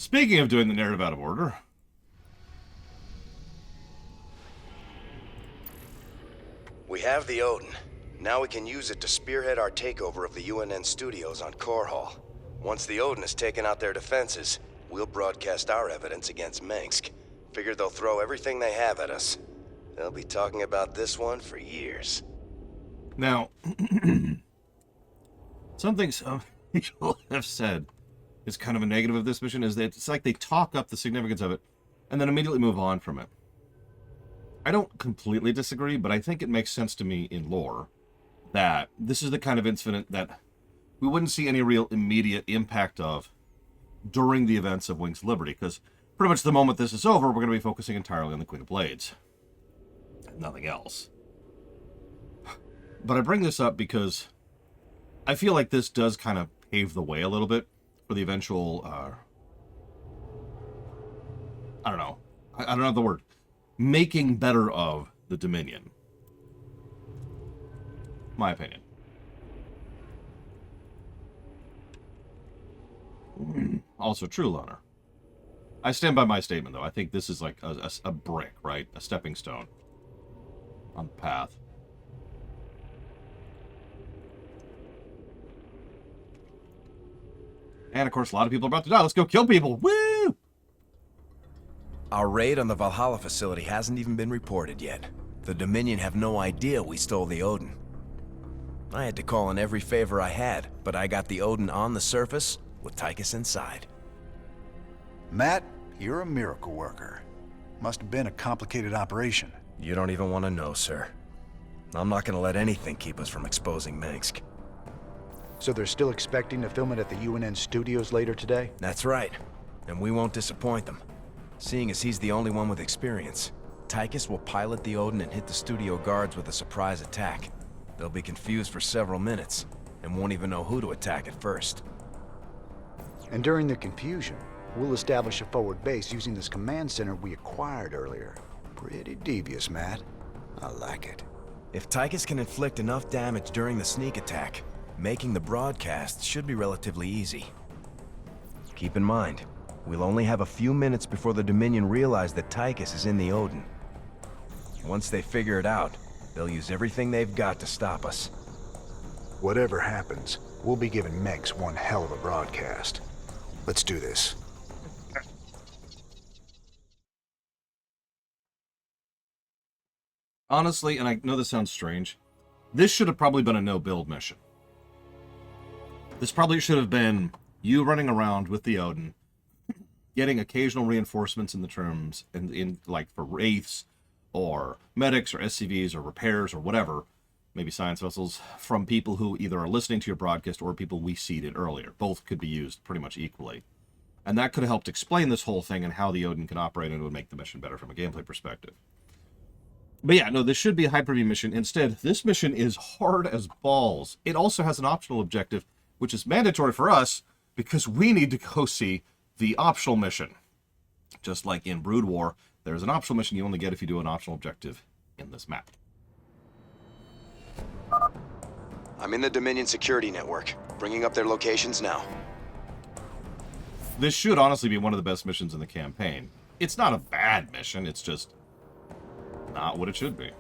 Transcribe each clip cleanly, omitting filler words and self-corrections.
Speaking of doing the narrative out of order... We have the Odin. Now we can use it to spearhead our takeover of the UNN studios on Core Hall. Once the Odin has taken out their defenses, we'll broadcast our evidence against Minsk. Figure they'll throw everything they have at us. They'll be talking about this one for years. Now, something some people have said is kind of a negative of this mission is that it's like they talk up the significance of it and then immediately move on from it. I don't completely disagree, but I think it makes sense to me in lore that this is the kind of incident that we wouldn't see any real immediate impact of during the events of Wings of Liberty, because pretty much the moment this is over, we're going to be focusing entirely on the Queen of Blades. Nothing else. But I bring this up because I feel like this does kind of pave the way a little bit for the eventual, I don't know. I don't know the word. Making better of the Dominion. My opinion. Also true, Loner. I stand by my statement, though. I think this is like a brick, right? A stepping stone on the path. And, of course, a lot of people are about to die. Let's go kill people. Woo! Our raid on the Valhalla facility hasn't even been reported yet. The Dominion have no idea we stole the Odin. I had to call in every favor I had, but I got the Odin on the surface with Tychus inside. Matt, you're a miracle worker. Must have been a complicated operation. You don't even want to know, sir. I'm not going to let anything keep us from exposing Minsk. So they're still expecting to film it at the UNN studios later today? That's right. And we won't disappoint them. Seeing as he's the only one with experience, Tychus will pilot the Odin and hit the studio guards with a surprise attack. They'll be confused for several minutes, and won't even know who to attack at first. And during the confusion, we'll establish a forward base using this command center we acquired earlier. Pretty devious, Matt. I like it. If Tychus can inflict enough damage during the sneak attack, making the broadcast should be relatively easy. Keep in mind, we'll only have a few minutes before the Dominion realize that Tychus is in the Odin. Once they figure it out, they'll use everything they've got to stop us. Whatever happens, we'll be giving Megs one hell of a broadcast. Let's do this. Honestly, and I know this sounds strange, this should have probably been a no-build mission. This probably should have been you running around with the Odin, getting occasional reinforcements in the terms, in like for wraiths, or medics, or SCVs, or repairs, or whatever, maybe science vessels, from people who either are listening to your broadcast or people we seeded earlier. Both could be used pretty much equally. And that could have helped explain this whole thing and how the Odin can operate, and it would make the mission better from a gameplay perspective. But yeah, no, this should be a Hyper-V mission. Instead, this mission is hard as balls. It also has an optional objective, which is mandatory for us, because we need to go see the optional mission. Just like in Brood War, there's an optional mission you only get if you do an optional objective in this map. I'm in the Dominion security network, bringing up their locations now. This should honestly be one of the best missions in the campaign. It's not a bad mission, it's just not what it should be.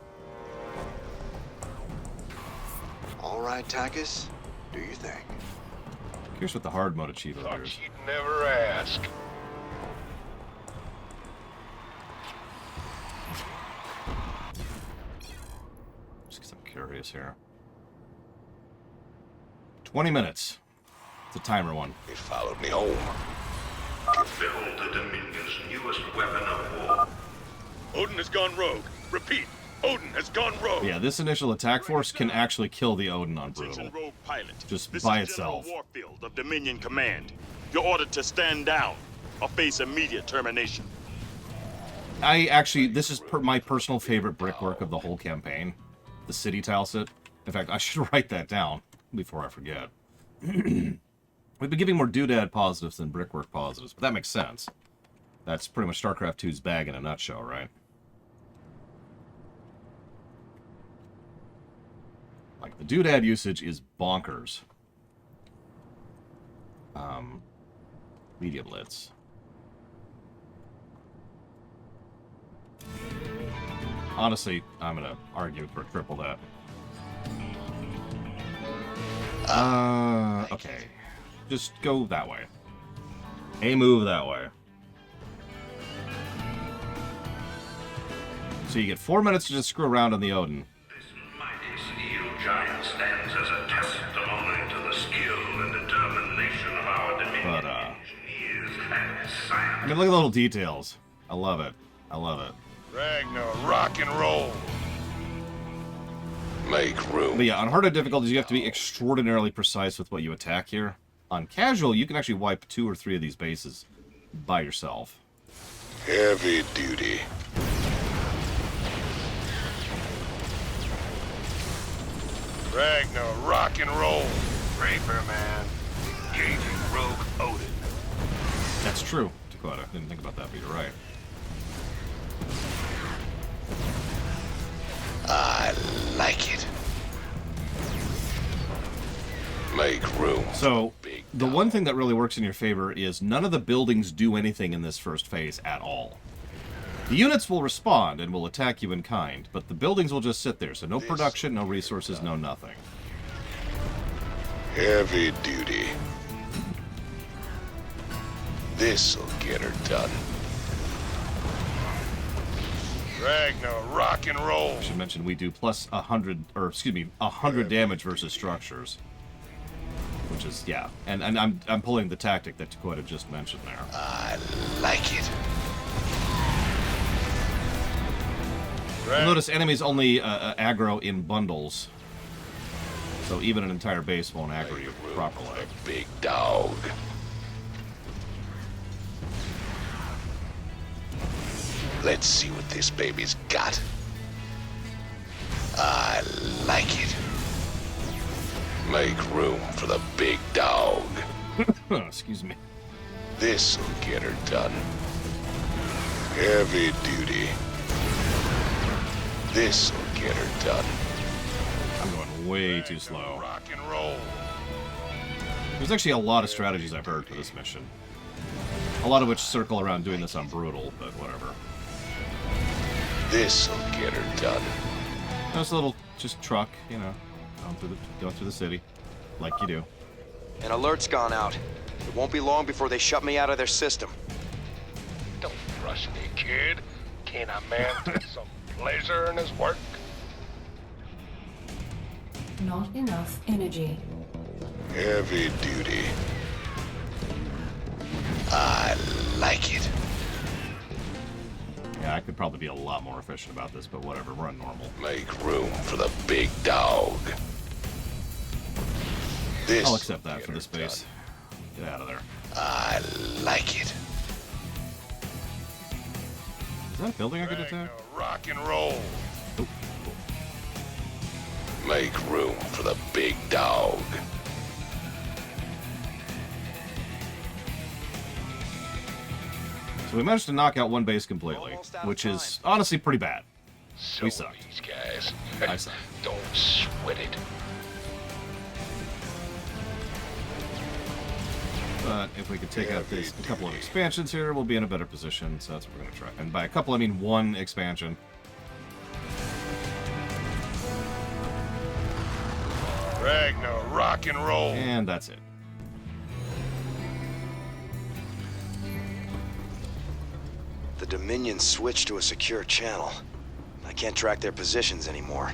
All right, Tychus. Do your thing. Curious what the hard mode achievement Thought is. you'd never ask. Just because I'm curious here. 20 minutes. It's a timer one. He followed me home. Behold the Dominion's newest weapon of war. Odin has gone rogue. Repeat, Odin has gone rogue. Yeah, this initial attack force can actually kill the Odin on Brutal. Attention, rogue pilot. Just This by is itself. General Warfield of Dominion Command. You're ordered to stand down or face immediate termination. This is my personal favorite brickwork of the whole campaign. The city tile set. In fact, I should write that down before I forget. We've been giving more doodad positives than brickwork positives, but that makes sense. That's pretty much StarCraft 2's bag in a nutshell, right? Like, the doodad usage is bonkers. Media Blitz. Honestly, I'm gonna argue for triple that. Okay. Just go that way. A move that way. So you get 4 minutes to just screw around on the Odin. This mighty steel giant stands as a testimony to the skill and determination of our Dominion But, engineers and I scientists. mean, look at the little details. I love it. I love it. Ragnar, rock and roll. Make room. But yeah, on harder difficulties, you have to be extraordinarily precise with what you attack here. On casual, you can actually wipe 2 or 3 of these bases by yourself. Heavy duty. Ragnar, rock and roll. Raper, man. Engaging rogue Odin. That's true, Dakota. Didn't think about that, but you're right. I like it. Make room. So, the one thing that really works in your favor is none of the buildings do anything in this first phase at all. The units will respond and will attack you in kind, but the buildings will just sit there, so no production, no resources, no nothing. Heavy duty. This'll get her done. Ragnar, rock and roll. I should mention we do plus 100, or excuse me, 100 damage versus structures. Which is, yeah, and I'm pulling the tactic that Dakota just mentioned there. I like it. You'll notice enemies only aggro in bundles, so even an entire base won't aggro you properly. Big dog. Let's see what this baby's got. I like it. Make room for the big dog. Excuse me. This'll get her done. Heavy duty. This'll get her done. I'm going way too slow. Rock and roll. There's actually a lot of strategies I've heard for this mission. A lot of which circle around doing this on brutal, but whatever. This'll get her done. Just a little, just truck, you know, going through the city, like you do. An alert's gone out. It won't be long before they shut me out of their system. Don't rush me, kid. Can a man take some pleasure in his work? Not enough energy. Heavy duty. I like it. Yeah, I could probably be a lot more efficient about this, but whatever, we're on normal. Make room for the big dog. This I'll accept that for this base. Get out of there. I like it. Is that a building I could attack? Rock and roll. Nope. Make room for the big dog. So we managed to knock out one base completely, which is honestly pretty bad. So We suck. these guys. I suck. Don't sweat it. But if we could take out this, a couple of expansions here, we'll be in a better position, so that's what we're going to try. And by a couple, I mean one expansion. Ragnar, rock and roll. And that's it. The Dominion switched to a secure channel. I can't track their positions anymore.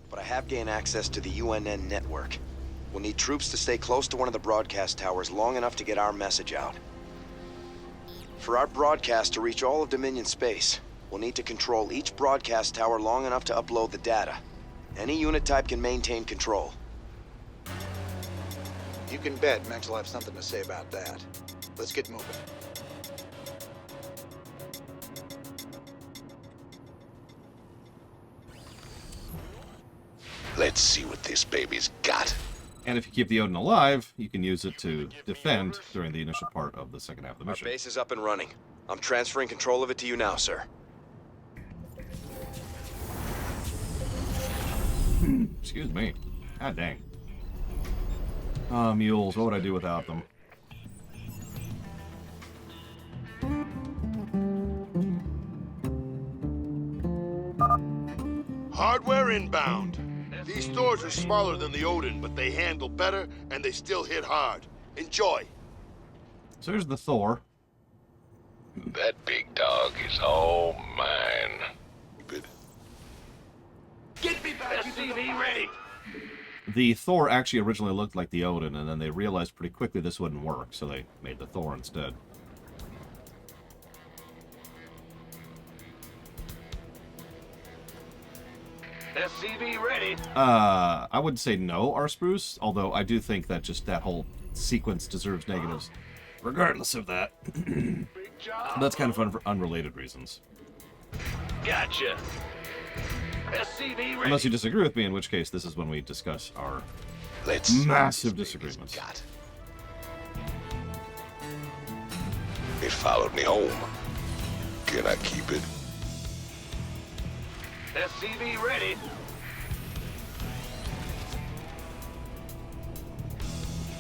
But I have gained access to the UNN network. We'll need troops to stay close to one of the broadcast towers long enough to get our message out. For our broadcast to reach all of Dominion space, we'll need to control each broadcast tower long enough to upload the data. Any unit type can maintain control. You can bet Max will have something to say about that. Let's get moving. Let's see what this baby's got. And if you keep the Odin alive, you can use it to defend during the initial part of the second half of the Our mission. base is up and running. I'm transferring control of it to you now, sir. Excuse me. God dang. Mules, what would I do without them? Hardware inbound. These stores are smaller than the Odin, but they handle better and they still hit hard. Enjoy. So here's the Thor. That big dog is all mine. Get me back SCV ready. The Thor actually originally looked like the Odin, and then they realized pretty quickly this wouldn't work, so they made the Thor instead. SCV ready. I would say no, R-Spruce, although I do think that just that whole sequence deserves negatives. Regardless of that. That's kind of fun for unrelated reasons. Gotcha. SCV ready. Unless you disagree with me, in which case this is when we discuss our massive disagreements. It followed me home. Can I keep it? SCV ready.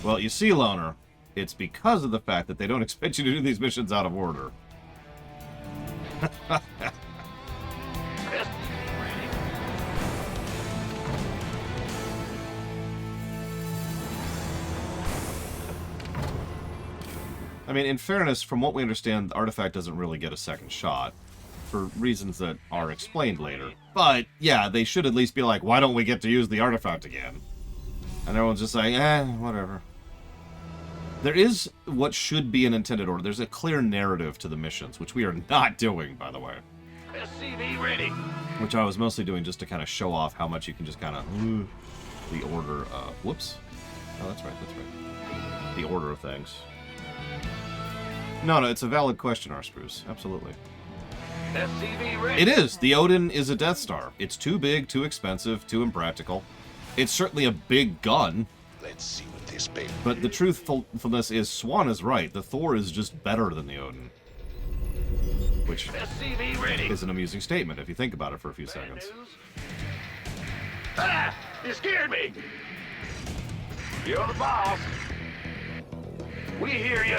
Well, you see, Loner, it's because of the fact that they don't expect you to do these missions out of order. I mean, in fairness, from what we understand, the artifact doesn't really get a second shot, for reasons that are explained later. But, yeah, they should at least be like, why don't we get to use the artifact again? And everyone's just like, whatever. There is what should be an intended order. There's a clear narrative to the missions, which we are not doing, by the way. SCV ready. Which I was mostly doing just to kind of show off how much you can just kind of... the order, whoops. Oh, that's right, that's right. The order of things. No, it's a valid question, R-Spruce. Absolutely. SCV ready. It is. The Odin is a Death Star. It's too big, too expensive, too impractical. It's certainly a big gun. Let's see what this baby. But the truthfulness is, Swan is right. The Thor is just better than the Odin. Which SCV ready. is an amusing statement if you think about it for a few seconds. Ah! You scared me! You're the boss. We hear you.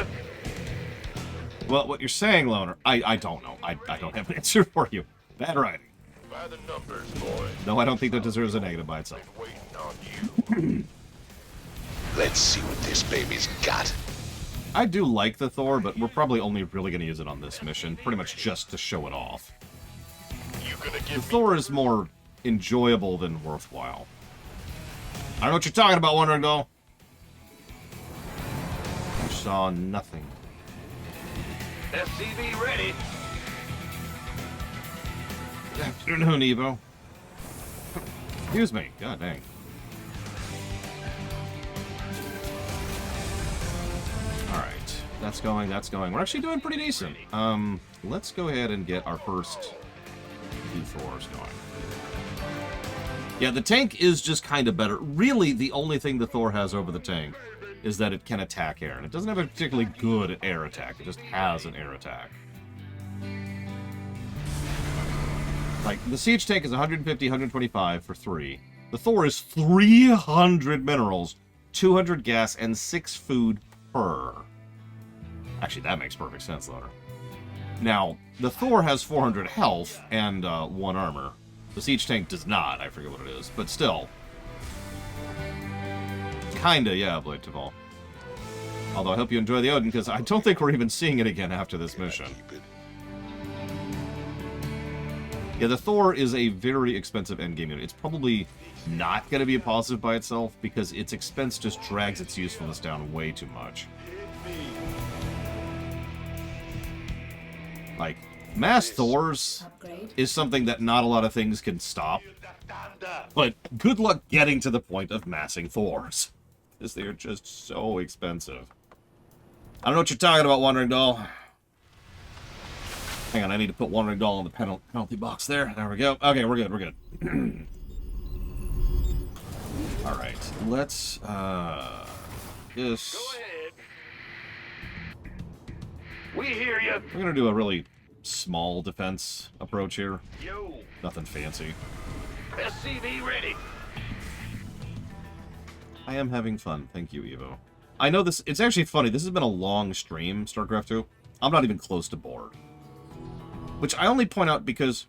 Well, what you're saying, Loner, I don't know. I don't have an answer for you. Bad writing. By the numbers, boy. No, I don't think that deserves a negative by itself. Waiting on you. Let's see what this baby's got. I do like the Thor, but we're probably only really going to use it on this mission, pretty much just to show it off. You gonna The give Thor is more enjoyable than worthwhile. I don't know what you're talking about, Wondering Doll. I saw nothing. SCV ready. Good afternoon, Evo. Excuse me. God dang. Alright. That's going, that's going. We're actually doing pretty decent. Let's go ahead and get our first two Thors going. Yeah, the tank is just kind of better. Really, the only thing the Thor has over the tank is that it can attack air. And it doesn't have a particularly good air attack. It just has an air attack. Like, the siege tank is 150, 125 for 3. The Thor is 300 minerals, 200 gas, and 6 food per. Actually, that makes perfect sense, Loner. Now, the Thor has 400 health and 1 armor. The siege tank does not. I forget what it is, but still. Kinda, yeah, Blade Taval. Although I hope you enjoy the Odin, because I don't think we're even seeing it again after this mission. Yeah, the Thor is a very expensive endgame unit. It's probably not going to be a positive by itself, because its expense just drags its usefulness down way too much. Like, mass Thors Upgrade. is something that not a lot of things can stop. But good luck getting to the point of massing Thors, because they are just so expensive. I don't know what you're talking about, Wandering Doll. Hang on, I need to put Wandering Doll in the penalty box there. There we go. Okay, we're good, we're good. Alright, let's, just... Go ahead. We hear you. We're gonna do a really small defense approach here. Yo. Nothing fancy. SCV ready. I am having fun. Thank you, Evo. I know this... It's actually funny. This has been a long stream, StarCraft 2. I'm not even close to bored. Which I only point out because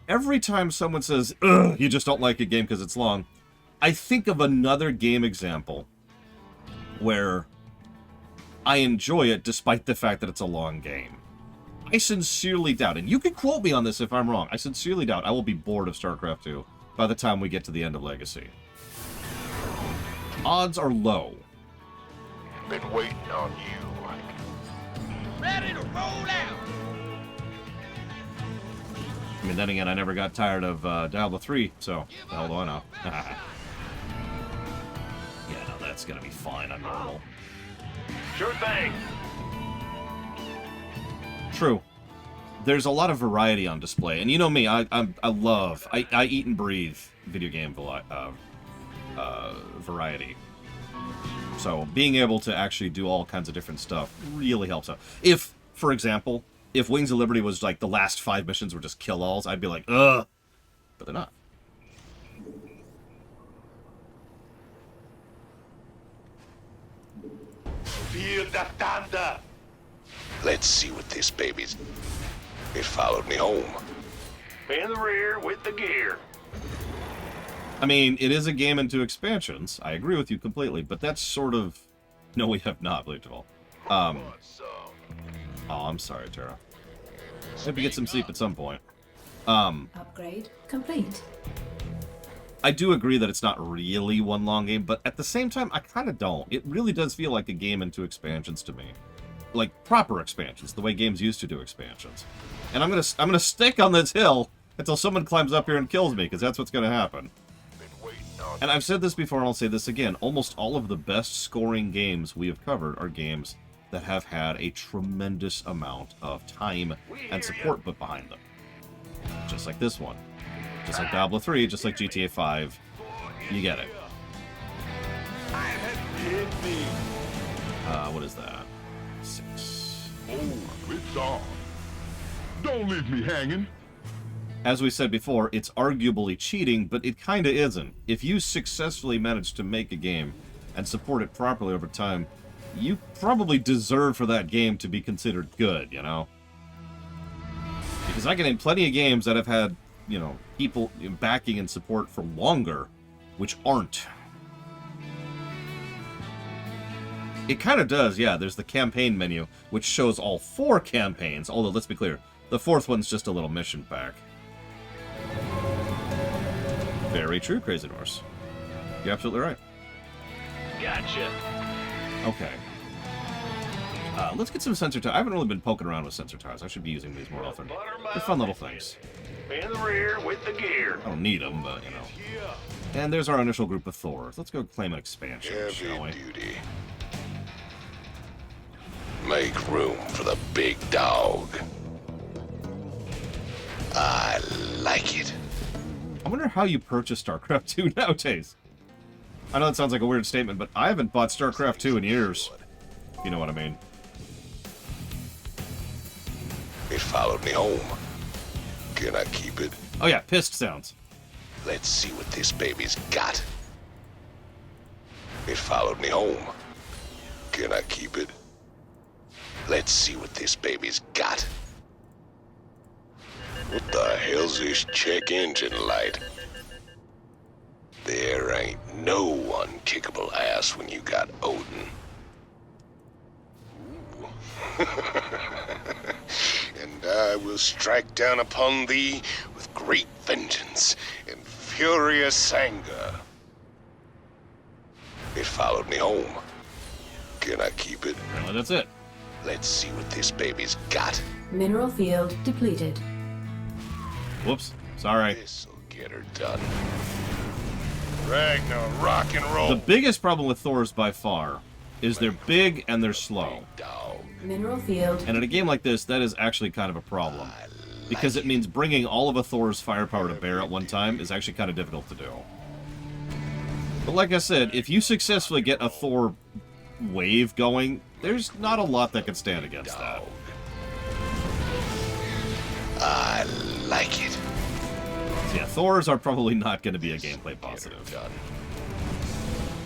every time someone says, ugh, you just don't like a game because it's long, I think of another game example where I enjoy it despite the fact that it's a long game. I sincerely doubt, and you can quote me on this if I'm wrong, I sincerely doubt I will be bored of StarCraft 2 by the time we get to the end of Legacy. Odds are low. Been waiting on you. Ready to roll out. I mean, then again, I never got tired of Diablo 3, so the hell do I know? Yeah, no, that's gonna be fine on normal. Sure thing. True. There's a lot of variety on display, and you know me, I eat and breathe video game variety. So being able to actually do all kinds of different stuff really helps out. If, for example, if Wings of Liberty was like the last 5 missions were just kill-alls, I'd be like, ugh, but they're not. Feel the thunder. Let's see what this baby's... It followed me home. In the rear with the gear. I mean, it is a game into expansions. I agree with you completely, but that's sort of... No, we have not, believed it all. Oh, I'm sorry, Tara. Maybe get some sleep at some point. Upgrade complete. I do agree that it's not really one long game, but at the same time, I kind of don't. It really does feel like a game into expansions to me. Like, proper expansions, the way games used to do expansions. And I'm gonna stick on this hill until someone climbs up here and kills me, because that's what's gonna happen. And I've said this before, and I'll say this again. Almost all of the best scoring games we have covered are games that have had a tremendous amount of time and support put behind them. Just like this one. Just like Diablo 3, just like GTA 5. You get it. What is that? 6. Oh, it's on. Don't leave me hanging. As we said before, it's arguably cheating, but it kinda isn't. If you successfully manage to make a game and support it properly over time, you probably deserve for that game to be considered good, you know? Because I can name plenty of games that have had, you know, people backing and support for longer, which aren't. It kind of does, yeah. There's the campaign menu, which shows all 4 campaigns, although, let's be clear, the 4th one's just a little mission pack. Very true, Crazy Norse. You're absolutely right. Gotcha. Okay. Let's get some sensor tiles. I haven't really been poking around with sensor tiles. I should be using these more often. They're fun little things. In the rear with the gear. I don't need them, but, you know. And there's our initial group of Thors. Let's go claim an expansion, shall we? Duty. Make room for the big dog. I like it. I wonder how you purchase StarCraft 2 nowadays. I know that sounds like a weird statement, but I haven't bought StarCraft 2 in years. You know what I mean. It followed me home. Can I keep it? Oh yeah, pissed sounds. Let's see what this baby's got. It followed me home. Can I keep it? Let's see what this baby's got. What the hell's this check engine light? There ain't no unkickable ass when you got Odin. And I will strike down upon thee with great vengeance and furious anger. It followed me home. Can I keep it? Apparently that's it. Let's see what this baby's got. Mineral field depleted. Whoops. Sorry. This'll get her done. Ragnar, rock and roll. The biggest problem with Thors by far is they're big and they're slow. Dog. Mineral field. And in a game like this, that is actually kind of a problem. Because it means bringing all of a Thor's firepower to bear at one time is actually kind of difficult to do. But like I said, if you successfully get a Thor wave going, there's not a lot that can stand against that. I like it. So yeah, Thors are probably not going to be a gameplay positive.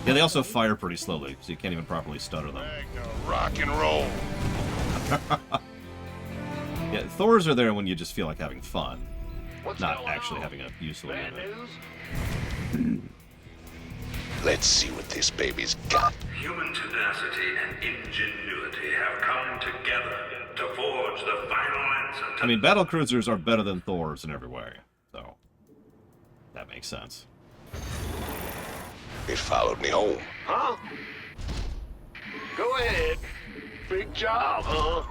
Yeah, they also fire pretty slowly, so you can't even properly stutter them. Ragnar, rock and roll. Yeah, Thors are there when you just feel like having fun. What's not going actually on? having a useful Bad unit. news? Let's see what this baby's got. Human tenacity and ingenuity have come together to forge the final answer to... I mean, battle cruisers are better than Thors in every way, so that makes sense. It followed me home. Huh? Go ahead. Big job, huh?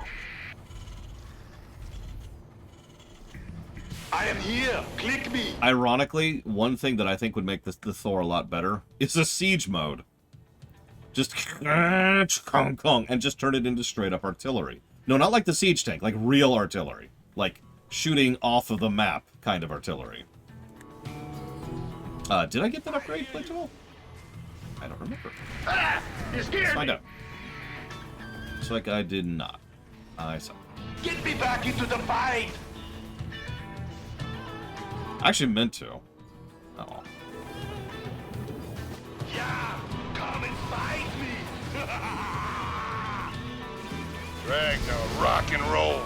I am here. Click me. Ironically, one thing that I think would make the Thor a lot better is a siege mode. Just kong kong and just turn it into straight up artillery. No, not like the siege tank, like real artillery. Like shooting off of the map kind of artillery. Did I get that upgrade, Blitz? I don't remember. Ah, you scared Let's find me. out. Looks like I did not. I saw. Get me back into the fight. I actually meant to. Oh. Yeah, come and fight me. Ragnar, rock and roll.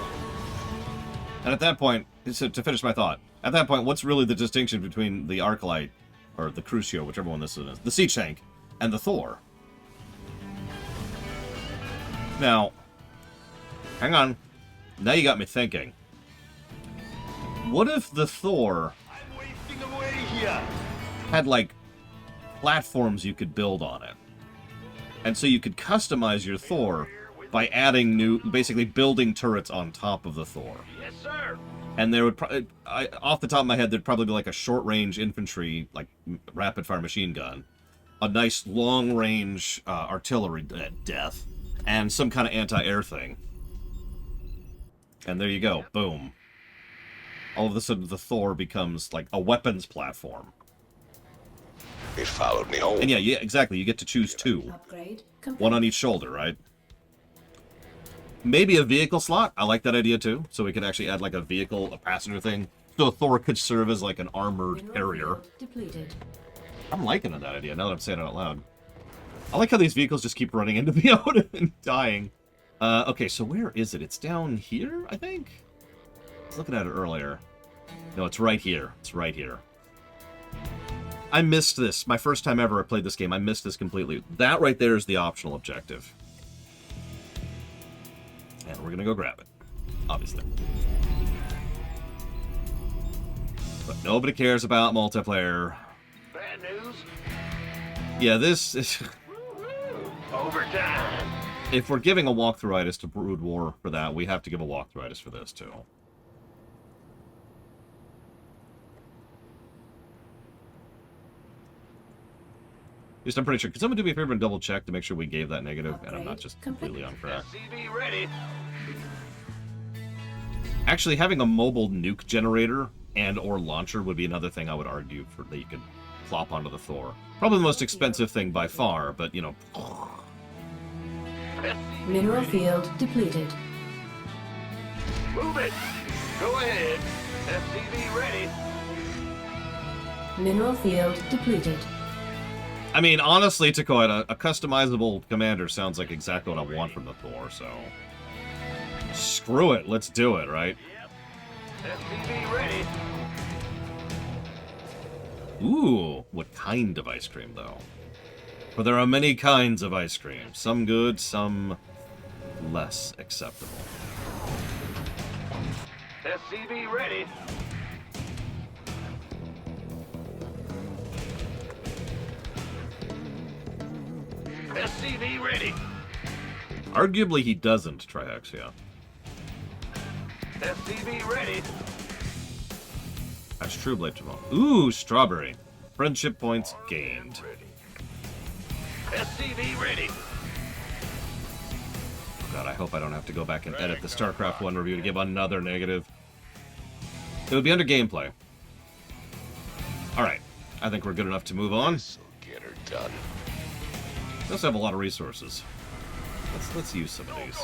And at that point, so to finish my thought, at that point, what's really the distinction between the Arclight, or the Crucio, whichever one this is, the siege tank, and the Thor? Now, hang on. Now you got me thinking. What if the Thor I'm wasting away here. had, like, platforms you could build on it? And so you could customize your Thor by adding new, basically building turrets on top of the Thor. Yes, sir. And there would probably, off the top of my head, there'd probably be like a short-range infantry, like rapid-fire machine gun, a nice long-range artillery death, and some kind of anti-air thing. And there you go, boom. All of a sudden, the Thor becomes like a weapons platform. It followed me home. And yeah, exactly. You get to choose two, Upgrade complete. one on each shoulder, right? Maybe a vehicle slot. I like that idea too. So we could actually add like a vehicle, a passenger thing. So Thor could serve as like an armored Mineral carrier. field depleted. I'm liking that idea now that I'm saying it out loud. I like how these vehicles just keep running into the Odin and dying. Okay, so where is it? It's down here, I think? I was looking at it earlier. No, it's right here. It's right here. I missed this. My first time ever I played this game, I missed this completely. That right there is the optional objective. And we're gonna go grab it. Obviously. But nobody cares about multiplayer. Bad news. Yeah, this is... Overtime. If we're giving a walkthrough-itis to Brood War for that, we have to give a walkthrough-itis for this, too. At least I'm pretty sure. Could someone do me a favor and double-check to make sure we gave that negative, and I'm not just completely on track? SCV ready. Actually, having a mobile nuke generator and or launcher would be another thing I would argue for that you could plop onto the Thor. Probably the most expensive thing by far, but, you know... Mineral field depleted. Move it. Go ahead. SCV ready. Mineral field depleted. I mean, honestly, Takoida, a customizable commander sounds like exactly what I want from the Thor, so... Screw it, let's do it, right? SCV ready. Ooh, what kind of ice cream, though? For there are many kinds of ice cream. Some good, some less acceptable. SCV ready. SCV ready. Arguably, he doesn't, Trihexia. SCV ready. That's true, Blade Jamal. Ooh, strawberry. Friendship points gained. SCV ready. God, I hope I don't have to go back and edit the StarCraft 1 review to give another negative. It would be under gameplay. Alright, I think we're good enough to move on. This'll get her done. We also have a lot of resources. Let's use some of these.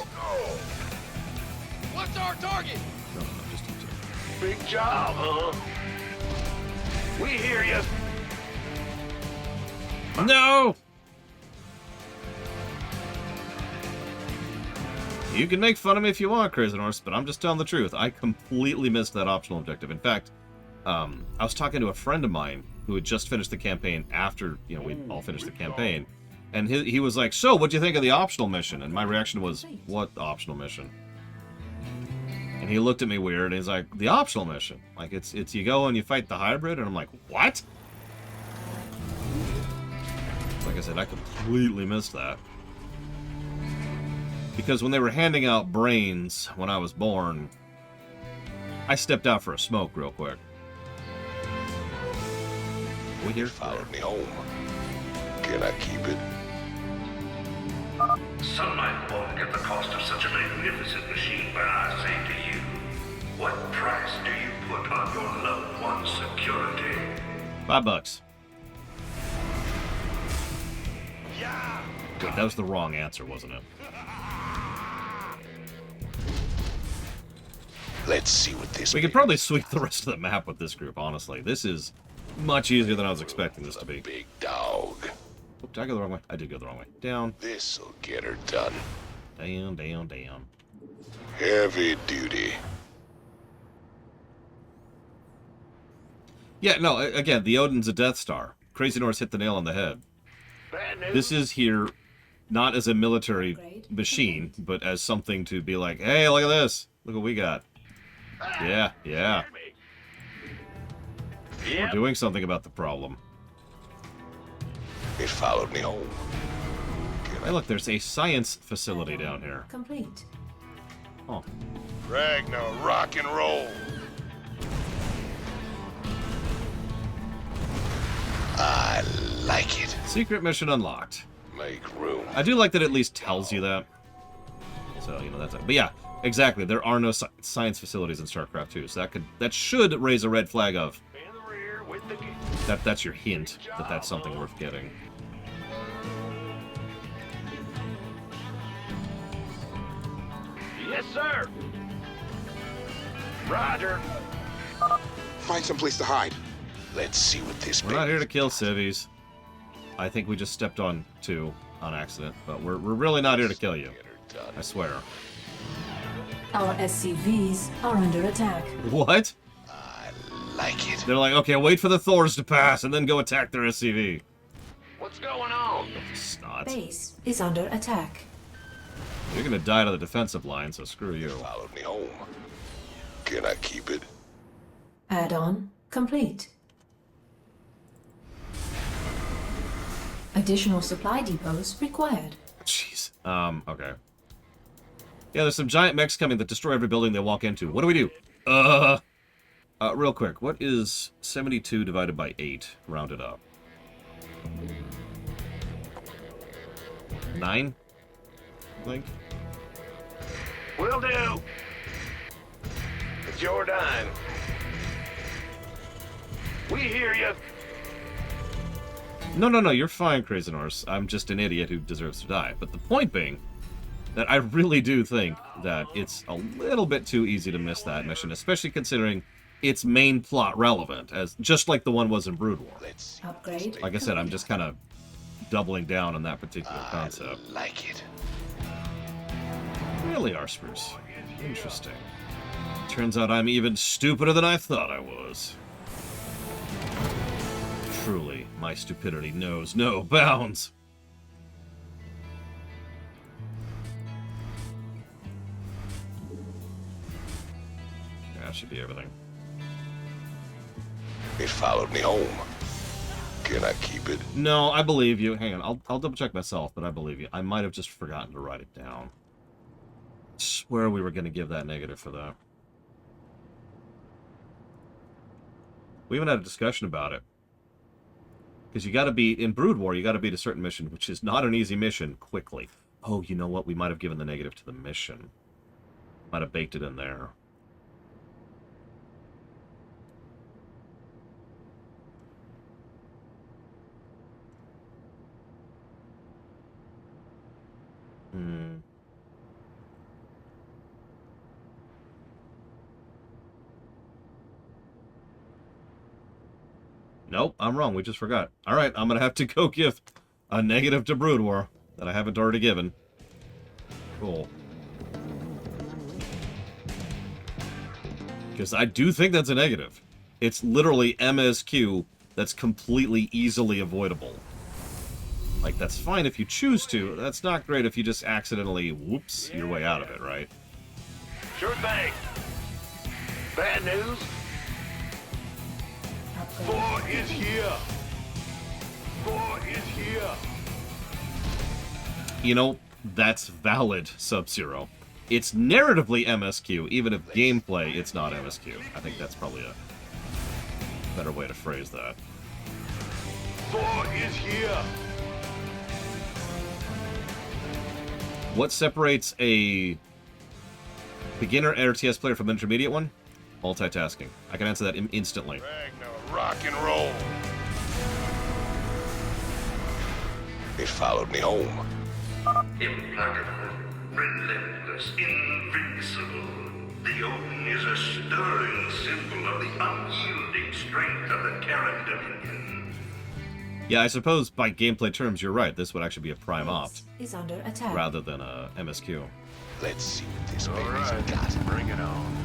What's our target? No, just you two. Big job, huh? We hear you. No! You can make fun of me if you want, Crazy Horse, but I'm just telling the truth. I completely missed that optional objective. In fact, I was talking to a friend of mine who had just finished the campaign after, you know, we all finished the campaign. And he was like, so, what'd you think of the optional mission? And my reaction was, what optional mission? And he looked at me weird, and he's like, the optional mission. Like, it's you go and you fight the hybrid, and I'm like, what? Like I said, I completely missed that. Because when they were handing out brains when I was born, I stepped out for a smoke real quick. We here? Followed me home. Can I keep it? Some might balk at the cost of such a magnificent machine, but I say to you, what price do you put on your loved one's security? $5. Wait, that was the wrong answer, wasn't it? Let's see what this We could probably sweep the rest of the map with this group, honestly. This is much easier than I was expecting this to be. big dog. Oh, did I go the wrong way? I did go the wrong way. Down. This'll get her done. Down, down, down. Heavy duty. Yeah, no, again, the Odin's a Death Star. Crazy Norse hit the nail on the head. Bad news. This is here not as a military machine, but as something to be like, hey, look at this. Look what we got. Yeah, yeah. We're doing something about the problem. It followed me home. Hey, look, there's a science facility down here. Complete. Oh, Ragnar, rock and roll. I like it. secret mission unlocked. Make room. I do like that it at least tells you that. So, you know, that's it. But yeah, exactly. There are no science facilities in Starcraft 2, so that should raise a red flag of In the rear with the gear. that's your hint that that's something worth getting. Yes, sir. Roger. Find some place to hide. Let's see what this We're not here to kill civvies. I think we just stepped on two on accident, but we're really not here to kill you. I swear. Our SCVs are under attack. What? I like it. They're like, okay, wait for the Thors to pass and then go attack their SCV. What's going on? Snot. Base is under attack. You're gonna die to the defensive line, so screw you. Followed me home. Can I keep it? Add-on complete. Additional supply depots required. Jeez. Okay. Yeah, there's some giant mechs coming that destroy every building they walk into. What do we do? Real quick, what is 72 divided by 8, rounded up? 9? I think. Will do. It's your dime. We hear you. No, you're fine, Crazy Norse. I'm just an idiot who deserves to die. But the point being that I really do think that it's a little bit too easy to miss that mission, especially considering its main plot relevant, as just like the one was in Brood War. Upgrade. Like I said, I'm just kind of doubling down on that particular concept. I like it. Really, Arspers? Interesting. Turns out I'm even stupider than I thought I was. Truly, my stupidity knows no bounds. That should be everything. It followed me home. Can I keep it? No, I believe you. Hang on, I'll double check myself, but I believe you. I might have just forgotten to write it down. I swear we were going to give that negative for that. We even had a discussion about it. Because you got to be, in Brood War, you got to beat a certain mission, which is not an easy mission, quickly. Oh, you know what? We might have given the negative to the mission. Might have baked it in there. Nope, I'm wrong. We just forgot. Alright, I'm going to have to go give a negative to Brood War that I haven't already given. Cool. Because I do think that's a negative. It's literally MSQ that's completely easily avoidable. Like, that's fine if you choose to. That's not great if you just accidentally, whoops, your way out of it, right? Sure thing. Bad news? Upgrade. 4 is here. 4 is here. You know, that's valid, Sub-Zero. It's narratively MSQ, even if gameplay, it's not MSQ. I think that's probably a better way to phrase that. 4 is here. What separates a beginner RTS player from an intermediate one? Multitasking. I can answer that instantly. Ragnar, rock and roll. It followed me home. Implacable, relentless, invincible. The Odin is a stirring symbol of the unyielding strength of the Terran Dominion. Yeah, I suppose by gameplay terms, you're right. This would actually be a prime opt Is under attack. rather than a MSQ. Let's see what this All baby's right, got. bring it on.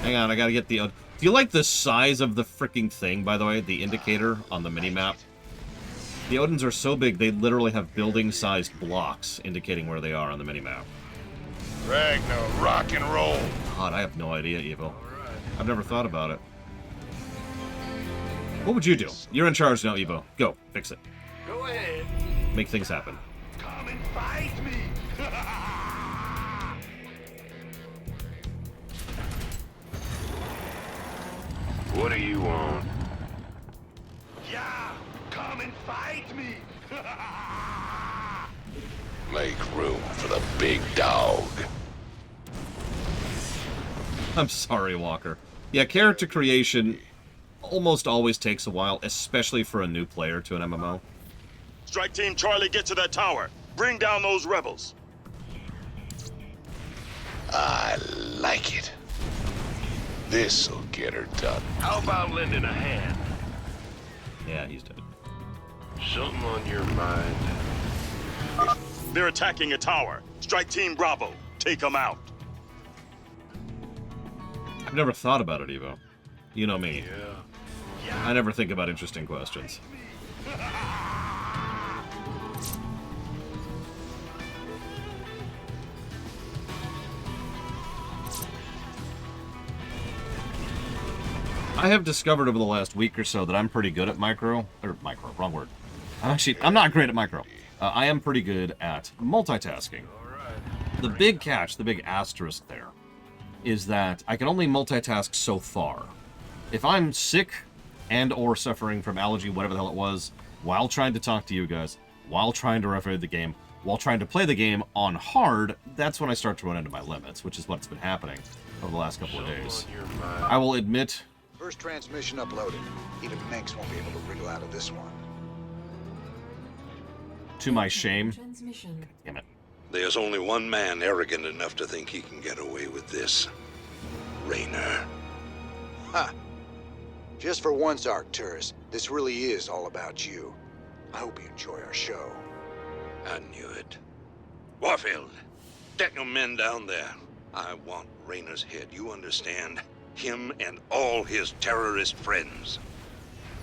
Hang on, I gotta get the... do you like the size of the freaking thing, by the way? The indicator on the mini-map? The Odins are so big, they literally have building-sized blocks indicating where they are on the mini-map. Ragnar, rock and roll. God, I have no idea, Evo. I've never thought about it. What would you do? You're in charge now, Evo. Go, fix it. Go ahead. Make things happen. Come and fight me. What do you want? Yeah, come and fight me. Make room for the big dog. I'm sorry, Walker. Yeah, character creation almost always takes a while, especially for a new player to an MMO. Strike Team Charlie, get to that tower. Bring down those rebels. I like it. This'll get her done. How about lending a hand? Yeah, he's dead. Something on your mind? They're attacking a tower. Strike Team Bravo. Take them out. I've never thought about it, Evo. You know me. Yeah. I never think about interesting questions. I have discovered over the last week or so that I'm pretty good at micro, wrong word. I'm not great at micro. I am pretty good at multitasking. The big catch, the big asterisk there, is that I can only multitask so far. If I'm sick and or suffering from allergy, whatever the hell it was, while trying to talk to you guys, while trying to referee the game, while trying to play the game on hard, that's when I start to run into my limits, which is what's been happening over the last couple of days. I will admit... First transmission uploaded. Even Minx won't be able to wriggle out of this one. To my shame. Transmission. Damn it. There's only one man arrogant enough to think he can get away with this. Raynor. Ha! Just for once, Arcturus, this really is all about you. I hope you enjoy our show. I knew it. Warfield, get your men down there. I want Raynor's head, you understand? Him and all his terrorist friends.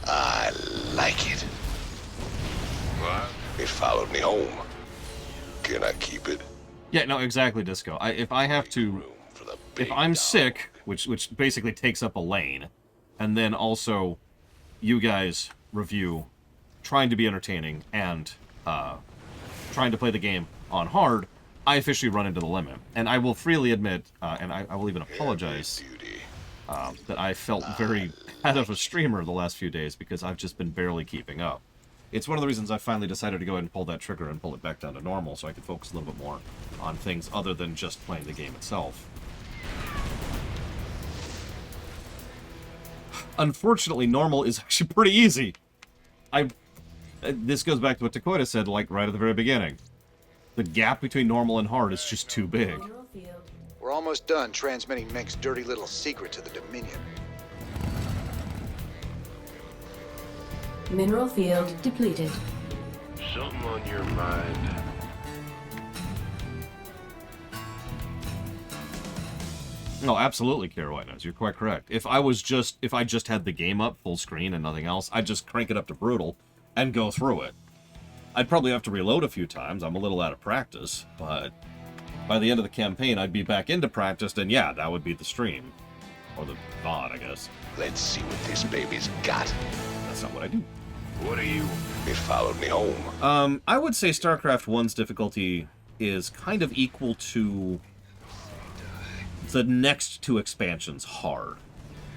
I like it. What? It followed me home. Can I keep it? Yeah, no, exactly, Disco. If I have to... Room for the big If I'm dog. sick, which basically takes up a lane, and then also you guys review trying to be entertaining and trying to play the game on hard, I officially run into the limit. And I will freely admit, and I will even apologize, Heavy duty. that I felt very bad of a streamer the last few days because I've just been barely keeping up. It's one of the reasons I finally decided to go ahead and pull that trigger and pull it back down to normal so I could focus a little bit more on things other than just playing the game itself. Unfortunately, normal is actually pretty easy. This goes back to what Tychus said, like, right at the very beginning. The gap between normal and hard is just too big. Mineral field. We're almost done transmitting Minx's dirty little secret to the Dominion. Mineral field depleted. Something on your mind? No, absolutely, Kara White Nose. You're quite correct. If I just had the game up full screen and nothing else, I'd just crank it up to brutal and go through it. I'd probably have to reload a few times. I'm a little out of practice, but by the end of the campaign, I'd be back into practice, and yeah, that would be the stream. Or the VOD, I guess. Let's see what this baby's got. That's not what I do. What are you? It followed me home. I would say StarCraft 1's difficulty is kind of equal to the next two expansions hard.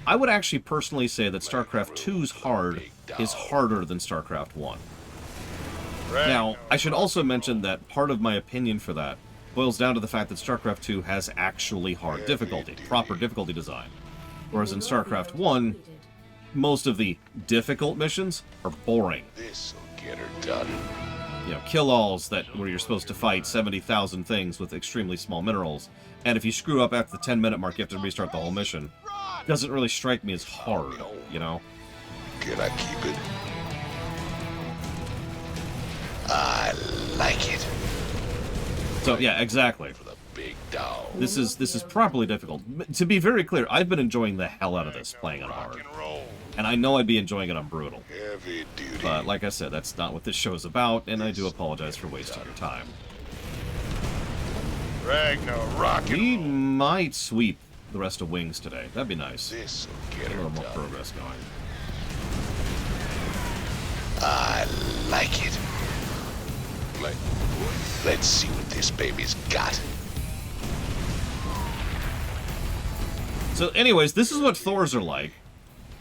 I would actually personally say that StarCraft 2's hard is harder than StarCraft 1. Now, I should also mention that part of my opinion for that boils down to the fact that StarCraft 2 has actually hard difficulty, proper difficulty design. Whereas in StarCraft 1, most of the difficult missions are boring. This'll get her done. You know, kill-alls where you're supposed to fight 70,000 things with extremely small minerals, and if you screw up after the 10-minute mark, you have to restart the whole mission. Doesn't really strike me as hard, you know? Can I keep it? I like it. So, yeah, exactly. For the big dog. This is properly difficult. To be very clear, I've been enjoying the hell out of this playing on hard. And I know I'd be enjoying it on brutal. Heavy duty. But like I said, that's not what this show is about, and I do apologize for wasting your time. We might sweep the rest of Wings today. That'd be nice. This'll get A her little more done. progress going. I like it. Let's see what this baby's got. So anyways, this is what Thors are like.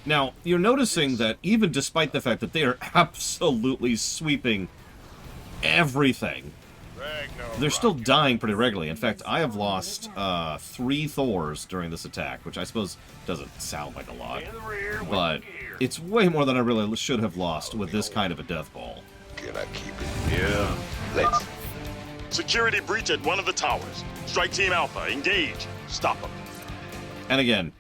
Now, you're noticing that even despite the fact that they are absolutely sweeping everything, they're still dying pretty regularly. In fact, I have lost 3 Thors during this attack, which I suppose doesn't sound like a lot, but it's way more than I really should have lost with this kind of a death ball. Can I keep it? Yeah. Let's. Security breach at one of the towers. Strike Team Alpha, engage. Stop them. And again,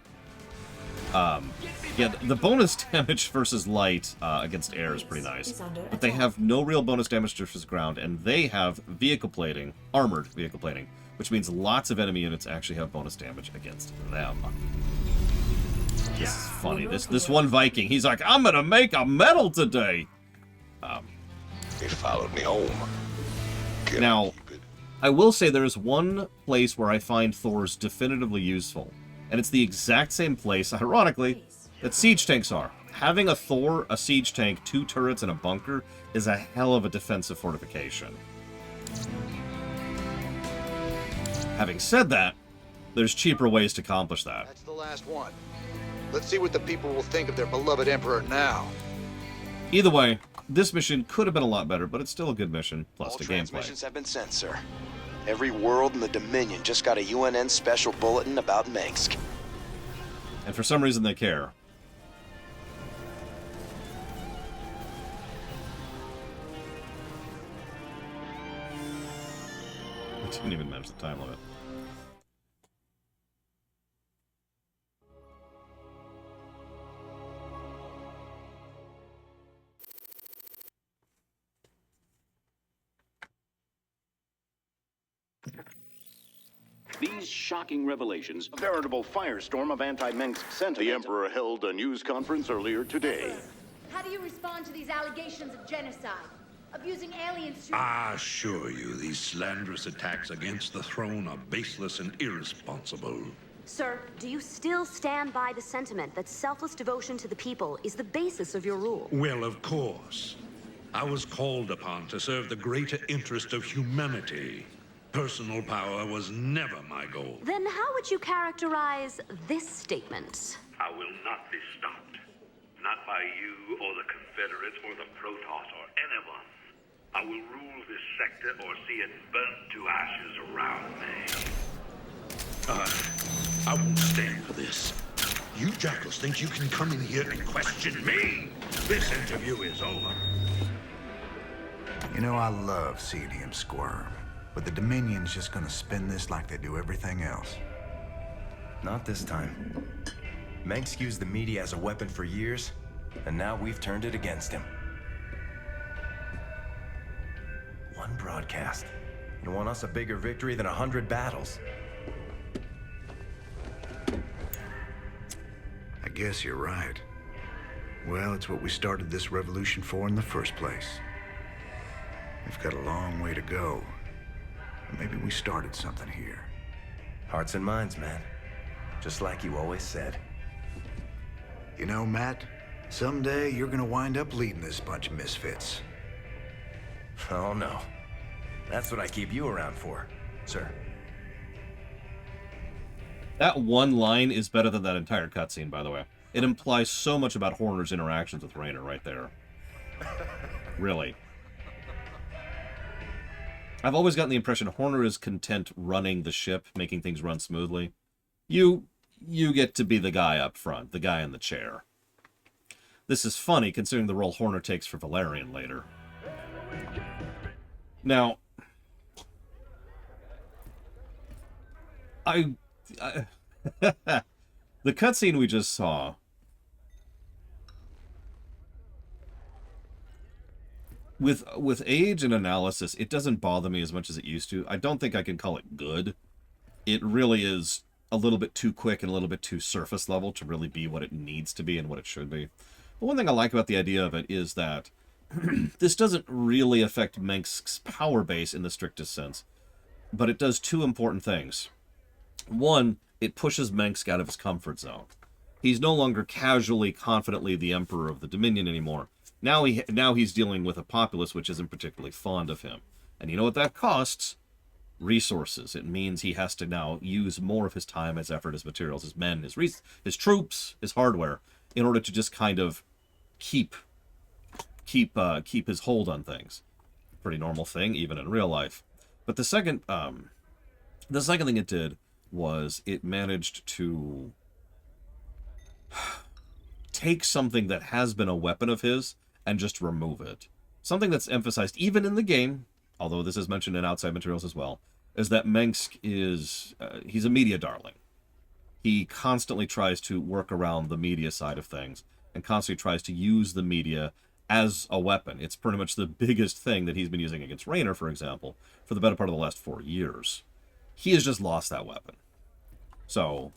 yeah, the bonus damage versus light against air is pretty nice. But they have no real bonus damage versus ground, and they have vehicle plating, armored vehicle plating, which means lots of enemy units actually have bonus damage against them. This is funny. This one Viking, he's like, I'm gonna make a medal today! It followed me home. Can Now, I keep it? I will say there is one place where I find Thors definitively useful, and it's the exact same place, ironically, that siege tanks are. Having a Thor, a siege tank, 2 turrets, and a bunker is a hell of a defensive fortification. Having said that, there's cheaper ways to accomplish that. That's the last one. Let's see what the people will think of their beloved Emperor now. Either way, this mission could have been a lot better, but it's still a good mission, plus All the gameplay. transmissions have been sent, sir. Every world in the Dominion just got a UNN special bulletin about Mengsk. And for some reason they care. I didn't even manage the time limit. These shocking revelations, a veritable firestorm of anti-Mengsk sentiment. The Emperor held a news conference earlier today. How do you respond to these allegations of genocide? Abusing aliens to... I assure you, these slanderous attacks against the throne are baseless and irresponsible. Sir, do you still stand by the sentiment that selfless devotion to the people is the basis of your rule? Well, of course. I was called upon to serve the greater interest of humanity. Personal power was never my goal. Then how would you characterize this statement? I will not be stopped. Not by you or the Confederates or the Protoss or anyone. I will rule this sector or see it burnt to ashes around me. I won't stand for this. You jackals think you can come in here and question me? This interview is over. You know, I love seeing him squirm. But the Dominion's just gonna spin this like they do everything else. Not this time. Mengsk used the media as a weapon for years, and now we've turned it against him. One broadcast. You won us a bigger victory than 100 battles. guess you're right. Well, it's what we started this revolution for in the first place. We've got a long way to go. Maybe we started something here. Hearts and minds, man. Just like you always said. You know, Matt, someday you're gonna wind up leading this bunch of misfits. Oh, no. That's what I keep you around for, sir. That one line is better than that entire cutscene, by the way. It implies so much about Horner's interactions with Raynor right there. Really. I've always gotten the impression Horner is content running the ship, making things run smoothly. You get to be the guy up front, the guy in the chair. This is funny, considering the role Horner takes for Valerian later. Now, the cutscene we just saw, with age and analysis, it doesn't bother me as much as it used to. I don't think I can call it good. It really is a little bit too quick and a little bit too surface level to really be what it needs to be and what it should be. But one thing I like about the idea of it is that this doesn't really affect Mengsk's power base in the strictest sense, but it does two important things. One, it pushes Mengsk out of his comfort zone. He's no longer casually, confidently the Emperor of the Dominion anymore. Now he's dealing with a populace which isn't particularly fond of him. And you know what that costs? Resources. It means he has to now use more of his time, his effort, his materials, his men, his troops, his hardware, in order to just kind of keep his hold on things. Pretty normal thing, even in real life. But the second thing it did was it managed to take something that has been a weapon of his and just remove it. Something that's emphasized even in the game, although this is mentioned in outside materials as well, is that Mengsk is he's a media darling. He constantly tries to work around the media side of things and constantly tries to use the media as a weapon. It's pretty much the biggest thing that he's been using against Raynor, for example, for the better part of the last 4 years. He has just lost that weapon. So,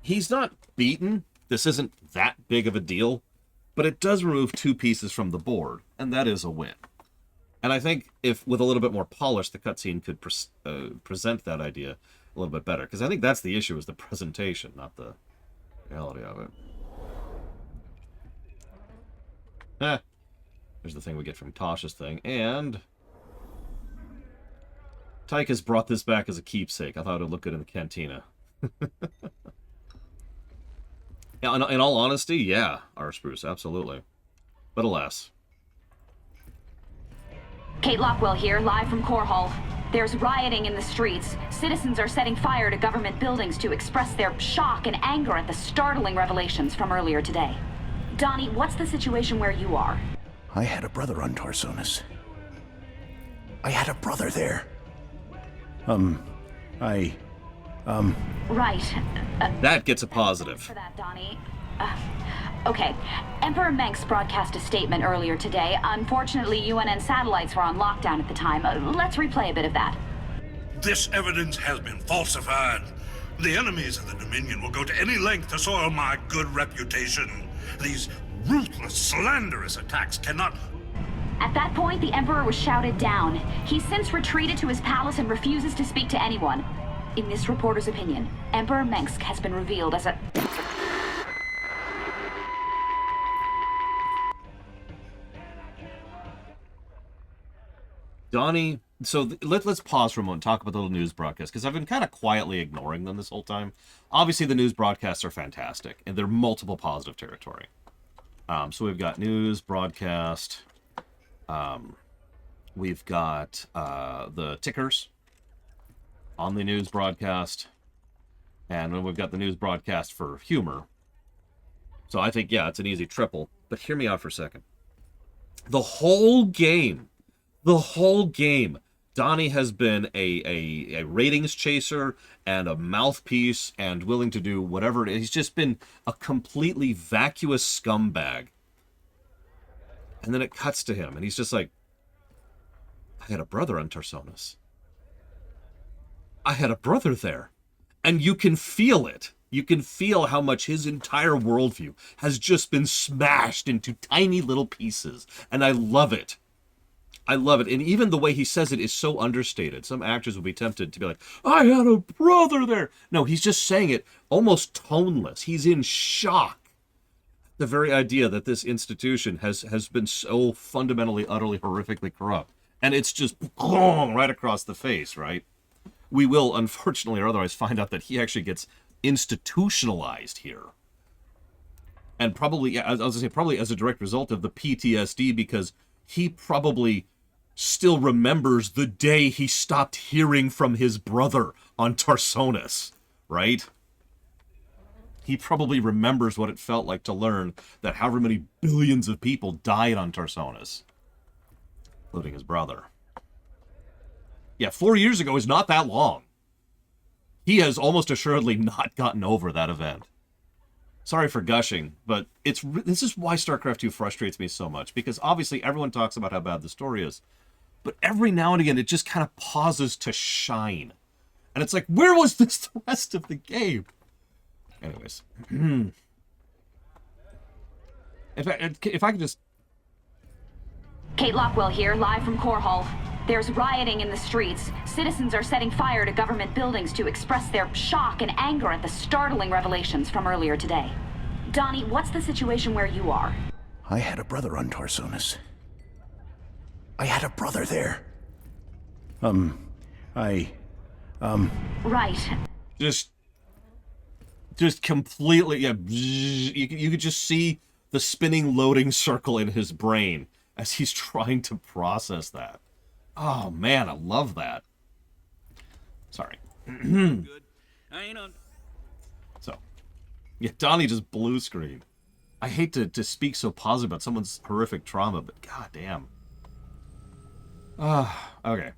he's not beaten. This isn't that big of a deal, but it does remove 2 pieces from the board, and that is a win. And I think if, with a little bit more polish, the cutscene could present that idea a little bit better, because I think that's the issue, is the presentation, not the reality of it. There's the thing we get from Tasha's thing, and Tychus brought this back as a keepsake. I thought it would look good in the cantina. Yeah, in all honesty, yeah, our spruce, absolutely. But alas. Kate Lockwell here, live from Core Hall. There's rioting in the streets. Citizens are setting fire to government buildings to express their shock and anger at the startling revelations from earlier today. Donnie, what's the situation where you are? I had a brother on Tarsonis. I had a brother there. Right. That gets a positive. For that, Donnie. Okay. Emperor Mengsk broadcast a statement earlier today. Unfortunately, UNN satellites were on lockdown at the time. Let's replay a bit of that. This evidence has been falsified. The enemies of the Dominion will go to any length to soil my good reputation. These ruthless, slanderous attacks cannot... At that point, the Emperor was shouted down. He's since retreated to his palace and refuses to speak to anyone. In this reporter's opinion, Emperor Mengsk has been revealed as a... Donnie, so let's pause for a moment and talk about the little news broadcast, because I've been kind of quietly ignoring them this whole time. Obviously, the news broadcasts are fantastic, and they're multiple positive territory. So we've got news broadcast. We've got the tickers on the news broadcast. And then we've got the news broadcast for humor. So I think, yeah, it's an easy triple. But hear me out for a second. The whole game, Donnie has been a ratings chaser and a mouthpiece and willing to do whatever it is. He's just been a completely vacuous scumbag. And then it cuts to him, and he's just like, I had a brother on Tarsonis. I had a brother there. And you can feel it. You can feel how much his entire worldview has just been smashed into tiny little pieces. And I love it. I love it. And even the way he says it is so understated. Some actors would be tempted to be like, I had a brother there. No, he's just saying it almost toneless. He's in shock. The very idea that this institution has been so fundamentally, utterly, horrifically corrupt. And it's just right across the face, right? We will, unfortunately or otherwise, find out that he actually gets institutionalized here. And probably, I was going to say, probably as a direct result of the PTSD, because he probably still remembers the day he stopped hearing from his brother on Tarsonis, right? He probably remembers what it felt like to learn that however many billions of people died on Tarsonis, including his brother. Yeah, 4 years ago is not that long. He has almost assuredly not gotten over that event. Sorry for gushing, but this is why StarCraft 2 frustrates me so much, because obviously everyone talks about how bad the story is, but every now and again it just kind of pauses to shine. And it's like, where was this the rest of the game? Anyways. If I could just... Kate Lockwell here, live from Core Hall. There's rioting in the streets. Citizens are setting fire to government buildings to express their shock and anger at the startling revelations from earlier today. Donnie, what's the situation where you are? I had a brother on Tarsonis. I had a brother there. Right. Just completely, yeah, you could just see the spinning loading circle in his brain as he's trying to process that. Oh, man, I love that. Sorry. Good. I ain't on. So, yeah, Donnie just blue screen. I hate to speak so positive about someone's horrific trauma, but goddamn. Okay.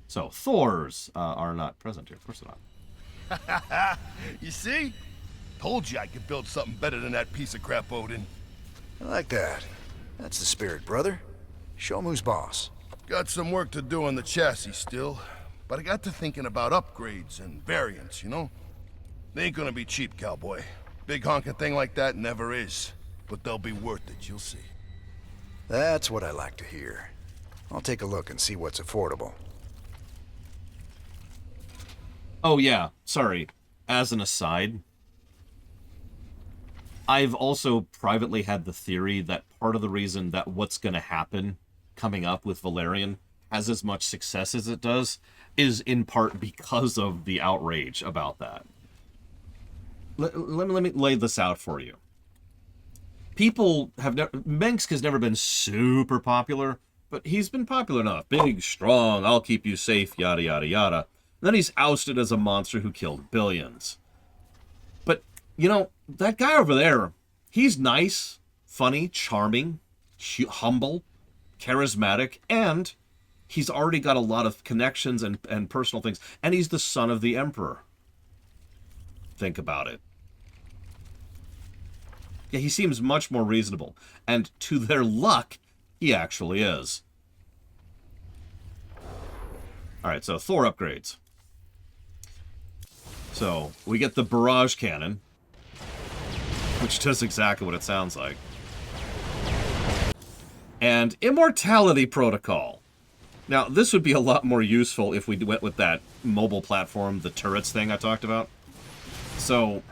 So, Thors are not present here. Of course they're not. You see? Told you I could build something better than that piece of crap, Odin. I like that. That's the spirit, brother. Show 'em who's boss. Got some work to do on the chassis still, but I got to thinking about upgrades and variants, you know? They ain't gonna be cheap, cowboy. Big honking thing like that never is, but they'll be worth it, you'll see. That's what I like to hear. I'll take a look and see what's affordable. Oh, yeah. Sorry. As an aside, I've also privately had the theory that part of the reason that what's going to happen coming up with Valerian has as much success as it does is in part because of the outrage about that. Let me lay this out for you. People have never... Mengsk has never been super popular, but he's been popular enough. Big, strong, I'll keep you safe, yada, yada, yada. And then he's ousted as a monster who killed billions. But, you know, that guy over there, he's nice, funny, charming, humble, charismatic, and he's already got a lot of connections and personal things. And he's the son of the Emperor. Think about it. Yeah, he seems much more reasonable. And to their luck, he actually is. Alright, so Thor upgrades. So, we get the barrage cannon, which does exactly what it sounds like. And immortality protocol. Now, this would be a lot more useful if we went with that mobile platform, the turrets thing I talked about. So,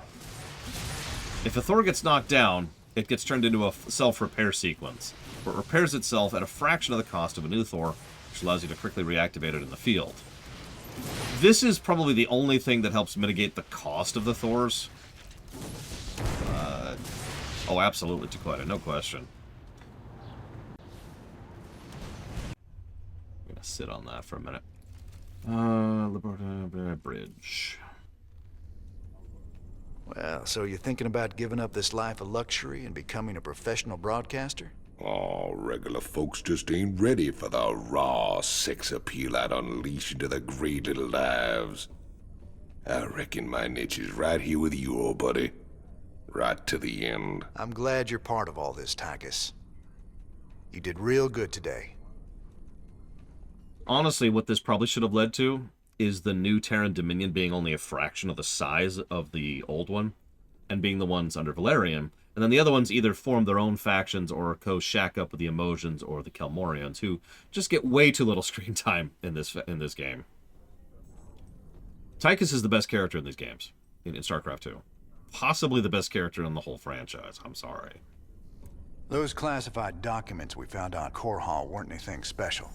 if a Thor gets knocked down, it gets turned into a self-repair sequence, where it repairs itself at a fraction of the cost of a new Thor, which allows you to quickly reactivate it in the field. This is probably the only thing that helps mitigate the cost of the Thors. Oh, absolutely, Taquita, no question. I'm gonna sit on that for a minute. Bridge. Well, so you're thinking about giving up this life of luxury and becoming a professional broadcaster? Oh, regular folks just ain't ready for the raw sex appeal I'd unleash into their great little lives. I reckon my niche is right here with you, old buddy. Right to the end. I'm glad you're part of all this, Tychus. You did real good today. Honestly, what this probably should have led to is the new Terran Dominion being only a fraction of the size of the old one, and being the ones under Valerian, and then the other ones either form their own factions or shack up with the Emosians or the Kelmorians, who just get way too little screen time in this game. Tychus is the best character in these games, in StarCraft 2. Possibly the best character in the whole franchise. I'm sorry. Those classified documents we found on Core Hall weren't anything special.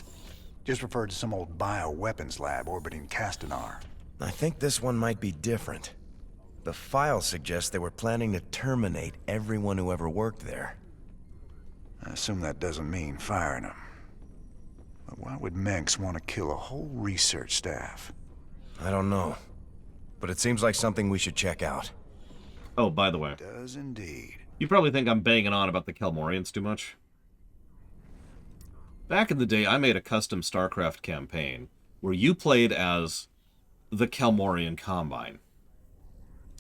Just referred to some old bioweapons lab orbiting Castanar. I think this one might be different. The file suggests they were planning to terminate everyone who ever worked there. I assume that doesn't mean firing them. But why would Menks want to kill a whole research staff? I don't know. But it seems like something we should check out. Oh, by the way. It does indeed. You probably think I'm banging on about the Kelmorians too much. Back in the day, I made a custom StarCraft campaign where you played as the Kelmorian Combine.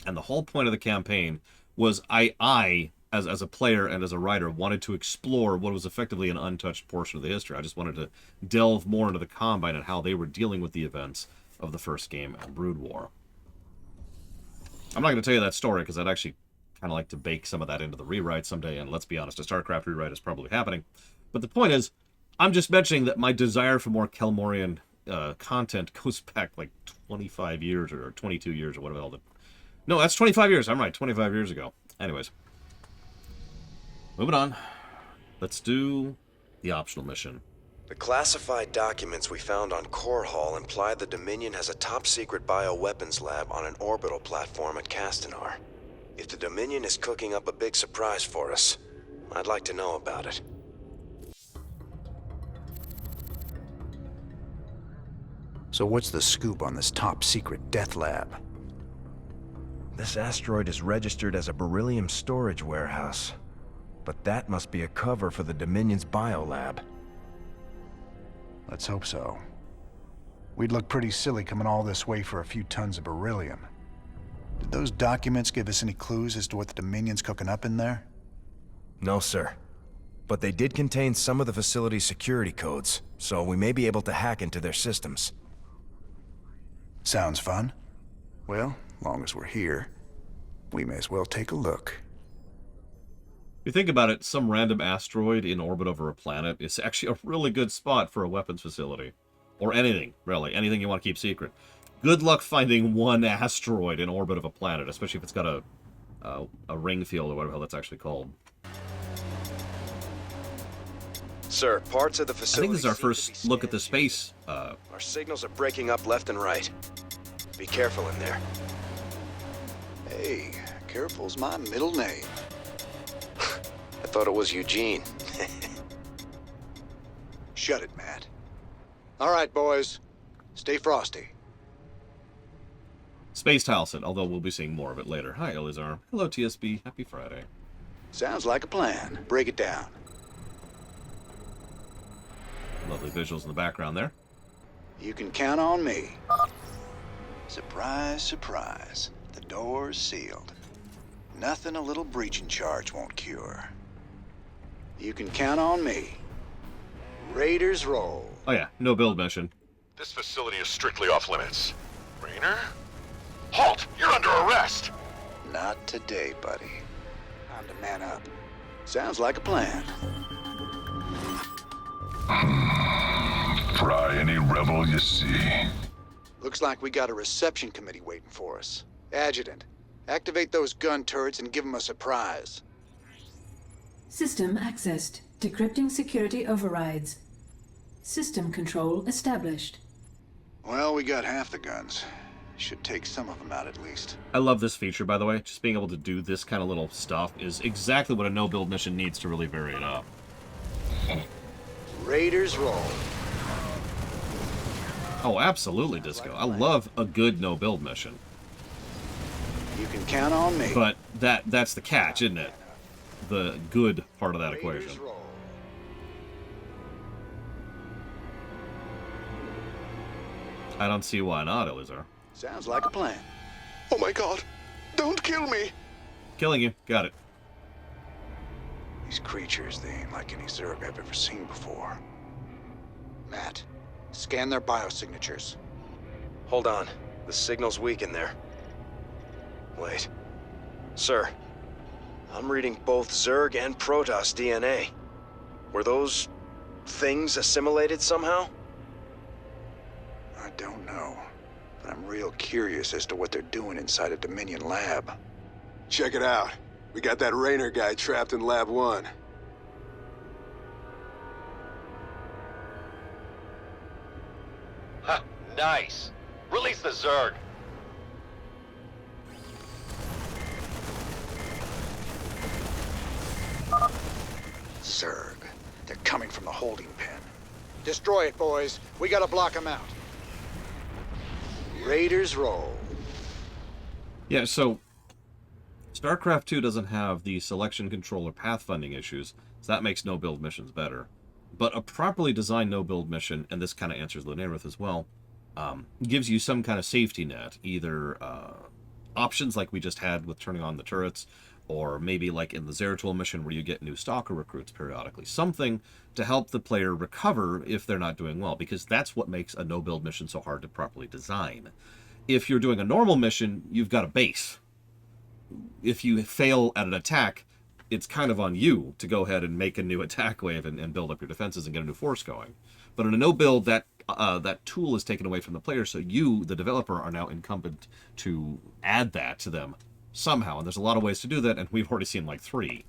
And the whole point of the campaign was I as a player and as a writer, wanted to explore what was effectively an untouched portion of the history. I just wanted to delve more into the Combine and how they were dealing with the events of the first game, Brood War. I'm not going to tell you that story because I'd actually kind of like to bake some of that into the rewrite someday, and let's be honest, a StarCraft rewrite is probably happening. But the point is, I'm just mentioning that my desire for more Kelmorian content goes back like 25 years or 22 years or whatever. No, that's 25 years. I'm right, 25 years ago. Anyways. Moving on. Let's do the optional mission. The classified documents we found on Core Hall imply the Dominion has a top-secret bioweapons lab on an orbital platform at Castanar. If the Dominion is cooking up a big surprise for us, I'd like to know about it. So what's the scoop on this top-secret death lab? This asteroid is registered as a beryllium storage warehouse. But that must be a cover for the Dominion's biolab. Let's hope so. We'd look pretty silly coming all this way for a few tons of beryllium. Did those documents give us any clues as to what the Dominion's cooking up in there? No, sir. But they did contain some of the facility's security codes, so we may be able to hack into their systems. Sounds fun. Well, long as we're here, we may as well take a look. If you think about it, some random asteroid in orbit over a planet is actually a really good spot for a weapons facility. Or anything, really. Anything you want to keep secret. Good luck finding one asteroid in orbit of a planet, especially if it's got a ring field or whatever that's actually called. Sir, parts of the facility. I think this is our first look at the space. Our signals are breaking up left and right. Be careful in there. Hey, careful's my middle name. I thought it was Eugene. Shut it, Matt. All right, boys. Stay frosty. Space Talcin, although we'll be seeing more of it later. Hi, Elizar. Hello, TSB. Happy Friday. Sounds like a plan. Break it down. Lovely visuals in the background there. You can count on me. Surprise, surprise. The door's sealed. Nothing a little breaching charge won't cure. You can count on me. Raiders roll. Oh yeah, no build mission. This facility is strictly off limits. Raynor? Halt! You're under arrest! Not today, buddy. Time to man up. Sounds like a plan. Fry any rebel you see. Looks like we got a reception committee waiting for us. Adjutant, activate those gun turrets and give them a surprise. System accessed. Decrypting security overrides. System control established. Well, we got half the guns. Should take some of them out at least. I love this feature, by the way. Just being able to do this kind of little stuff is exactly what a no-build mission needs to really vary it up. Raiders roll. Oh, absolutely, Disco. I love a good no-build mission. You can count on me. But that's the catch, isn't it? The good part of that equation. Roll. I don't see why not, Elizar. Sounds like a plan. Oh my god! Don't kill me! Killing you. Got it. These creatures, they ain't like any Zerg I've ever seen before. Matt, scan their biosignatures. Hold on. The signal's weak in there. Wait. Sir, I'm reading both Zerg and Protoss DNA. Were those things assimilated somehow? I don't know, but I'm real curious as to what they're doing inside a Dominion lab. Check it out. We got that Raynor guy trapped in Lab 1. Ha, nice. Release the Zerg. Zerg. They're coming from the holding pen. Destroy it, boys. We gotta block them out. Raiders roll. Yeah, so StarCraft 2 doesn't have the selection control or pathfinding issues, so that makes no-build missions better. But a properly designed no-build mission, and this kind of answers Lenareth as well, gives you some kind of safety net. Either options like we just had with turning on the turrets, or maybe like in the Zeratul mission where you get new Stalker recruits periodically. Something to help the player recover if they're not doing well, because that's what makes a no-build mission so hard to properly design. If you're doing a normal mission, you've got a base. If you fail at an attack, it's kind of on you to go ahead and make a new attack wave and build up your defenses and get a new force going. But in a no-build, that tool is taken away from the player, so you, the developer, are now incumbent to add that to them somehow. And there's a lot of ways to do that, and we've already seen like 3.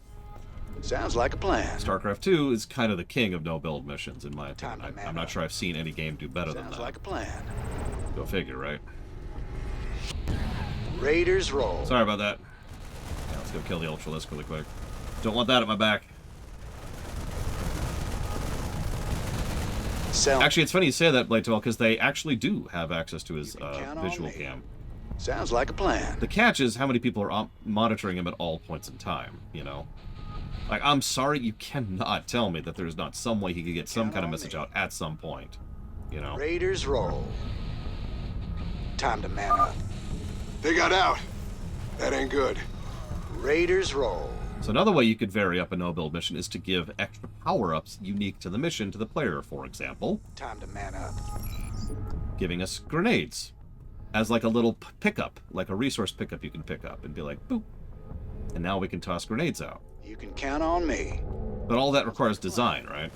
Sounds like a plan. StarCraft 2 is kind of the king of no-build missions, in my opinion. I'm not sure I've seen any game do better than that. Sounds like a plan. Go figure, right? Raiders roll. Sorry about that. Yeah, let's go kill the Ultralisk really quick. Don't want that at my back. Actually, it's funny you say that, Bladewell, because they actually do have access to his visual cam. Sounds like a plan. The catch is how many people are monitoring him at all points in time, you know? Like, I'm sorry, you cannot tell me that there's not some way he could get some kind of message out at some point, you know? Raiders roll. Time to man up. They got out. That ain't good. Raiders roll. So another way you could vary up a no-build mission is to give extra power-ups unique to the mission to the player, for example. Time to man up. Giving us grenades as like a little pickup, like a resource pickup you can pick up and be like, boop. And now we can toss grenades out. You can count on me. But all that requires design, right?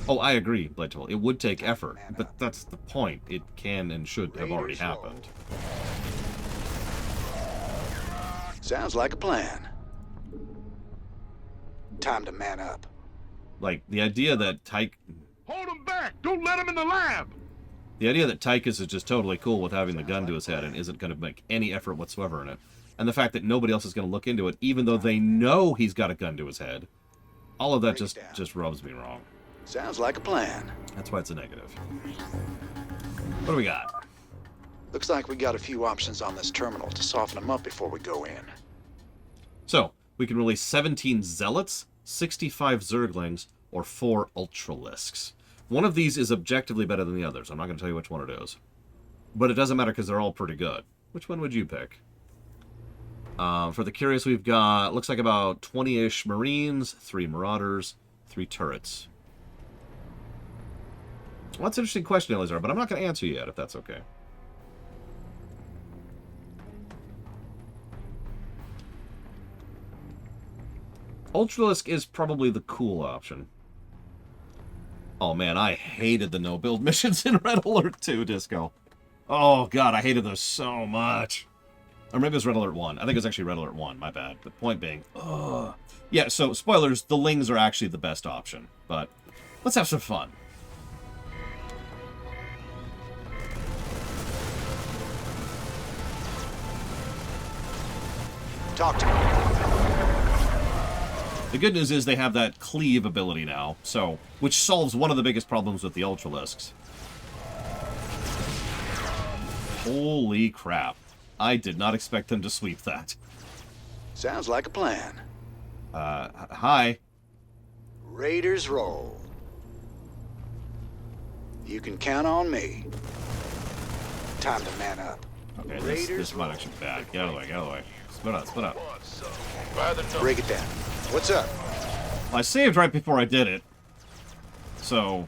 Oh, I agree, Bladewell. It would take effort, but that's the point. It can and should have already happened. Sounds like a plan. Time to man up. Like, the idea that Hold him back! Don't let him in the lab! The idea that Tychus is just totally cool with having the gun to his head and isn't going to make any effort whatsoever in it. And the fact that nobody else is going to look into it, even though they know he's got a gun to his head. All of that just rubs me wrong. Sounds like a plan. That's why it's a negative. What do we got? Looks like we got a few options on this terminal to soften them up before we go in. So, we can release 17 Zealots, 65 Zerglings, or 4 Ultralisks. One of these is objectively better than the others. I'm not going to tell you which one it is. But it doesn't matter because they're all pretty good. Which one would you pick? For the curious, we've got, looks like about 20-ish Marines, 3 Marauders, 3 turrets. Well, that's an interesting question, Elazar, but I'm not going to answer you yet, if that's okay. Ultralisk is probably the cool option. Oh man, I hated the no-build missions in Red Alert 2, Disco. Oh god, I hated those so much. Or maybe it was Red Alert 1. I think it was actually Red Alert 1, my bad. But point being, yeah, so spoilers, the Lings are actually the best option. But let's have some fun. Talk to me. The good news is they have that cleave ability now, so which solves one of the biggest problems with the Ultralisks. Holy crap. I did not expect them to sweep that. Sounds like a plan. Hi. Raiders roll. You can count on me. Time to man up. Okay, this might actually be bad. Get out of the way, get out of the way. Split up, split up. Break it down. What's up? Well, I saved right before I did it. So,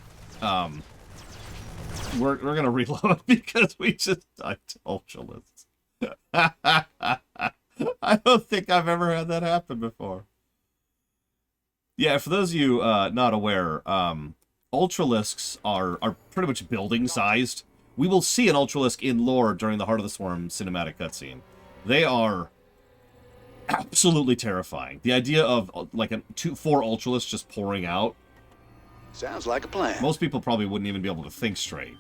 we're gonna reload because we just died to Ultralisks. I don't think I've ever had that happen before. Yeah, for those of you not aware, Ultralisks are pretty much building-sized. We will see an Ultralisk in lore during the Heart of the Swarm cinematic cutscene. They are absolutely terrifying. The idea of like 4 Ultralisks just pouring out. Sounds like a plan. Most people probably wouldn't even be able to think straight.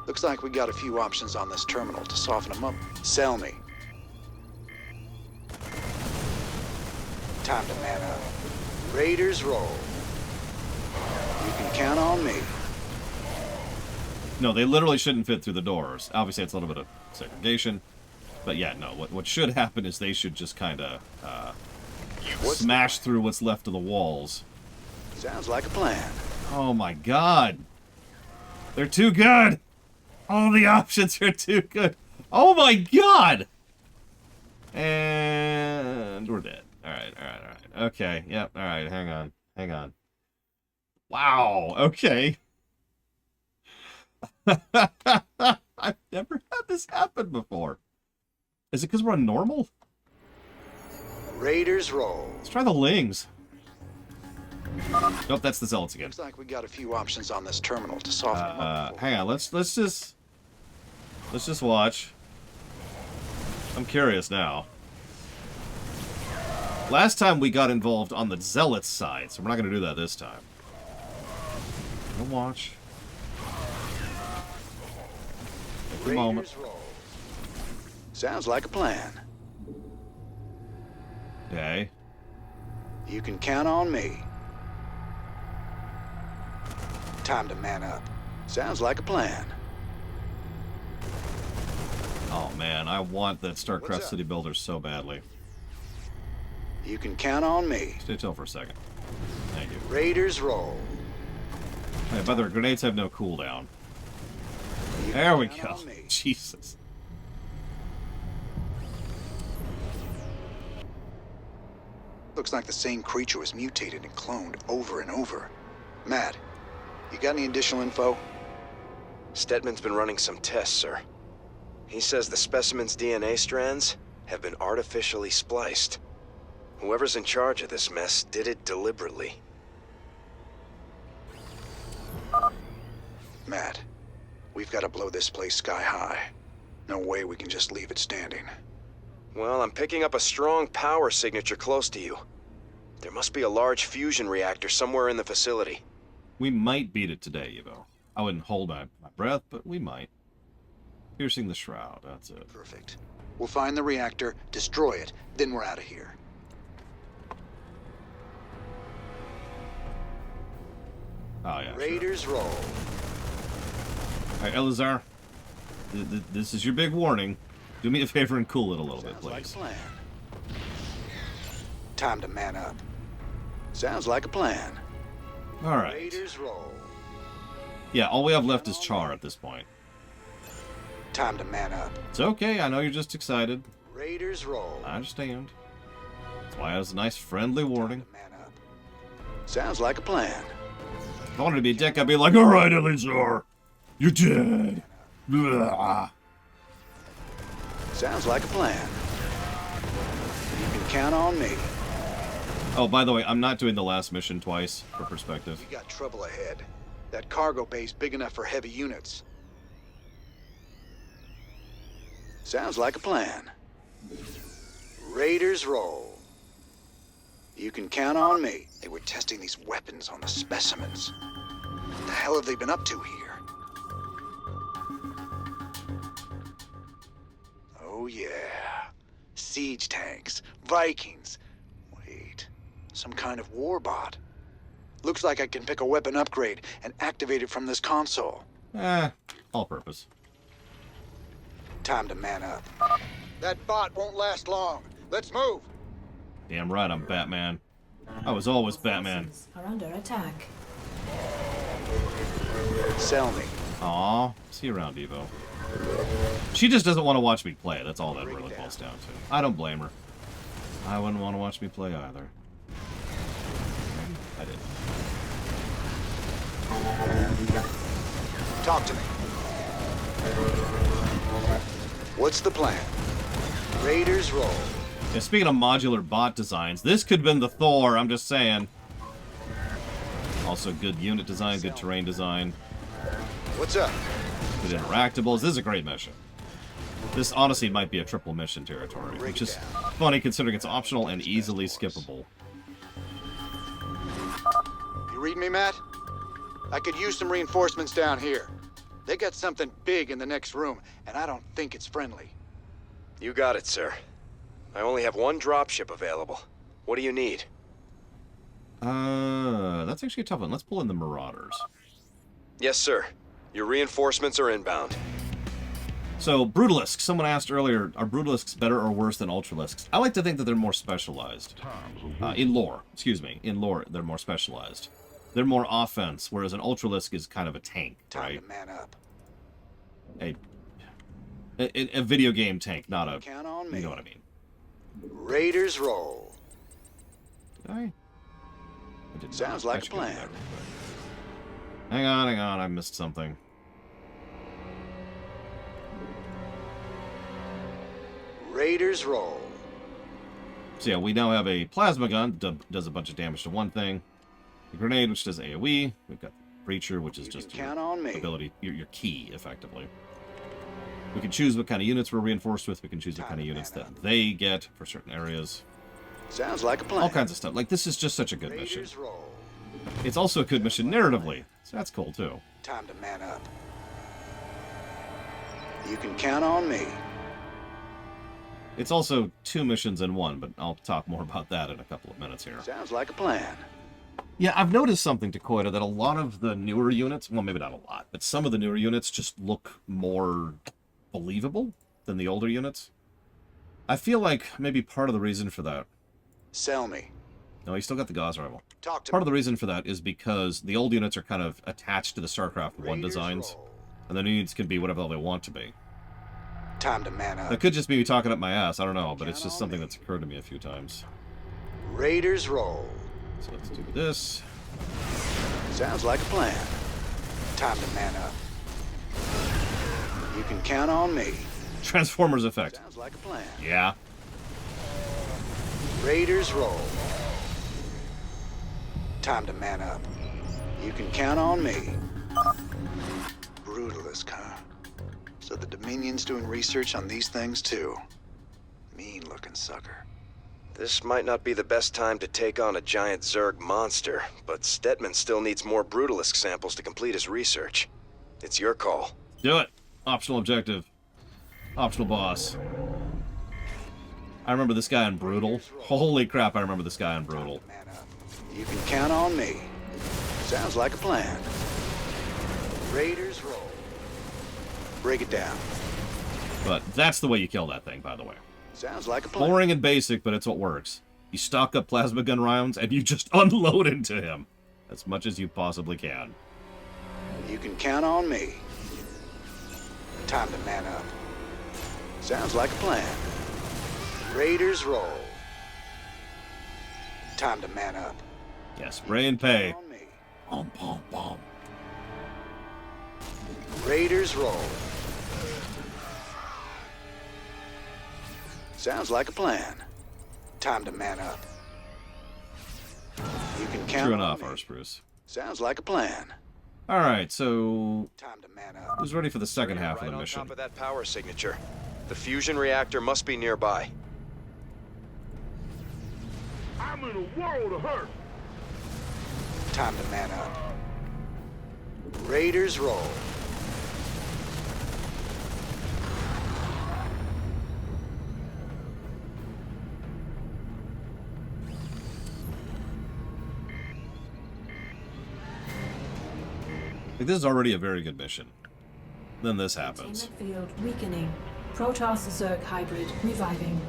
Looks like we got a few options on this terminal to soften them up. Sell me. Time to man up. Raiders roll. You can count on me. No, they literally shouldn't fit through the doors. Obviously, it's a little bit of segregation. But yeah, no, what should happen is they should just kind of smash through what's left of the walls. Sounds like a plan. Oh my god. They're too good. All the options are too good. Oh my god. And we're dead. Alright. Okay, yep, alright, hang on. Wow, okay. I've never had this happen before. Is it because we're on normal? Raiders roll. Let's try the Lings. Nope, that's the Zealots again. Looks like we got a few options on this terminal to soften them up. Hang on, let's just watch. I'm curious now. Last time we got involved on the Zealots side, so we're not going to do that this time. We'll watch. Take a moment. Sounds like a plan. Okay. You can count on me. Time to man up. Sounds like a plan. Oh man, I want that Starcraft City Builder so badly. You can count on me. Stay still for a second. Thank you. Raiders roll. Hey, by the way, grenades have no cooldown. There we go. Jesus. Looks like the same creature was mutated and cloned over and over. Matt, you got any additional info? Stetman's been running some tests, sir. He says the specimen's DNA strands have been artificially spliced. Whoever's in charge of this mess did it deliberately. Matt, we've got to blow this place sky high. No way we can just leave it standing. Well, I'm picking up a strong power signature close to you. There must be a large fusion reactor somewhere in the facility. We might beat it today, Evo. I wouldn't hold my breath, but we might. Piercing the Shroud, that's it. Perfect. We'll find the reactor, destroy it, then we're out of here. Oh, yeah. Raiders roll. Alright, Elazar. This is your big warning. Do me a favor and cool it a little bit, please. Like a plan. Time to man up. Sounds like a plan. Alright. Raiders roll. Yeah, all we have left is Char at this point. Time to man up. It's okay, I know you're just excited. Raiders roll. I understand. That's why I was a nice friendly warning. Sounds like a plan. If I wanted to be a dick, I'd be like, alright, Elazar, you're dead. Blah. Sounds like a plan. You can count on me. Oh, by the way, I'm not doing the last mission twice, for perspective. We got trouble ahead. That cargo bay's big enough for heavy units. Sounds like a plan. Raiders roll. You can count on me. They were testing these weapons on the specimens. What the hell have they been up to here? Oh yeah. Siege tanks. Vikings. Wait. Some kind of warbot. Looks like I can pick a weapon upgrade and activate it from this console. All purpose. Time to man up. That bot won't last long. Let's move. Damn right, I'm Batman. I was always Batman. Are under attack. Sell me. Aw, see you around, Evo. She just doesn't want to watch me play. That's all that really boils down to. I don't blame her. I wouldn't want to watch me play either. I did. Talk to me. What's the plan? Raiders roll. Yeah, speaking of modular bot designs, this could have been the Thor, I'm just saying. Also good unit design, good terrain design. What's up? Good interactables. This is a great mission. This honestly might be a triple mission territory, which is funny considering it's optional and easily skippable. You read me, Matt? I could use some reinforcements down here. They got something big in the next room, and I don't think it's friendly. You got it, sir. I only have one dropship available. What do you need? That's actually a tough one. Let's pull in the Marauders. Yes, sir. Your reinforcements are inbound. So, Brutalisks. Someone asked earlier, are Brutalisks better or worse than Ultralisks? I like to think that they're more specialized. In lore, excuse me. In lore, they're more specialized. They're more offense, whereas an Ultralisk is kind of a tank, right? Time to man up. A video game tank, not a... Count on me. You know what I mean. Raiders roll. Did I did Sounds not. like a plan. Hang on, I missed something. Raiders roll. So yeah, we now have a plasma gun, does a bunch of damage to one thing. A grenade, which does AoE. We've got Breacher, which is just your ability, your key, effectively. We can choose what kind of units we're reinforced with. We can choose what kind of units that they get for certain areas. Sounds like a plan. All kinds of stuff. Like, this is just such a good mission. It's also a good mission narratively, so that's cool, too. Time to man up. You can count on me. It's also 2 missions in 1, but I'll talk more about that in a couple of minutes here. Sounds like a plan. Yeah, I've noticed something, Takoida, that a lot of the newer units, well, maybe not a lot, but some of the newer units just look more believable than the older units. I feel like maybe part of the reason for that... Sell me. No, you still got the Gauss rival. Talk to part of the reason for that is because the old units are kind of attached to the Starcraft 1 designs, and the new units can be whatever they want to be. Time to man up. That could just be me talking up my ass, I don't know, but it's just something that's occurred to me a few times. Raiders roll. So let's do this. Sounds like a plan. Time to man up. You can count on me. Transformers effect. Sounds like a plan. Yeah. Raiders roll. Time to man up. You can count on me. Brutalisk, huh? So the Dominion's doing research on these things too. Mean-looking sucker. This might not be the best time to take on a giant Zerg monster, but Stetman still needs more Brutalisk samples to complete his research. It's your call. Do it. Optional objective. Optional boss. I remember this guy on Brutal. Holy crap, I remember this guy on Brutal. You can count on me. Sounds like a plan. Raiders roll. Break it down. But that's the way you kill that thing, by the way. Sounds like a plan. Boring and basic, but it's what works. You stock up plasma gun rounds, and you just unload into him. As much as you possibly can. You can count on me. Time to man up. Sounds like a plan. Raiders roll. Time to man up. Yeah, spray and pay. Bom, bom, bom. Raiders roll. Sounds like a plan. Time to man up. You can count True on enough, me. Arspruce. Sounds like a plan. Alright, so... Time to man up. Who's ready for the second half of the On mission? top of that power signature. The fusion reactor must be nearby. I'm in a world of hurt. Time to man up. Raiders roll. Like, this is already a very good mission. Then this happens. Field weakening. Protoss Zerg hybrid reviving.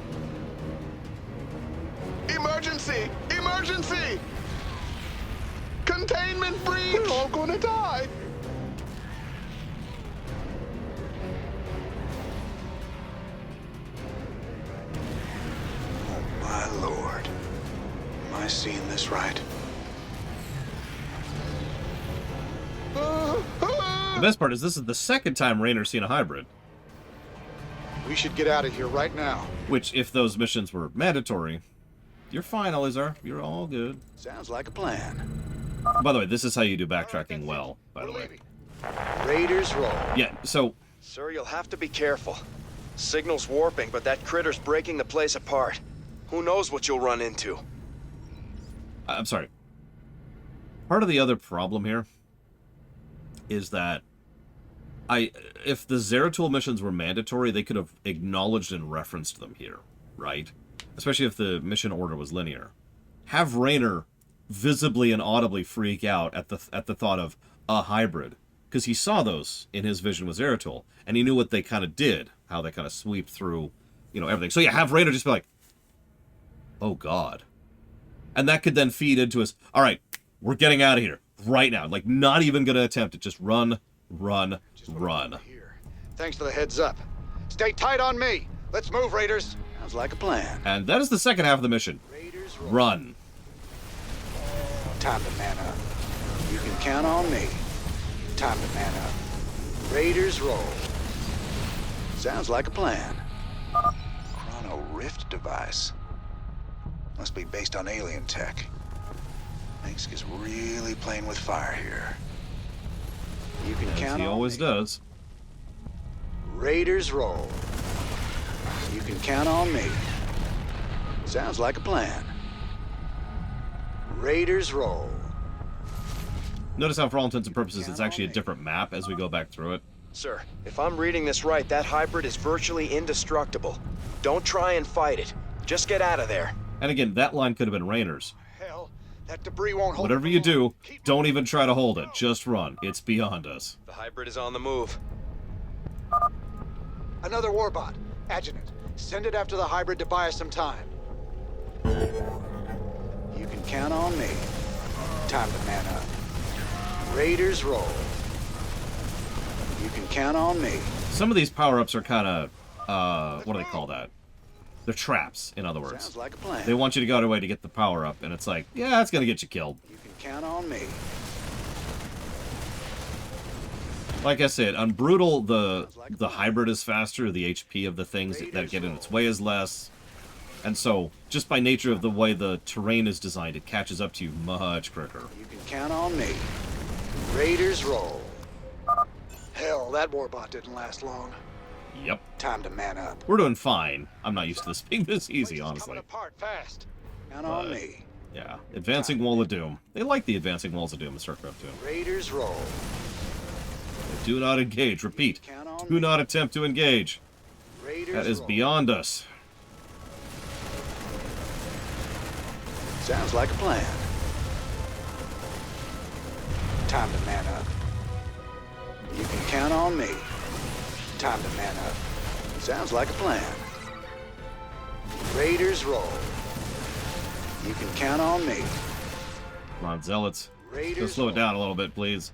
Emergency! Emergency! Containment breach! We're all gonna die! Oh my lord. Am I seeing this right? The best part is this is the second time Raynor's seen a hybrid. We should get out of here right now. Which, if those missions were mandatory, you're fine, Elizar. You're all good. Sounds like a plan. By the way, this is how you do backtracking well, by the way. Raiders roll. Yeah, so... Sir, you'll have to be careful. Signal's warping, but that critter's breaking the place apart. Who knows what you'll run into? I'm sorry. Part of the other problem here is that if the Zeratul missions were mandatory, they could have acknowledged and referenced them here, right? Especially if the mission order was linear. Have Raynor visibly and audibly freak out at the thought of a hybrid, because he saw those in his vision with Zeratul, and he knew what they kind of did, how they kind of sweep through, everything. So yeah, have Raynor just be like, oh god. And that could then feed into his, all right, we're getting out of here right now. Like, not even going to attempt it. Just run, run, run. Thanks for the heads up. Stay tight on me. Let's move, Raiders. Sounds like a plan. And that is the second half of the mission. Run. Time to man up. You can count on me. Time to man up. Raiders roll. Sounds like a plan. Chrono Rift device. Must be based on alien tech. Mengsk is really playing with fire here. You can count on me. He always does. Raiders roll. You can count on me. Sounds like a plan. Raiders roll. Notice how, for all intents and purposes, it's actually a different map as we go back through it. Sir, if I'm reading this right, that hybrid is virtually indestructible. Don't try and fight it. Just get out of there. And again, that line could have been Raynor's. Hell, that debris won't hold. Whatever you do, don't even try to hold it. Just run. It's beyond us. The hybrid is on the move. Another warbot. Adjutant, send it after the hybrid to buy us some time. You can count on me. Time to man up. Raiders roll. You can count on me. Some of these power-ups are kind of, what do they call that? They're traps, in other words. Sounds like a plan. They want you to go out of your way to get the power-up, and it's like, yeah, it's going to get you killed. You can count on me. Like I said, on Brutal, the hybrid is faster, the HP of the things that get in its way is less. And so, just by nature of the way the terrain is designed, it catches up to you much quicker. You can count on me. Raiders roll. Hell, that warbot didn't last long. Yep. Time to man up. We're doing fine. I'm not used to this being this easy, honestly. Coming apart fast. Count on me. Yeah. Advancing Wall of Doom. They like the Advancing Walls of Doom in Starcraft 2. Raiders roll. Do not engage. Repeat. Do not attempt to engage. That is beyond us. Sounds like a plan. Time to man up. You can count on me. Time to man up. Sounds like a plan. Raiders roll. You can count on me. Come on, Zealots. Raiders Go slow it down a little bit, please.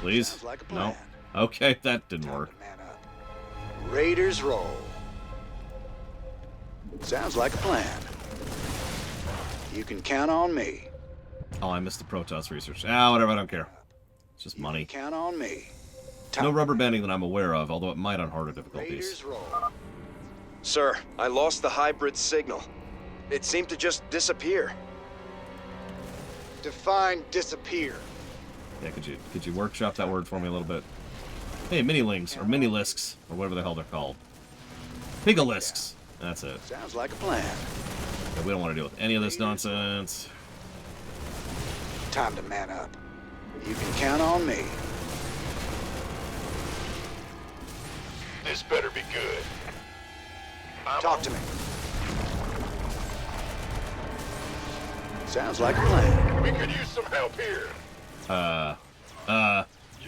Please? Sounds like a plan. No. Okay, that didn't work. Raiders roll. Sounds like a plan. You can count on me. Oh, I missed the Protoss research. Ah, whatever, I don't care. It's just money. Count on me. No rubber banding that I'm aware of, although it might on harder difficulties. Sir, I lost the hybrid signal. It seemed to just disappear. Define disappear. Yeah, could you workshop that word for me a little bit? Hey, mini-lings, or mini-lisks, or whatever the hell they're called. Pigalisks. That's it. Sounds like a plan. Yeah, we don't want to deal with any of this nonsense. Time to man up. You can count on me. This better be good. Talk to me. Sounds like a plan. We could use some help here.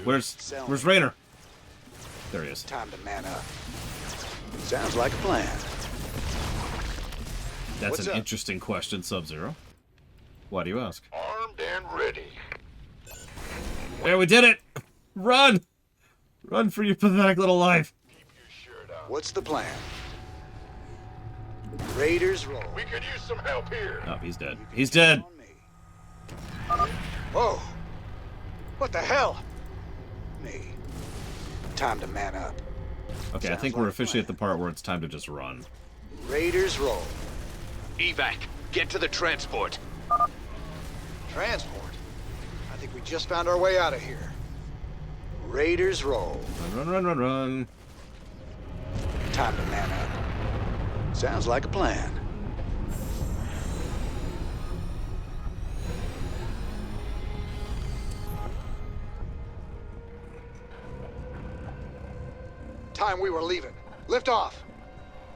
Where's Raynor? There he is. Time to man up. Sounds like a plan. That's an interesting question, Sub-Zero. Why do you ask? Armed and ready. There, we did it! Run! Run for your pathetic little life. What's the plan? Raiders roll. We could use some help here. Oh, he's dead. He's dead! Whoa! What the hell? me. Time to man up. Okay, I think we're officially at the part where it's time to just run. Raiders roll. Evac, get to the transport. Transport? I think we just found our way out of here. Raiders roll. Run, run, run, run, run. Time to man up. Sounds like a plan. Time we were leaving. Lift off.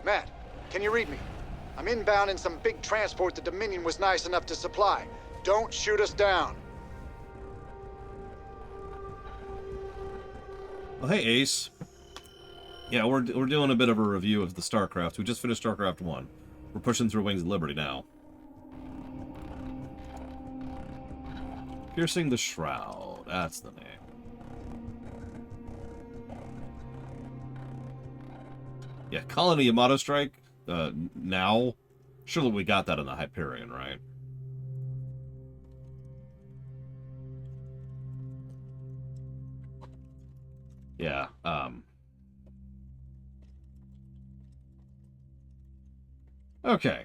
Matt, can you read me? I'm inbound in some big transport the Dominion was nice enough to supply. Don't shoot us down. Well, hey, Ace. Yeah, we're doing a bit of a review of the Starcraft. We just finished Starcraft 1. We're pushing through Wings of Liberty now. Piercing the Shroud. That's the name. Yeah, Colony Yamato Strike. Now. Surely we got that in the Hyperion, right? Yeah, okay.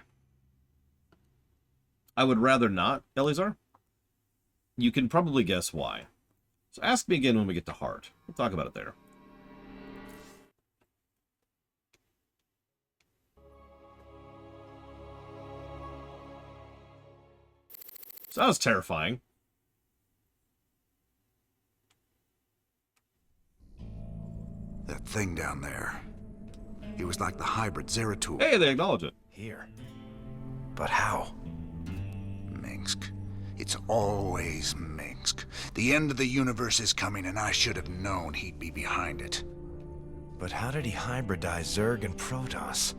I would rather not, Elizar. You can probably guess why. So ask me again when we get to Heart. We'll talk about it there. So that was terrifying. That thing down there. It was like the hybrid Zeratul. Hey, they acknowledge it. Here. But how? Minsk. It's always Minsk. The end of the universe is coming, and I should have known he'd be behind it. But how did he hybridize Zerg and Protoss?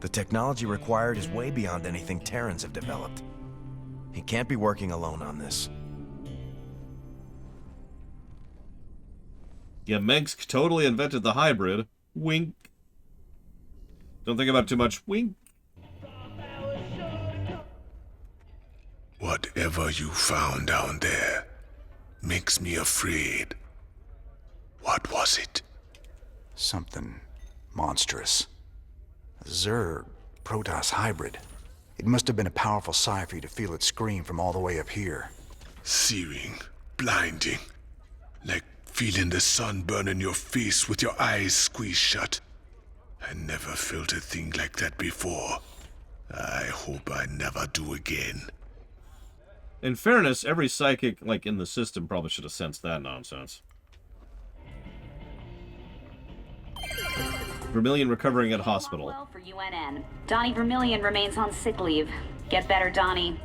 The technology required is way beyond anything Terrans have developed. He can't be working alone on this. Yeah, Minsk totally invented the hybrid. Wink. Don't think about it too much. Wink. Whatever you found down there makes me afraid. What was it? Something monstrous. A Zerg Protoss hybrid. It must have been a powerful sight for you to feel it scream from all the way up here. Searing, blinding, like feeling the sun burn in your face with your eyes squeezed shut. I never felt a thing like that before. I hope I never do again. In fairness, every psychic, like, in the system probably should have sensed that nonsense. Vermilion recovering at hospital. Well for UNN. Donnie Vermilion remains on sick leave. Get better, Donnie.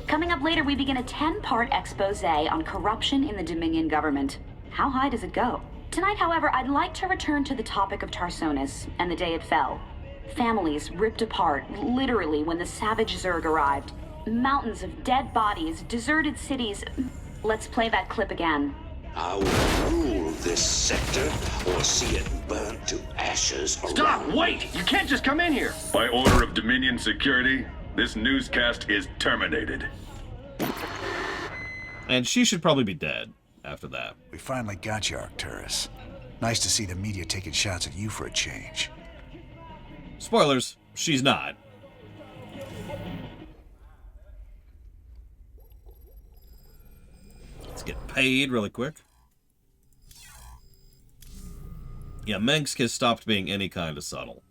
Coming up later, we begin a 10-part expose on corruption in the Dominion government. How high does it go? Tonight, however, I'd like to return to the topic of Tarsonis and the day it fell. Families ripped apart, literally, when the savage Zerg arrived. Mountains of dead bodies, deserted cities. Let's play that clip again. I will rule this sector or see it burnt to ashes around. Stop! Wait! You can't just come in here! By order of Dominion Security, this newscast is terminated. And she should probably be dead after that. We finally got you, Arcturus. Nice to see the media taking shots at you for a change. Spoilers, she's not. Let's get paid really quick. Yeah, Minsk has stopped being any kind of subtle.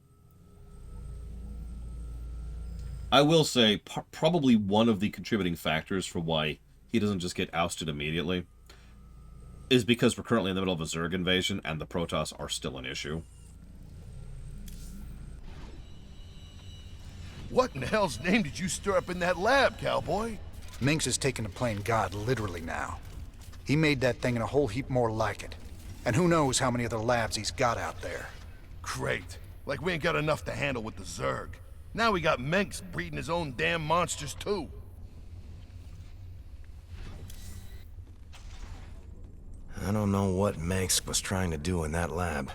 I will say, probably one of the contributing factors for why he doesn't just get ousted immediately is because we're currently in the middle of a Zerg invasion and the Protoss are still an issue. What in the hell's name did you stir up in that lab, cowboy? Minx is taking the plane god literally now. He made that thing and a whole heap more like it. And who knows how many other labs he's got out there. Great. Like we ain't got enough to handle with the Zerg. Now we got Menks breeding his own damn monsters too. I don't know what Manx was trying to do in that lab,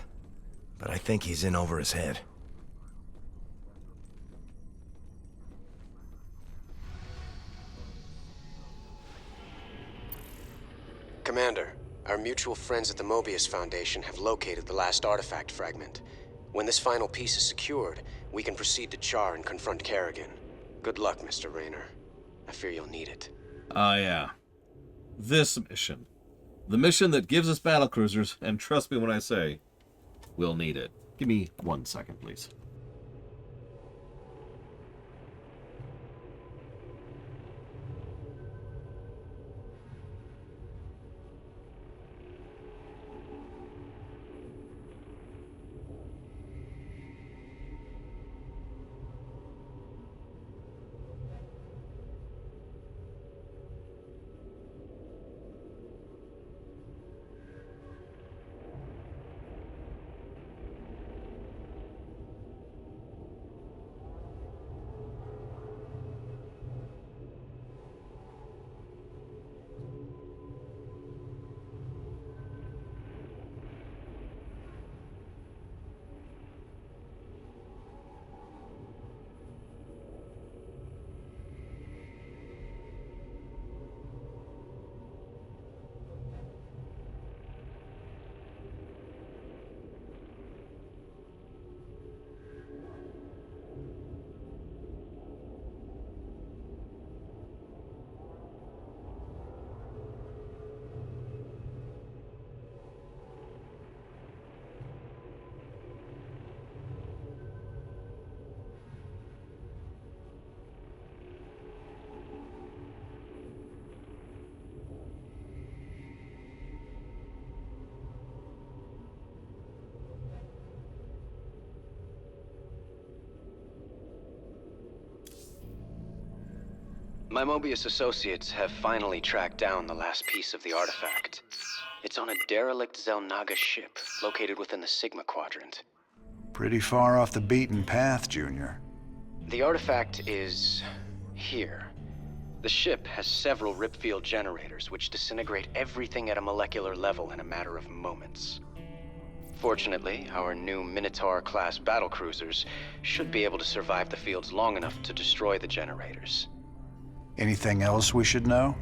but I think he's in over his head. Commander, Our mutual friends at the Mobius Foundation have located the last artifact fragment. When this final piece is secured, we can proceed to Char and confront Kerrigan. Good luck, Mr. Raynor. I fear you'll need it. Yeah. This mission. The mission that gives us battlecruisers, and trust me when I say, we'll need it. Give me 1 second, please. My Mobius associates have finally tracked down the last piece of the artifact. It's on a derelict Zelnaga ship located within the Sigma Quadrant. Pretty far off the beaten path, Junior. The artifact is here. The ship has several ripfield generators which disintegrate everything at a molecular level in a matter of moments. Fortunately, our new Minotaur-class battlecruisers should be able to survive the fields long enough to destroy the generators. Anything else we should know?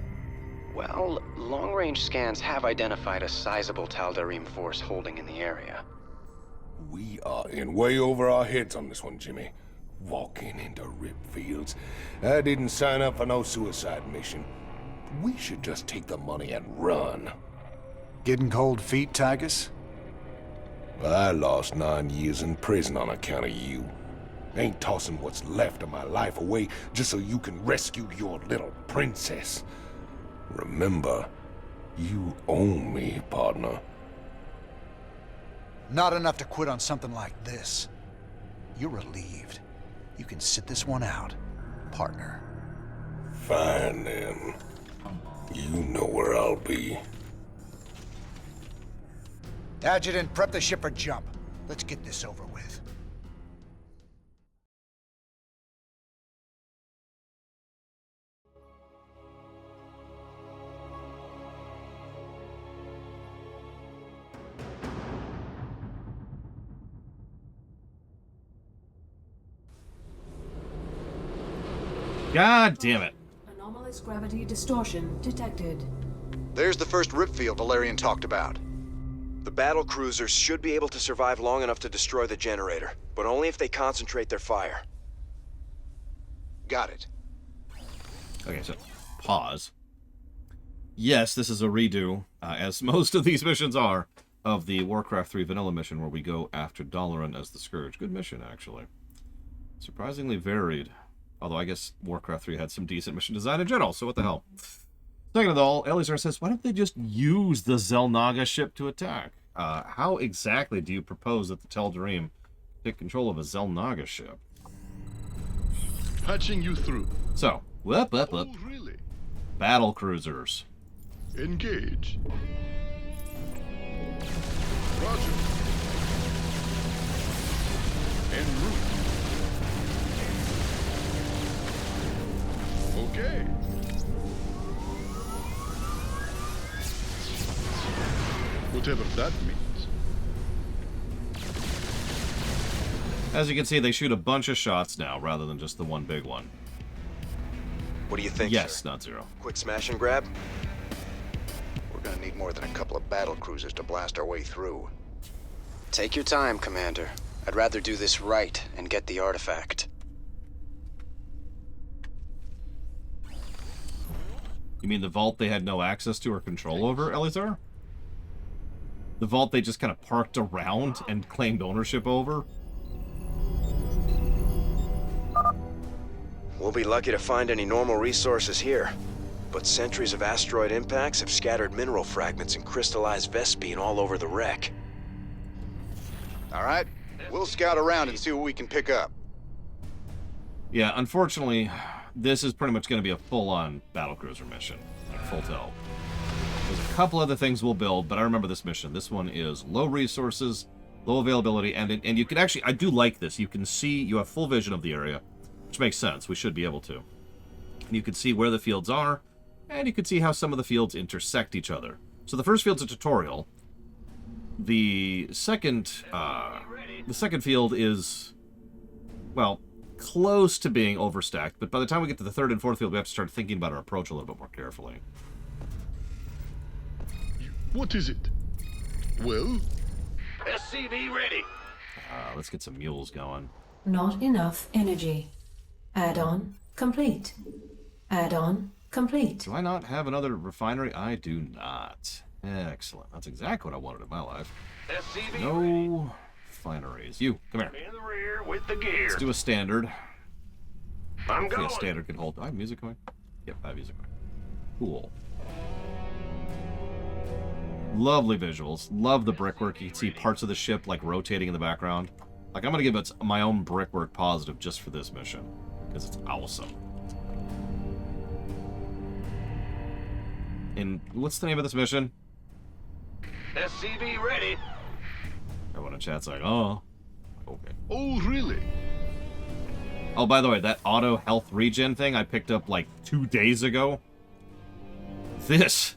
Well, long-range scans have identified a sizable Tal'Darim force holding in the area. We are in way over our heads on this one, Jimmy. Walking into rip fields. I didn't sign up for no suicide mission. We should just take the money and run. Getting cold feet, Tychus? I lost 9 years in prison on account of you. Ain't tossing what's left of my life away just so you can rescue your little princess. Remember, you own me, partner. Not enough to quit on something like this. You're relieved. You can sit this one out, partner. Fine, then. You know where I'll be. Adjutant, prep the ship for jump. Let's get this over with. God damn it. Anomalous gravity distortion detected. There's the first ripfield Valerian talked about. The battle cruisers should be able to survive long enough to destroy the generator, but only if they concentrate their fire. Got it. Okay, so pause. Yes, this is a redo, as most of these missions are, of the Warcraft 3 vanilla mission where we go after Dalaran as the Scourge. Good mission, actually. Surprisingly varied. Although I guess Warcraft 3 had some decent mission design in general, so what the hell. Second of all, Eleazar says, why don't they just use the Zelnaga ship to attack? How exactly do you propose that the Tal'Darim take control of a Zelnaga ship? Patching you through. So, whoop. Oh, really? Battle cruisers. Engage. Roger. En route. Okay. Whatever that means. As you can see, they shoot a bunch of shots now, rather than just the one big one. What do you think, Yes, sir? not zero. Quick smash and grab? We're gonna gonna need more than a couple of battle cruisers to blast our way through. Take your time, Commander. I'd rather do this right and get the artifact. You mean the vault they had no access to or control over, Elizar? The vault they just kind of parked around and claimed ownership over? We'll be lucky to find any normal resources here. But centuries of asteroid impacts have scattered mineral fragments and crystallized Vespene all over the wreck. All right, we'll scout around and see what we can pick up. Yeah, unfortunately, this is pretty much going to be a full-on battlecruiser mission. Like, full tilt. There's a couple other things we'll build, but I remember this mission. This one is low resources, low availability, and you can actually... I do like this. You can see... You have full vision of the area, which makes sense. We should be able to. And you can see where the fields are, and you can see how some of the fields intersect each other. So the first field's a tutorial. The second field is, well, close to being overstacked, but by the time we get to the third and fourth field, we have to start thinking about our approach a little bit more carefully. What is it? Well? SCV ready. Let's get some mules going. Not enough energy. Add-on complete. Add-on complete. Do I not have another refinery? I do not. Excellent. That's exactly what I wanted in my life. SCV no refineries. You, come here. in the rear with the gear. Let's do a standard. I'm Hopefully going. a standard can hold. Do I have music going? Yep, I have music going. Cool. Lovely visuals. Love the brickwork. You can see parts of the ship like rotating in the background. Like, I'm going to give it my own brickwork positive just for this mission. Because it's awesome. And what's the name of this mission? SCV ready. Everyone in chat's like, oh. Okay. Oh, really? Oh, by the way, that auto health regen thing I picked up like 2 days ago. This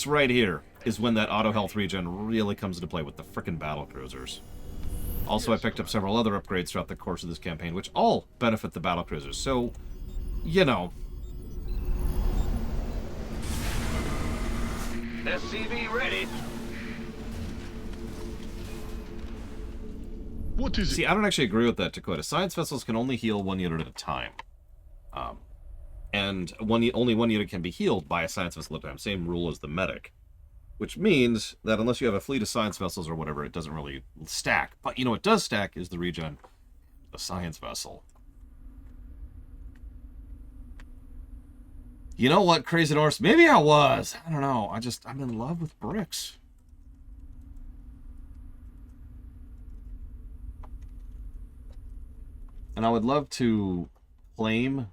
right here is when that auto health regen really comes into play with the frickin' battle cruisers. Also, I picked up several other upgrades throughout the course of this campaign, which all benefit the battle cruisers. So, you know. SCV ready. What is See, it? I don't actually agree with that, Dakota. Science vessels can only heal 1 unit at a time. And only one unit can be healed by a science vessel at a time. Same rule as the medic. Which means that unless you have a fleet of science vessels or whatever, it doesn't really stack. But, you know, what does stack is the regen, the science vessel. You know what, Crazy Norse? Maybe I was. I don't know. I'm in love with bricks. And I would love to claim...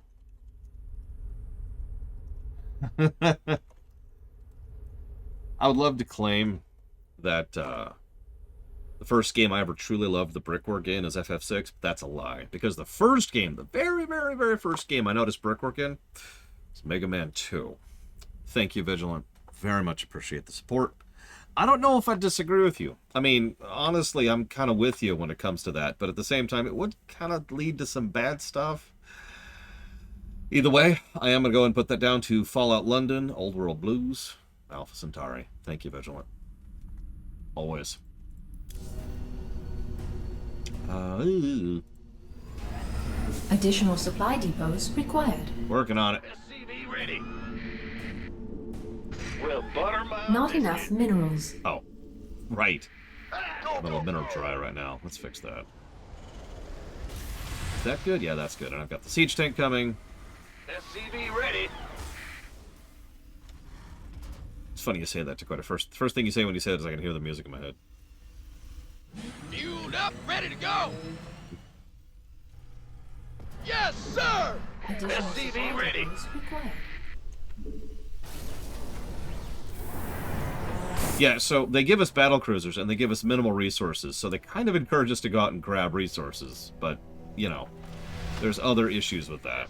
I would love to claim that the first game I ever truly loved the brickwork in is FF6, but that's a lie. Because the first game, the very, very, very first game I noticed brickwork in is Mega Man 2. Thank you, Vigilant. Very much appreciate the support. I don't know if I disagree with you. I mean, honestly, I'm kind of with you when it comes to that, but at the same time, it would kind of lead to some bad stuff. Either way, I am going to go and put that down to Fallout London, Old World Blues, Alpha Centauri. Thank you, Vigilant. Always. Additional supply depots required. Working on it. SCV ready. Well, butter my Not enough minerals. Oh, right. I'm a little mineral dry right now. Let's fix that. Is that good? Yeah, that's good. And I've got the siege tank coming. SCV ready. It's funny you say that, Dakota. First thing you say when you say it is I can hear the music in my head. Fueled up, ready to go. Yes, sir. SCV ready. Yeah, so they give us battle cruisers and they give us minimal resources, so they kind of encourage us to go out and grab resources. But, you know, there's other issues with that.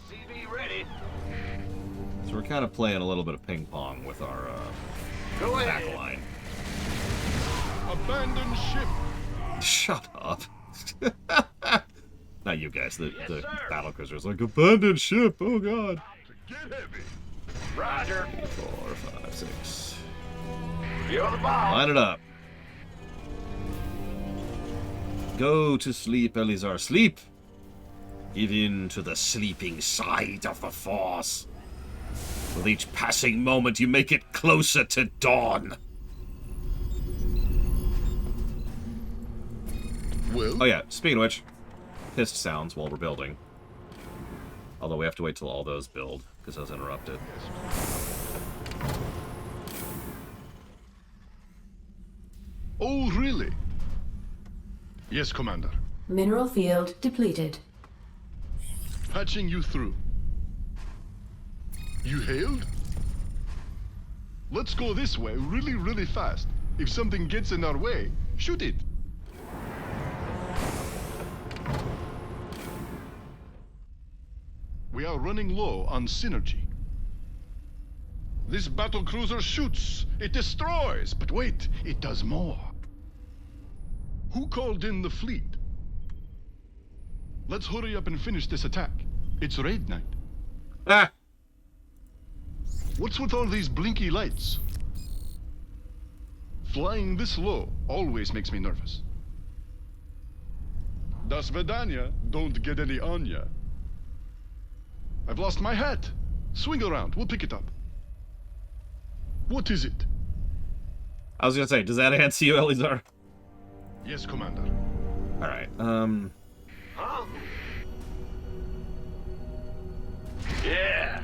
So we're kind of playing a little bit of ping pong with our back line. Abandon ship. Shut up. Not you guys, the battle cruisers. Like, abandon ship, oh god. Roger. 3, 4, 5, 6. You're the boss. Line it up. Go to sleep, Elizar. Sleep! Give in to the sleeping side of the Force. With each passing moment, you make it closer to dawn. Well? Oh yeah, speaking of which, pissed sounds while we're building. Although we have to wait till all those build, because I was interrupted. Oh, really? Yes, Commander. Mineral field depleted. Patching you through. You hailed? Let's go this way really, really fast. If something gets in our way, shoot it. We are running low on synergy. This battlecruiser shoots, it destroys, but wait, it does more. Who called in the fleet? Let's hurry up and finish this attack. It's raid night. Ah! What's with all these blinky lights? Flying this low always makes me nervous. Das Vedanya, don't get any on ya. I've lost my hat. Swing around, we'll pick it up. What is it? I was gonna say, does that answer you, Elizar? Yes, Commander. Alright, Huh? Yeah.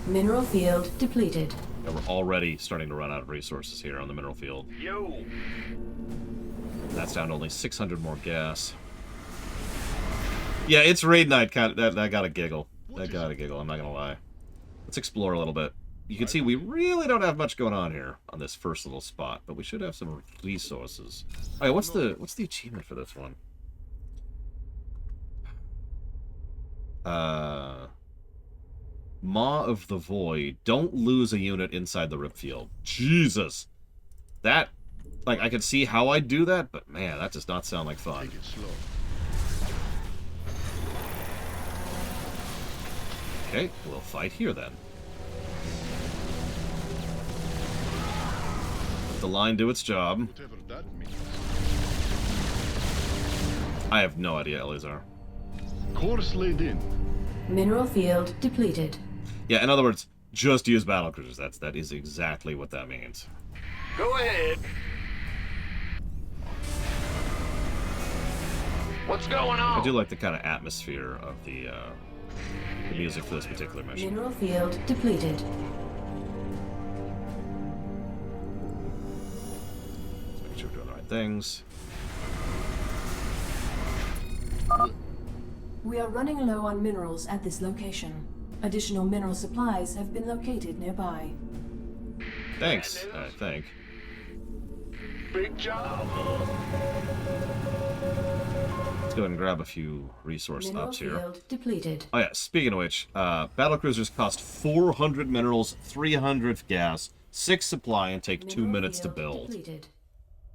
Mineral field depleted. Yeah, we're already starting to run out of resources here on the mineral field. Yo. That's down to only 600 more gas. Yeah, it's raid night. That got a giggle. That got a giggle, I'm not gonna lie. Let's explore a little bit. You can see we really don't have much going on here on this first little spot, but we should have some resources. Oh, yeah, what's the achievement for this one? Maw of the Void. Don't lose a unit inside the rip field. Jesus. That, like, I could see how I'd do that, but man, that does not sound like fun. Take it slow. Okay, we'll fight here then. Let the line do its job. Whatever that means. I have no idea, Elizar. Course laid in. Mineral field depleted. Yeah, in other words, just use battlecruisers. That is exactly what that means. Go ahead. What's going on? I do like the kind of atmosphere of the music for this particular mission. Mineral field depleted. Let's make sure we're doing the right things. We are running low on minerals at this location. Additional mineral supplies have been located nearby. Thanks, I think. Big job. Let's go ahead and grab a few resource Mineral ups here. field depleted. Oh yeah, speaking of which, battlecruisers cost 400 minerals, 300 gas, 6 supply, and take 2 minutes to build. Depleted.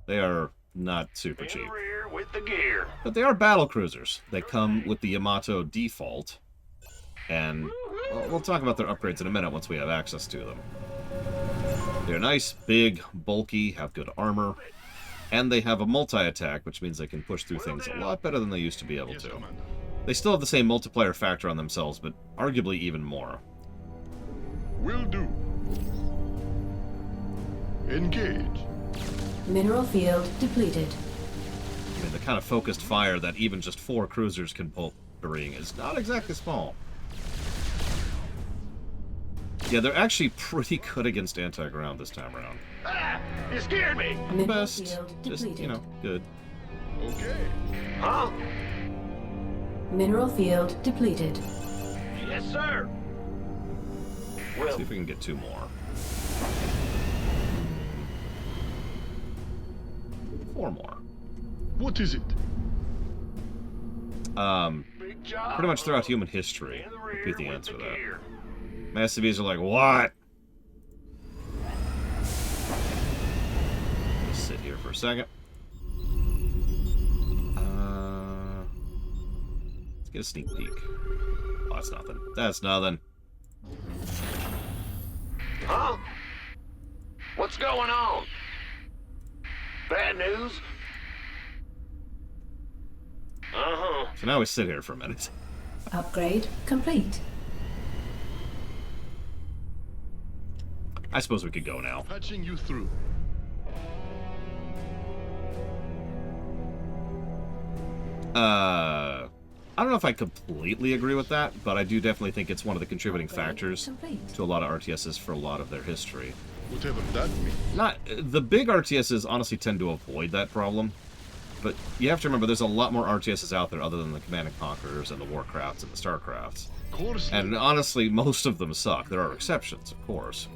They are not super cheap. Rear with the gear. But they are battlecruisers. They come with the Yamato default. And we'll talk about their upgrades in a minute once we have access to them. They're nice, big, bulky, have good armor. And they have a multi-attack, which means they can push through things a lot better than they used to be able to. They still have the same multiplier factor on themselves, but arguably even more. Will do. Engage. Mineral field depleted. I mean, the kind of focused fire that even just 4 cruisers can pull during is not exactly small. Yeah, they're actually pretty good against anti-ground this time around. Ah, you scared me. Best, just, you know, good. Okay. Huh? Mineral field depleted. Yes, sir. Let's see if we can get 2 more. 4 more. What is it? Pretty much throughout human history, repeat the answer to that. Massive E's are like, what? Just sit here for a second. Let's get a sneak peek. Oh, that's nothing. That's nothing. Huh? What's going on? Bad news? Uh-huh. So now we sit here for a minute. Upgrade complete. I suppose we could go now. Patching you through. I don't know if I completely agree with that, but I do definitely think it's one of the contributing factors to a lot of RTSs for a lot of their history. Whatever that means. Not the big RTSs honestly tend to avoid that problem, but you have to remember there's a lot more RTSs out there other than the Command and Conquerors and the Warcrafts and the Starcrafts. And honestly, most of them suck. There are exceptions, of course.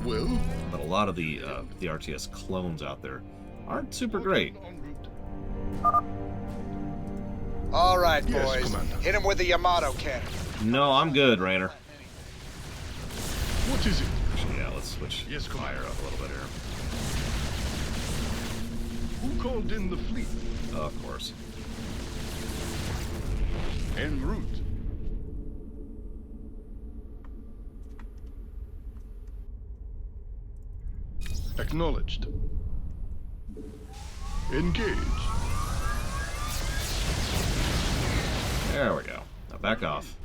Well, but a lot of the RTS clones out there aren't super great. All right, Yes, boys. Commander. Hit him with the Yamato cannon. No, I'm good, Raynor. What is it? Yeah, let's switch fire up a little bit here. Who called in the fleet? Of course. En route. Acknowledged. Engage. There we go. Now back off.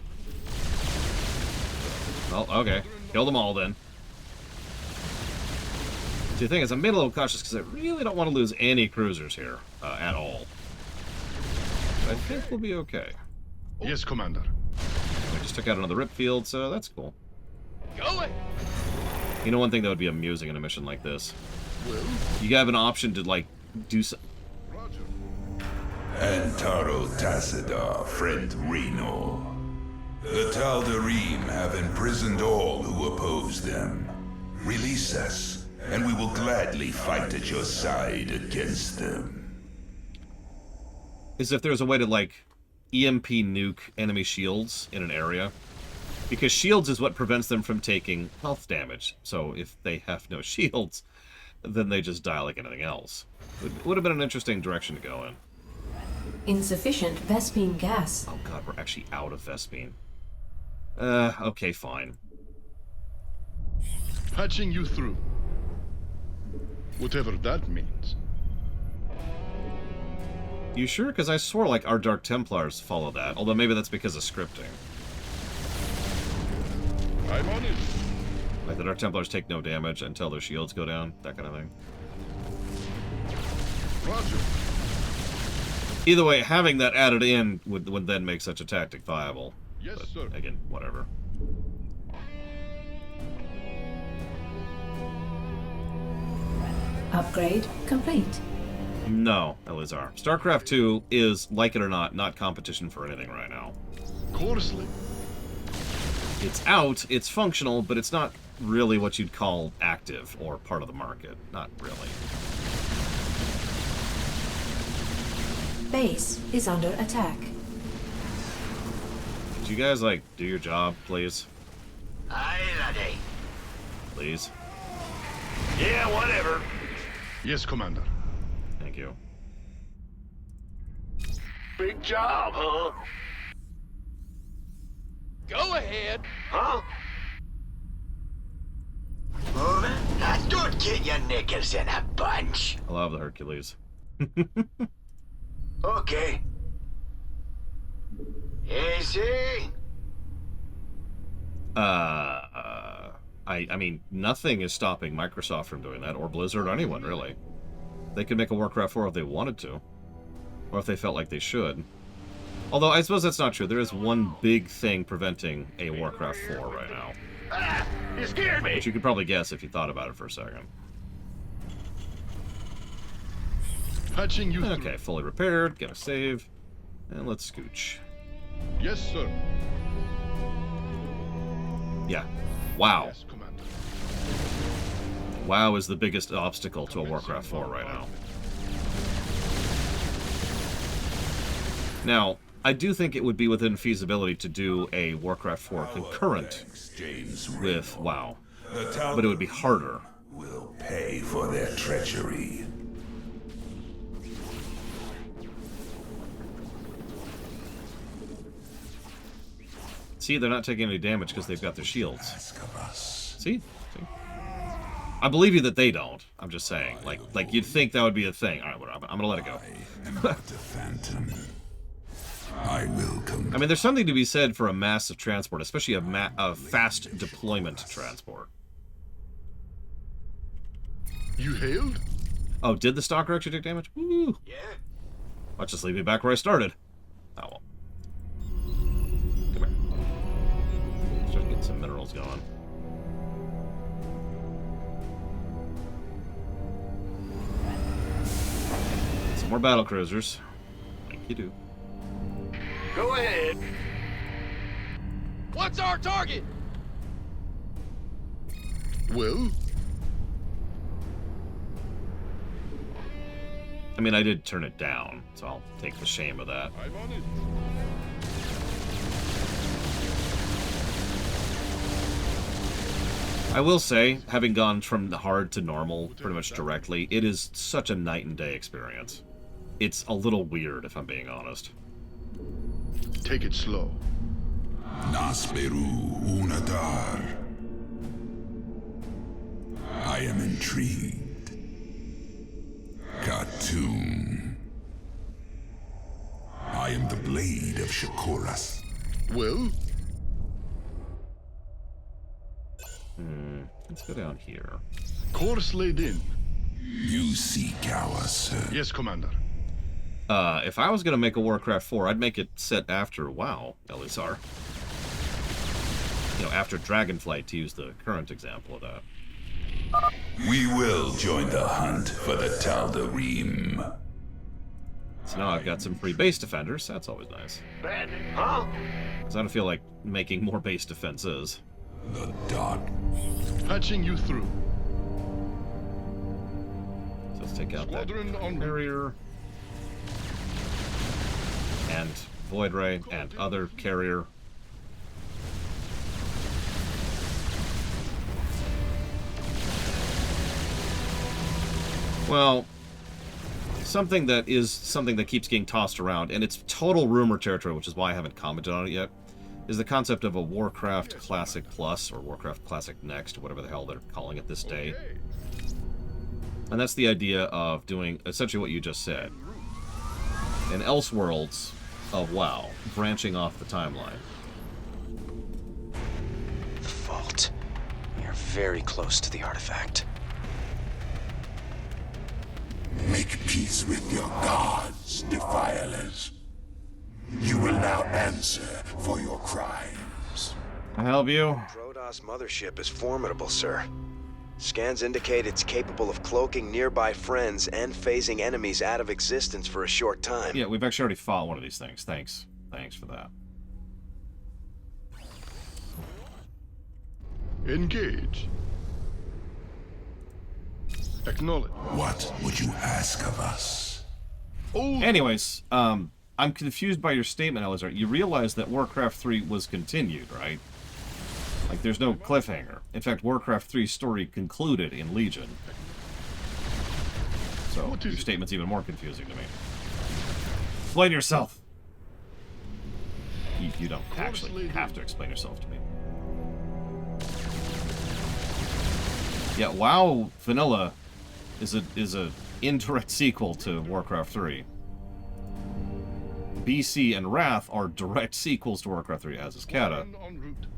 Well, okay. Kill them all then. See, the thing is, I'm being a little cautious because I really don't want to lose any cruisers here at all. But I think we'll be okay. Yes, Commander. We just took out another rip field, so that's cool. Go it! You know, one thing that would be amusing in a mission like this? Well? You have an option to, like, do some... Antaro Tassadar, friend Raynor. The Tal'Darim have imprisoned all who oppose them. Release us, and we will gladly fight at your side against them. Is if there's a way to, like, EMP nuke enemy shields in an area. Because shields is what prevents them from taking health damage. So if they have no shields, then they just die like anything else. Would have been an interesting direction to go in. Insufficient Vespene gas. Oh god, we're actually out of Vespene. Okay, fine. Patching you through. Whatever that means. You sure? Because I swore like our Dark Templars follow that. Although maybe that's because of scripting. I'm on it. Like the Dark Templars take no damage until their shields go down. That kind of thing. Roger. Either way, having that added in would then make such a tactic viable. Yes, but, sir. Again, whatever. Upgrade complete. No, Elizar. StarCraft 2 is, like it or not competition for anything right now. Coarsely. It's out, it's functional, but it's not really what you'd call active or part of the market. Not really. Base is under attack. Could you guys, like, do your job, please? Aye, laddie. Please? Yeah, whatever. Yes, Commander. Thank you. Big job, huh? Go ahead. Huh? Moving? Don't get your knickers in a bunch. I love the Hercules. Okay. Easy. I mean, nothing is stopping Microsoft from doing that, or Blizzard, or anyone, really. They could make a Warcraft 4 if they wanted to. Or if they felt like they should. Although, I suppose that's not true. There is one big thing preventing a Warcraft 4 right now. Ah, you scared me. Which you could probably guess if you thought about it for a second. Patching you Okay, fully repaired, get a save, and let's scooch. Yes, sir. Yeah. Wow. Yes, Commander. WoW is the biggest obstacle to a Warcraft 4 right now. Now, I do think it would be within feasibility to do a Warcraft 4 concurrent with WoW, but it would be harder. Will pay for their treachery. See, they're not taking any damage because they've got their shields. See? I believe you that they don't. I'm just saying. Like you'd think that would be a thing. All right, whatever. I'm gonna let it go. I will come. I mean, there's something to be said for a massive transport, especially a fast deployment transport. You hailed? Oh, did the stalker actually take damage? Woo! Yeah. Let's just leave me back where I started. Oh well. Come here. Start getting some minerals going. Some more battle cruisers. Like you do. Go ahead. What's our target? Well? I mean, I did turn it down, so I'll take the shame of that. I'm on it. I will say, having gone from hard to normal pretty much directly, it is such a night and day experience. It's a little weird, if I'm being honest. Take it slow. Nasperu Unadar. I am intrigued. Khartoum. I am the blade of Shakuras. Well? Let's go down here. Course laid in. You seek our sir. Yes, Commander. If I was going to make a Warcraft 4, I'd make it set after WoW, Elizar. You know, after Dragonflight, to use the current example of that. We will join the hunt for the Tal'Darim. So now I've got some free base defenders. That's always nice. Huh? Because I don't feel like making more base defenses. The dark. Patching you through. So let's take out Squadron that on carrier. And Void Ray and other carrier. Well, something that keeps getting tossed around, and it's total rumor territory, which is why I haven't commented on it yet, is the concept of a Warcraft Classic Plus, or Warcraft Classic Next, or whatever the hell they're calling it this day. And that's the idea of doing essentially what you just said. An Elseworlds of WoW, branching off the timeline. The vault. We are very close to the artifact. Make peace with your gods, defilers. You will now answer for your crimes. Can I help you? Protoss mothership is formidable, sir. Scans indicate it's capable of cloaking nearby friends and phasing enemies out of existence for a short time. Yeah, we've actually already fought one of these things. Thanks. Thanks for that. Engage. Acknowledge. What would you ask of us? Oh. Anyways, I'm confused by your statement, Elizar. You realize that Warcraft 3 was continued, right? Like, there's no cliffhanger. In fact, Warcraft 3's story concluded in Legion. So, your statement's even more confusing to me. Explain yourself! You don't actually have to explain yourself to me. Yeah, WoW Vanilla is a indirect sequel to Warcraft 3. BC and Wrath are direct sequels to Warcraft 3, as is Kata,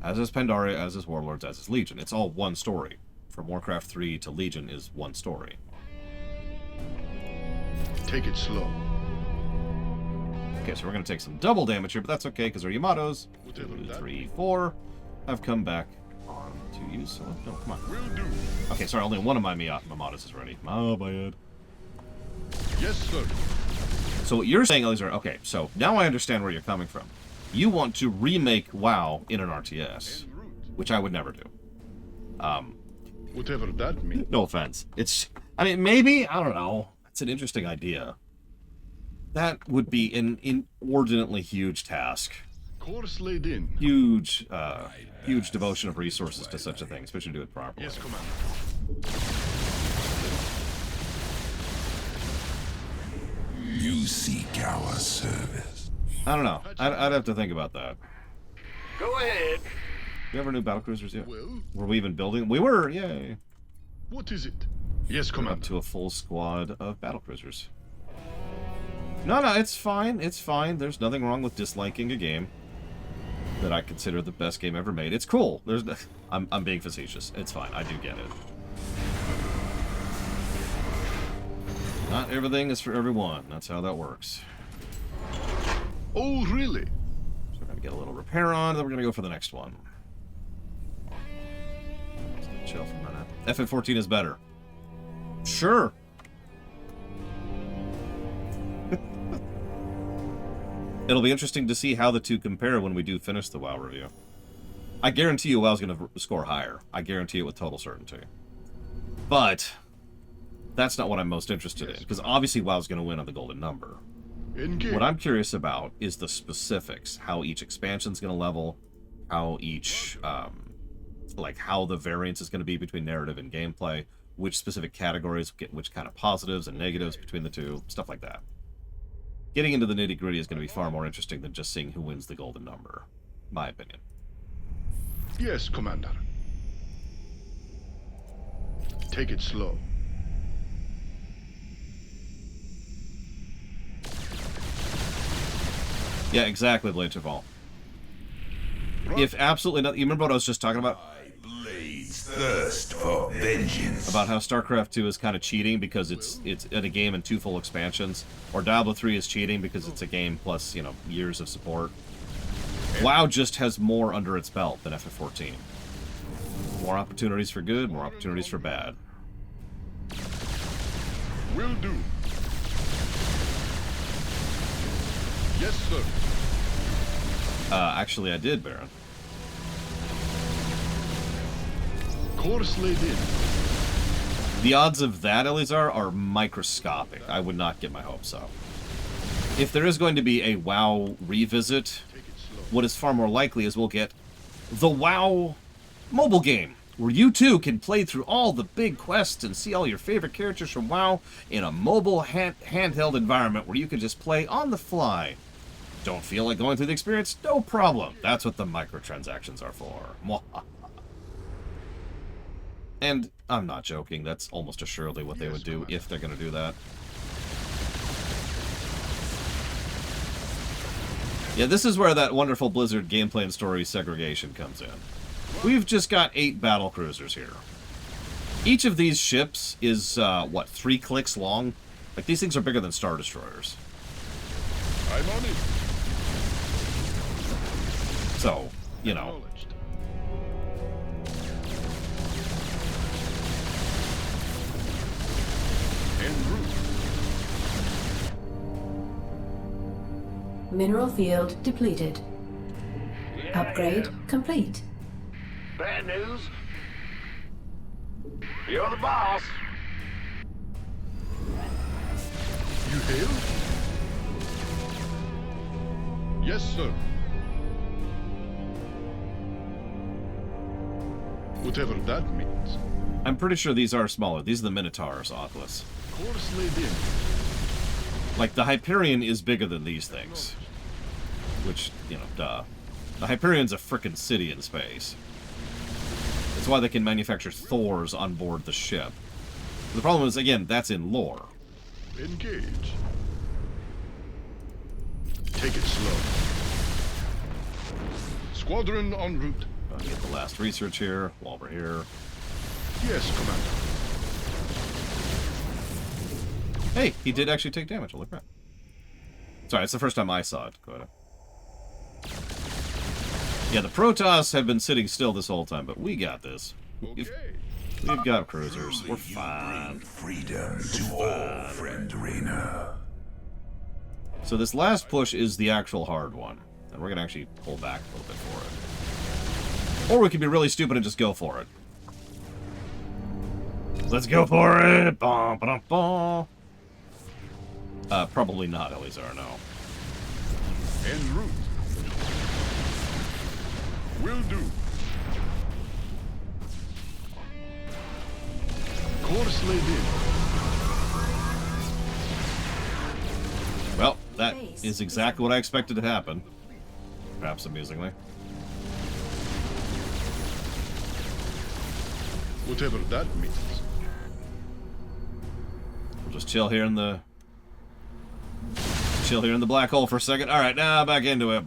as is Pandaria, as is Warlords, as is Legion. It's all one story. From Warcraft 3 to Legion is one story. Take it slow. Okay, so we're going to take some double damage here, but that's okay, because our Yamatos, 2, 3, 4, have come back on to use. So, no, come on. Will do. Okay, sorry, only one of my Yamatos is ready. My bad. Yes, sir. So what you're saying, Elizar, okay, so now I understand where you're coming from. You want to remake WoW in an RTS, which I would never do. Whatever that means. No offense. I mean, maybe, I don't know. It's an interesting idea. That would be an inordinately huge task. Course laid in. Huge devotion of resources to such a thing, especially to do it properly. Yes, Commander. You seek our service. I don't know. I'd have to think about that. Go ahead. You ever knew battlecruisers yet? Well, Were we even building? We were, yay. What is it? Yes, Commander. Up to a full squad of battlecruisers. No, it's fine. It's fine. There's nothing wrong with disliking a game that I consider the best game ever made. It's cool. There's no, I'm being facetious. It's fine. I do get it. Not everything is for everyone. That's how that works. Oh, really? So we're going to get a little repair on, then we're going to go for the next one. Chill for a minute. FF14 is better. Sure. It'll be interesting to see how the two compare when we do finish the WoW review. I guarantee you WoW's going to score higher. I guarantee it with total certainty. But that's not what I'm most interested in, because obviously WoW's going to win on the golden number. Engage. What I'm curious about is the specifics, how each expansion's going to level, how each, like how the variance is going to be between narrative and gameplay, which specific categories get which kind of positives and negatives between the two, stuff like that. Getting into the nitty-gritty is going to be far more interesting than just seeing who wins the golden number, my opinion. Yes, Commander. Take it slow. Yeah, exactly, Blade Cheval. If absolutely not, you remember what I was just talking about? Thirst for vengeance. About how Starcraft 2 is kind of cheating because it's in a game and 2 full expansions, or Diablo 3 is cheating because it's a game plus, you know, years of support. WoW just has more under its belt than FF14. More opportunities for good, more opportunities for bad. Will do. Yes, sir. Actually, I did, Baron. Course laid in. The odds of that, Elizar, are microscopic. I would not get my hopes up. If there is going to be a WoW revisit, what is far more likely is we'll get the WoW mobile game, where you too can play through all the big quests and see all your favorite characters from WoW in a mobile handheld environment where you can just play on the fly. Don't feel like going through the experience? No problem. That's what the microtransactions are for. And I'm not joking, that's almost assuredly what they would do if they're going to do that. Yeah, this is where that wonderful Blizzard gameplay and story segregation comes in. We've just got 8 battlecruisers here. Each of these ships is, what, 3 clicks long? Like, these things are bigger than Star Destroyers. I'm on it. So, you know. Mineral field depleted. Upgrade complete. Bad news. You're the boss. You hail? Yes, sir. Whatever that means. I'm pretty sure these are smaller. These are the Minotaurs, Oculus. Course laid in. Like, the Hyperion is bigger than these things. Which, you know, duh. The Hyperion's a frickin' city in space. That's why they can manufacture Thors on board the ship. The problem is, again, that's in lore. Engage. Take it slow. Squadron en route. I'll get the last research here, while we're here. Yes, Commander. Hey, he did actually take damage, holy crap. Sorry, it's the first time I saw it, Dakota. Yeah, the Protoss have been sitting still this whole time, but we got this. We've got cruisers. We're fine. Freedom to all, friend Raynor. So this last push is the actual hard one. And we're going to actually pull back a little bit for it. Or we could be really stupid and just go for it. Let's go for it! Bum, ba, bum. Probably not, Elizar, no. En route. Will do. Course laid in. Well, that is exactly what I expected to happen. Perhaps amusingly. Whatever that means. Just chill here in the black hole for a second. All right, now back into it.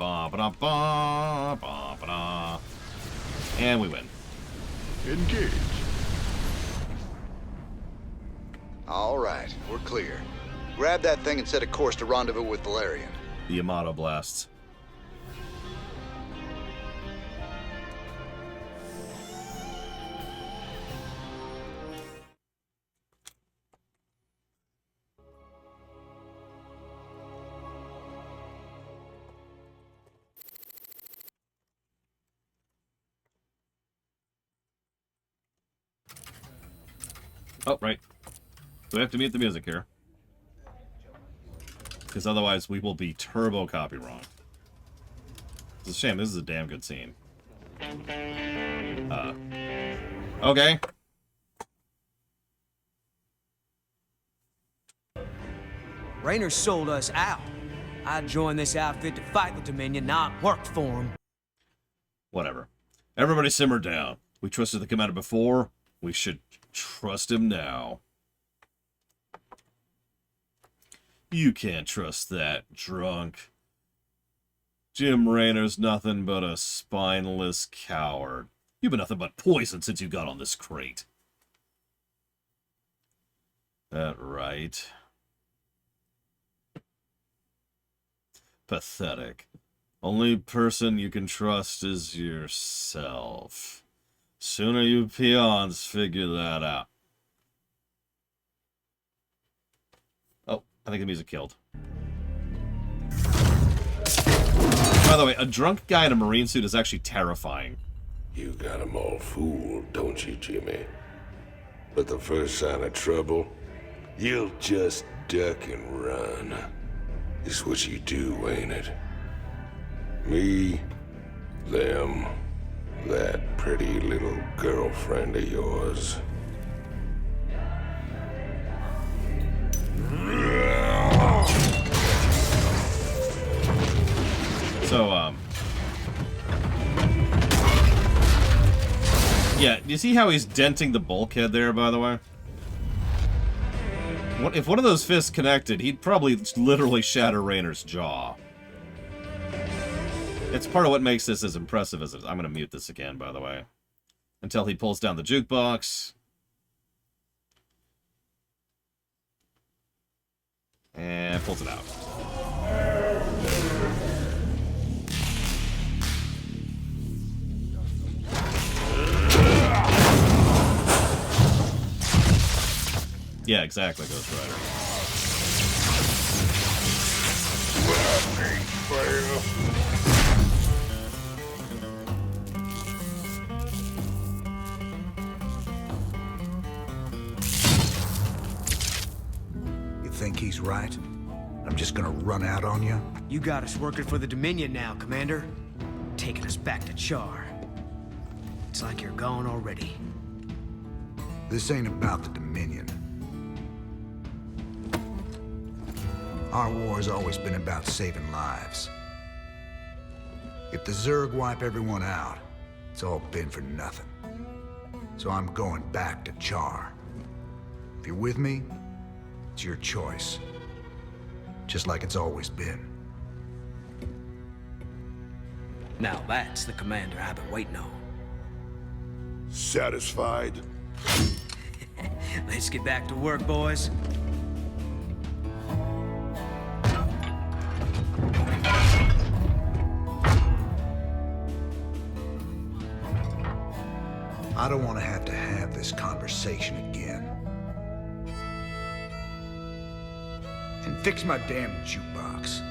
And we win. Engage. All right, we're clear. Grab that thing and set a course to rendezvous with Valerian. The Yamato blasts. Oh, right. So we have to mute the music here. Because otherwise we will be turbo copy wrong. It's a shame. This is a damn good scene. Okay. Raynor sold us out. I joined this outfit to fight the Dominion, not work for him. Whatever. Everybody simmer down. We trusted the commander before. We should trust him now. You can't trust that drunk. Jim Raynor's nothing but a spineless coward. You've been nothing but poison since you got on this crate. That right. Pathetic. Only person you can trust is yourself. Sooner you peons figure that out. Oh, I think the music killed. By the way, a drunk guy in a marine suit is actually terrifying. You got 'em all fooled, don't you, Jimmy? But the first sign of trouble, you'll just duck and run. It's what you do, ain't it? Me, them, that pretty little girlfriend of yours. So, yeah, you see how he's denting the bulkhead there, by the way? If one of those fists connected, he'd probably literally shatter Raynor's jaw. It's part of what makes this as impressive as it is. I'm going to mute this again, by the way. Until he pulls down the jukebox. And pulls it out. Yeah, exactly, Ghost Rider. You think he's right? I'm just gonna run out on you? You got us working for the Dominion now, Commander. Taking us back to Char. It's like you're gone already. This ain't about the Dominion. Our war's always been about saving lives. If the Zerg wipe everyone out, it's all been for nothing. So I'm going back to Char. If you're with me, it's your choice. Just like it's always been. Now that's the commander I've been waiting on. Satisfied? Let's get back to work, boys. I don't want to have this conversation again. And fix my damn jukebox.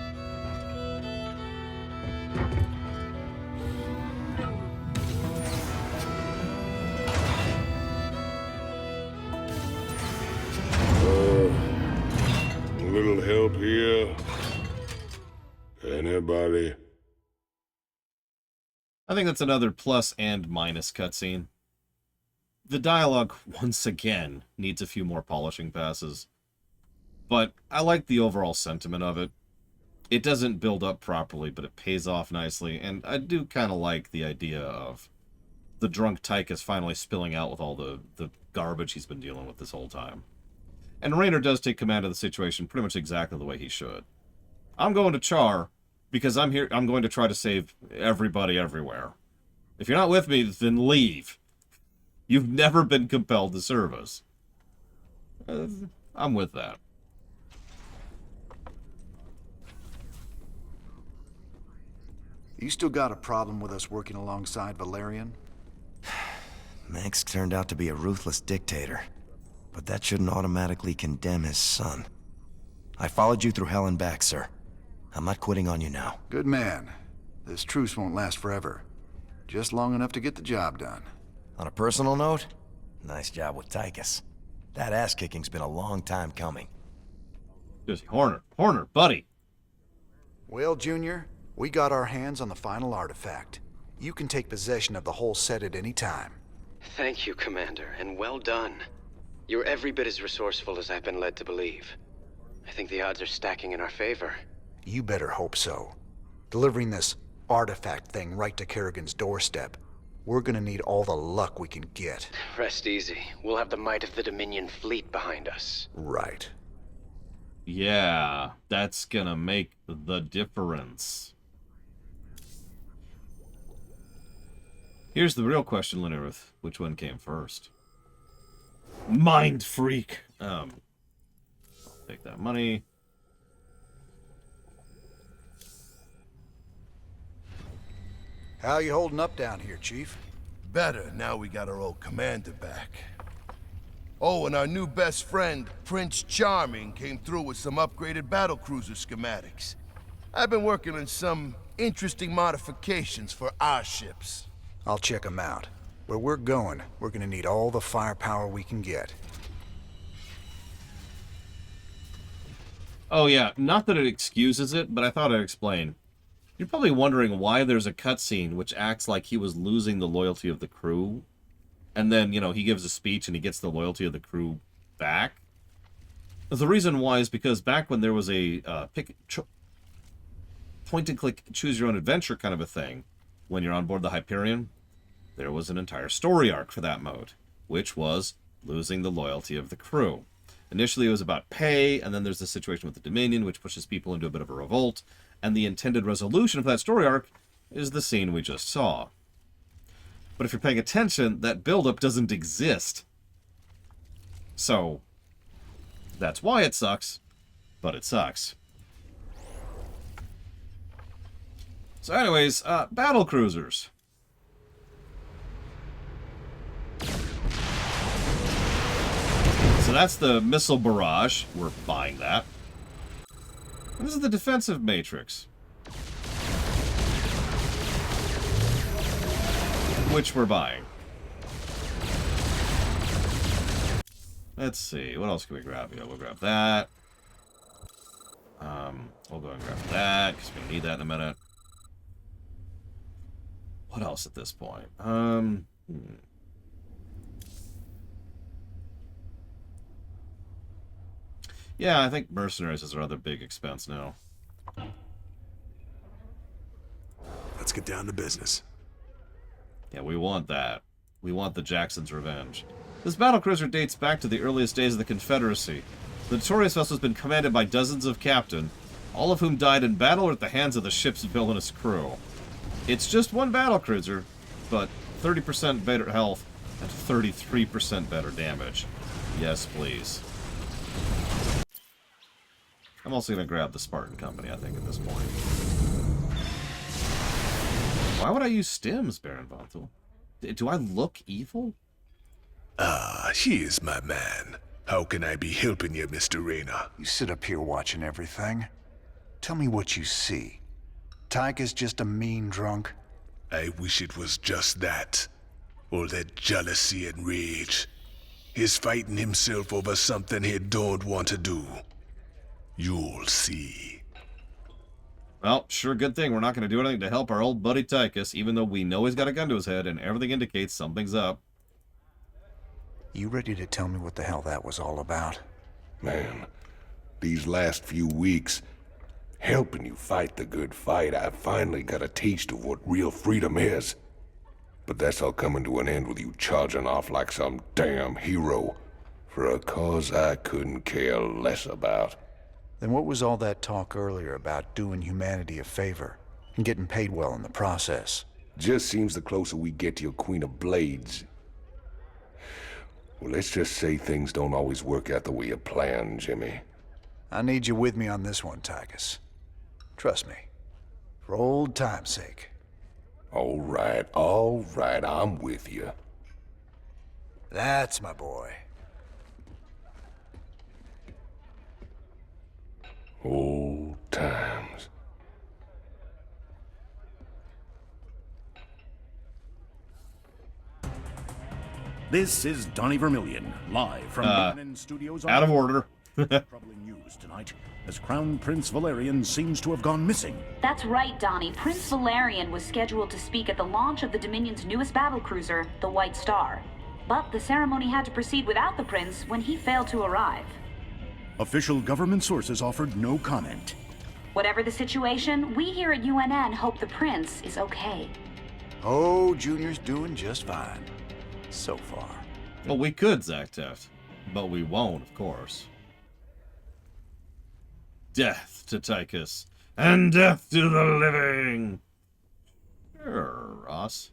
A little help here? Anybody? I think that's another plus and minus cutscene. The dialogue, once again, needs a few more polishing passes. But I like the overall sentiment of it. It doesn't build up properly, but it pays off nicely. And I do kind of like the idea of the drunk Tychus finally spilling out with all the garbage he's been dealing with this whole time. And Raynor does take command of the situation pretty much exactly the way he should. I'm going to Char because I'm going to try to save everybody everywhere. If you're not with me, then leave. You've never been compelled to serve us. I'm with that. You still got a problem with us working alongside Valerian? Max turned out to be a ruthless dictator, but that shouldn't automatically condemn his son. I followed you through hell and back, sir. I'm not quitting on you now. Good man. This truce won't last forever. Just long enough to get the job done. On a personal note, nice job with Tychus. That ass-kicking's been a long time coming. Just Horner, buddy. Well, Junior, we got our hands on the final artifact. You can take possession of the whole set at any time. Thank you, Commander, and well done. You're every bit as resourceful as I've been led to believe. I think the odds are stacking in our favor. You better hope so. Delivering this artifact thing right to Kerrigan's doorstep. We're gonna need all the luck we can get. Rest easy. We'll have the might of the Dominion fleet behind us. Right. Yeah, that's gonna make the difference. Here's the real question, Linnerith. Which one came first? Mind freak. I'll take that money. How you holding up down here, Chief? Better, now we got our old commander back. Oh, and our new best friend, Prince Charming, came through with some upgraded battlecruiser schematics. I've been working on some interesting modifications for our ships. I'll check them out. Where we're going, we're gonna need all the firepower we can get. Oh yeah, not that it excuses it, but I thought I'd explain. You're probably wondering why there's a cutscene which acts like he was losing the loyalty of the crew. And then, you know, he gives a speech and he gets the loyalty of the crew back. The reason why is because back when there was a point-and-click, choose-your-own-adventure kind of a thing, when you're on board the Hyperion, there was an entire story arc for that mode, which was losing the loyalty of the crew. Initially, it was about pay, and then there's the situation with the Dominion, which pushes people into a bit of a revolt, and the intended resolution of that story arc is the scene we just saw. But if you're paying attention, that buildup doesn't exist. So, that's why it sucks, but it sucks. So anyways, battle cruisers. So that's the missile barrage. We're buying that. And this is the defensive matrix, which we're buying. Let's see, what else can we grab? Yeah, we'll grab that. We'll go and grab that, because we need that in a minute. What else at this point? Yeah, I think mercenaries is our other big expense now. Let's get down to business. Yeah, we want that. We want the Jackson's revenge. This battlecruiser dates back to the earliest days of the Confederacy. The notorious vessel has been commanded by dozens of captains, all of whom died in battle or at the hands of the ship's villainous crew. It's just one battlecruiser, but 30% better health and 33% better damage. Yes, please. I'm also going to grab the Spartan Company, I think, at this point. Why would I use stims, Baron Vonthal? Do I look evil? Ah, he is my man. How can I be helping you, Mr. Raynor? You sit up here watching everything. Tell me what you see. Tychus just a mean drunk? I wish it was just that. All that jealousy and rage. He's fighting himself over something he don't want to do. You'll see. Well, sure, good thing we're not going to do anything to help our old buddy Tychus, even though we know he's got a gun to his head and everything indicates something's up. You ready to tell me what the hell that was all about? Man, these last few weeks, helping you fight the good fight, I finally got a taste of what real freedom is. But that's all coming to an end with you charging off like some damn hero For a cause I couldn't care less about. Then what was all that talk earlier about doing humanity a favor and getting paid well in the process? Just seems the closer we get to your Queen of Blades. Well, let's just say things don't always work out the way you planned, Jimmy. I need you with me on this one, Tychus. Trust me. For old time's sake. All right, I'm with you. That's my boy. Old times. This is Donnie Vermillion, live from Vernon Studios. Out of order. Troubling news tonight, as Crown Prince Valerian seems to have gone missing. That's right, Donnie. Prince Valerian was scheduled to speak at the launch of the Dominion's newest battlecruiser, the White Star. But the ceremony had to proceed without the prince when he failed to arrive. Official government sources offered no comment. Whatever the situation, we here at UNN hope the prince is okay. Oh, Junior's doing just fine. So far. Well, we could, Zach Teft. But we won't, of course. Death to Tychus, and death to the living! Sure, Ross.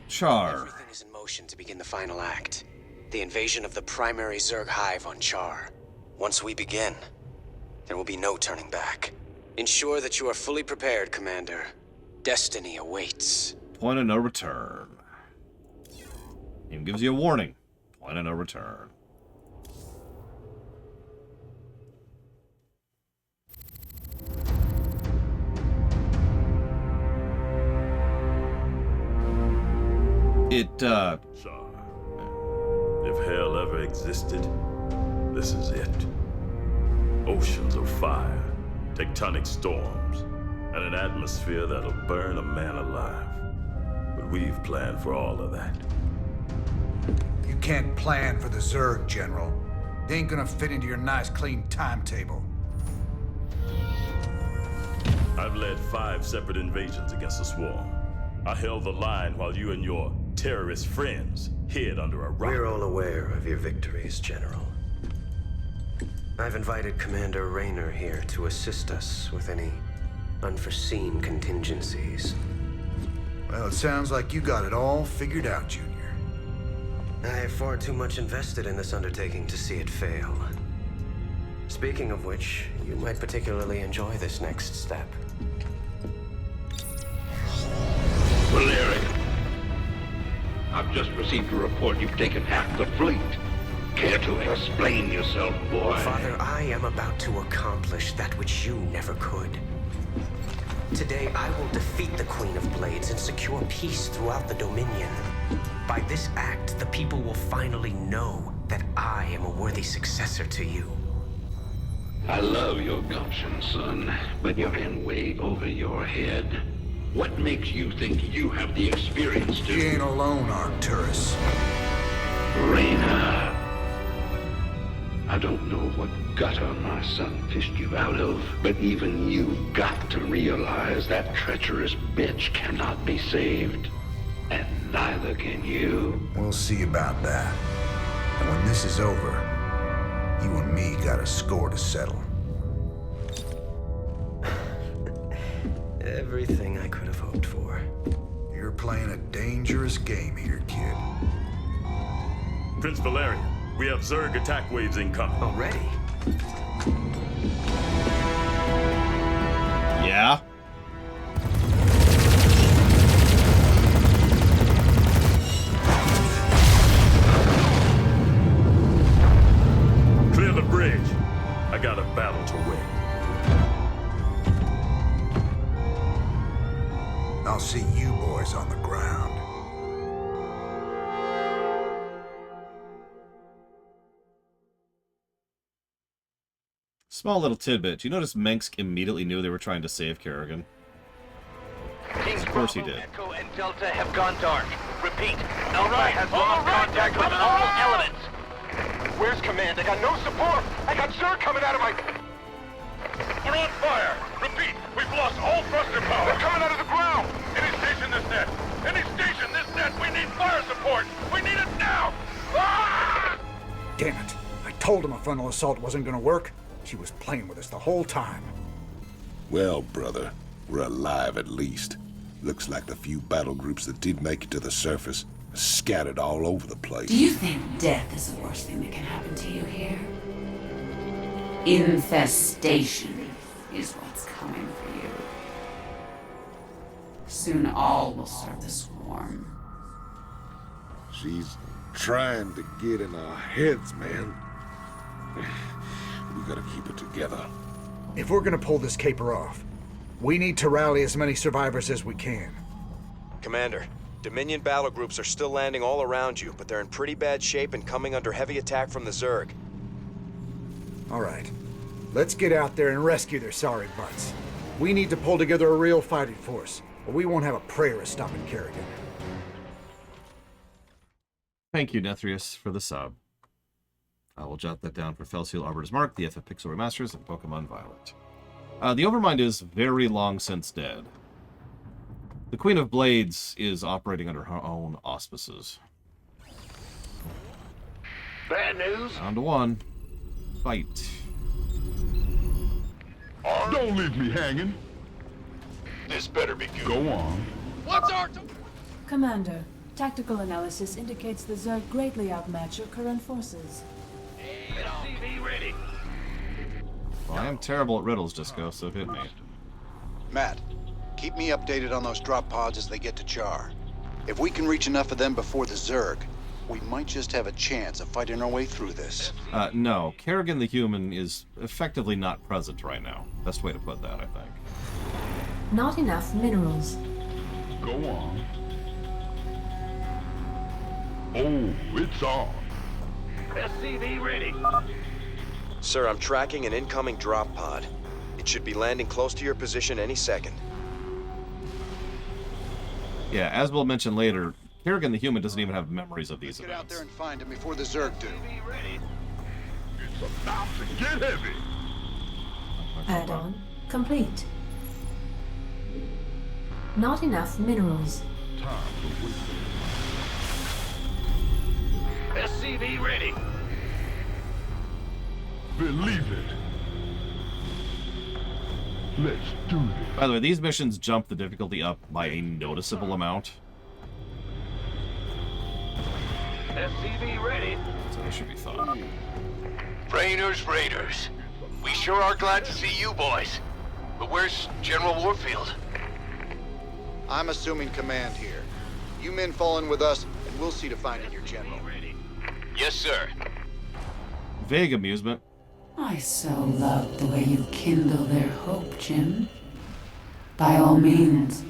Char. Everything is in motion to begin the final act. The invasion of the primary Zerg hive on Char. Once we begin, there will be no turning back. Ensure that you are fully prepared, Commander. Destiny awaits. Point of no return. Even gives you a warning. Point of no return. Char, if hell ever existed, this is it. Oceans of fire, tectonic storms, and an atmosphere that'll burn a man alive. But we've planned for all of that. You can't plan for the Zerg, General. They ain't gonna fit into your nice, clean timetable. I've led 5 separate invasions against the Swarm. I held the line while you and your terrorist friends hid under a rock. We're all aware of your victories, General. I've invited Commander Raynor here to assist us with any unforeseen contingencies. Well, it sounds like you got it all figured out, Junior. I have far too much invested in this undertaking to see it fail. Speaking of which, you might particularly enjoy this next step. Valerian, I've just received a report you've taken half the fleet. Care to explain yourself, boy? Father, I am about to accomplish that which you never could. Today, I will defeat the Queen of Blades and secure peace throughout the Dominion. By this act, the people will finally know that I am a worthy successor to you. I love your gumption, son, but you're in way over your head. What makes you think you have the experience to... You ain't alone, Arcturus. Raynor. I don't know what gutter my son fished you out of, but even you've got to realize that treacherous bitch cannot be saved. And neither can you. We'll see about that. And when this is over, you and me got a score to settle. Everything I could have hoped for. You're playing a dangerous game here, kid. Prince Valerian, we have Zerg attack waves incoming. Already? Yeah? Clear the bridge. I got a battle to win. I'll see you boys on the ground. Small little tidbit. You notice Mengsk immediately knew they were trying to save Kerrigan? Of course he did. Echo and Delta have gone dark. Repeat, Alpha has lost contact with all elements. Where's command? I got no support. I got Zerg coming out of my... We're on fire. Repeat, we've lost all thruster power. They're coming out of the ground. Any station this net. Any station this net. We need fire told him a frontal assault wasn't gonna work. She was playing with us the whole time. Well, brother, we're alive at least. Looks like the few battle groups that did make it to the surface are scattered all over the place. Do you think death is the worst thing that can happen to you here? Infestation is what's coming for you. Soon all will serve the swarm. She's trying to get in our heads, man. We gotta keep it together. If we're gonna pull this caper off, we need to rally as many survivors as we can. Commander, Dominion battle groups are still landing all around you, but they're in pretty bad shape and coming under heavy attack from the Zerg. All right. Let's get out there and rescue their sorry butts. We need to pull together a real fighting force, or we won't have a prayer of stopping Kerrigan. Thank you, Nethrius, for the sub. I will jot that down for Felseal Arbiter's Mark, the FF Pixel Remasters, and Pokemon Violet. The Overmind is very long since dead. The Queen of Blades is operating under her own auspices. Bad news? Down to one. Fight. Don't leave me hanging. This better be good. Go on. What's our... Commander, tactical analysis indicates the Zerg greatly outmatch your current forces. SCV ready. Well, I am terrible at riddles, Disco, so hit me. Matt, keep me updated on those drop pods as they get to Char. If we can reach enough of them before the Zerg, we might just have a chance of fighting our way through this. No, Kerrigan the human is effectively not present right now. Best way to put that, I think. Not enough minerals. Go on. Oh, it's on. SCV ready. Sir, I'm tracking an incoming drop pod. It should be landing close to your position any second. Yeah, as we'll mention later, Kerrigan the human doesn't even have memories of these Get out events. there and find him before the Zerg do. It's about to get heavy. Add-on complete. Not enough minerals. Time to wait. SCV ready. Believe it. Let's do this. By the way, these missions jump the difficulty up by a noticeable amount. SCV ready. So they should be fun. Raynor's Raiders. We sure are glad to see you boys. But where's General Warfield? I'm assuming command here. You men fall in with us, and we'll see to finding your general. Yes, sir. Vague amusement. I so love the way you kindle their hope, Jim. By all means,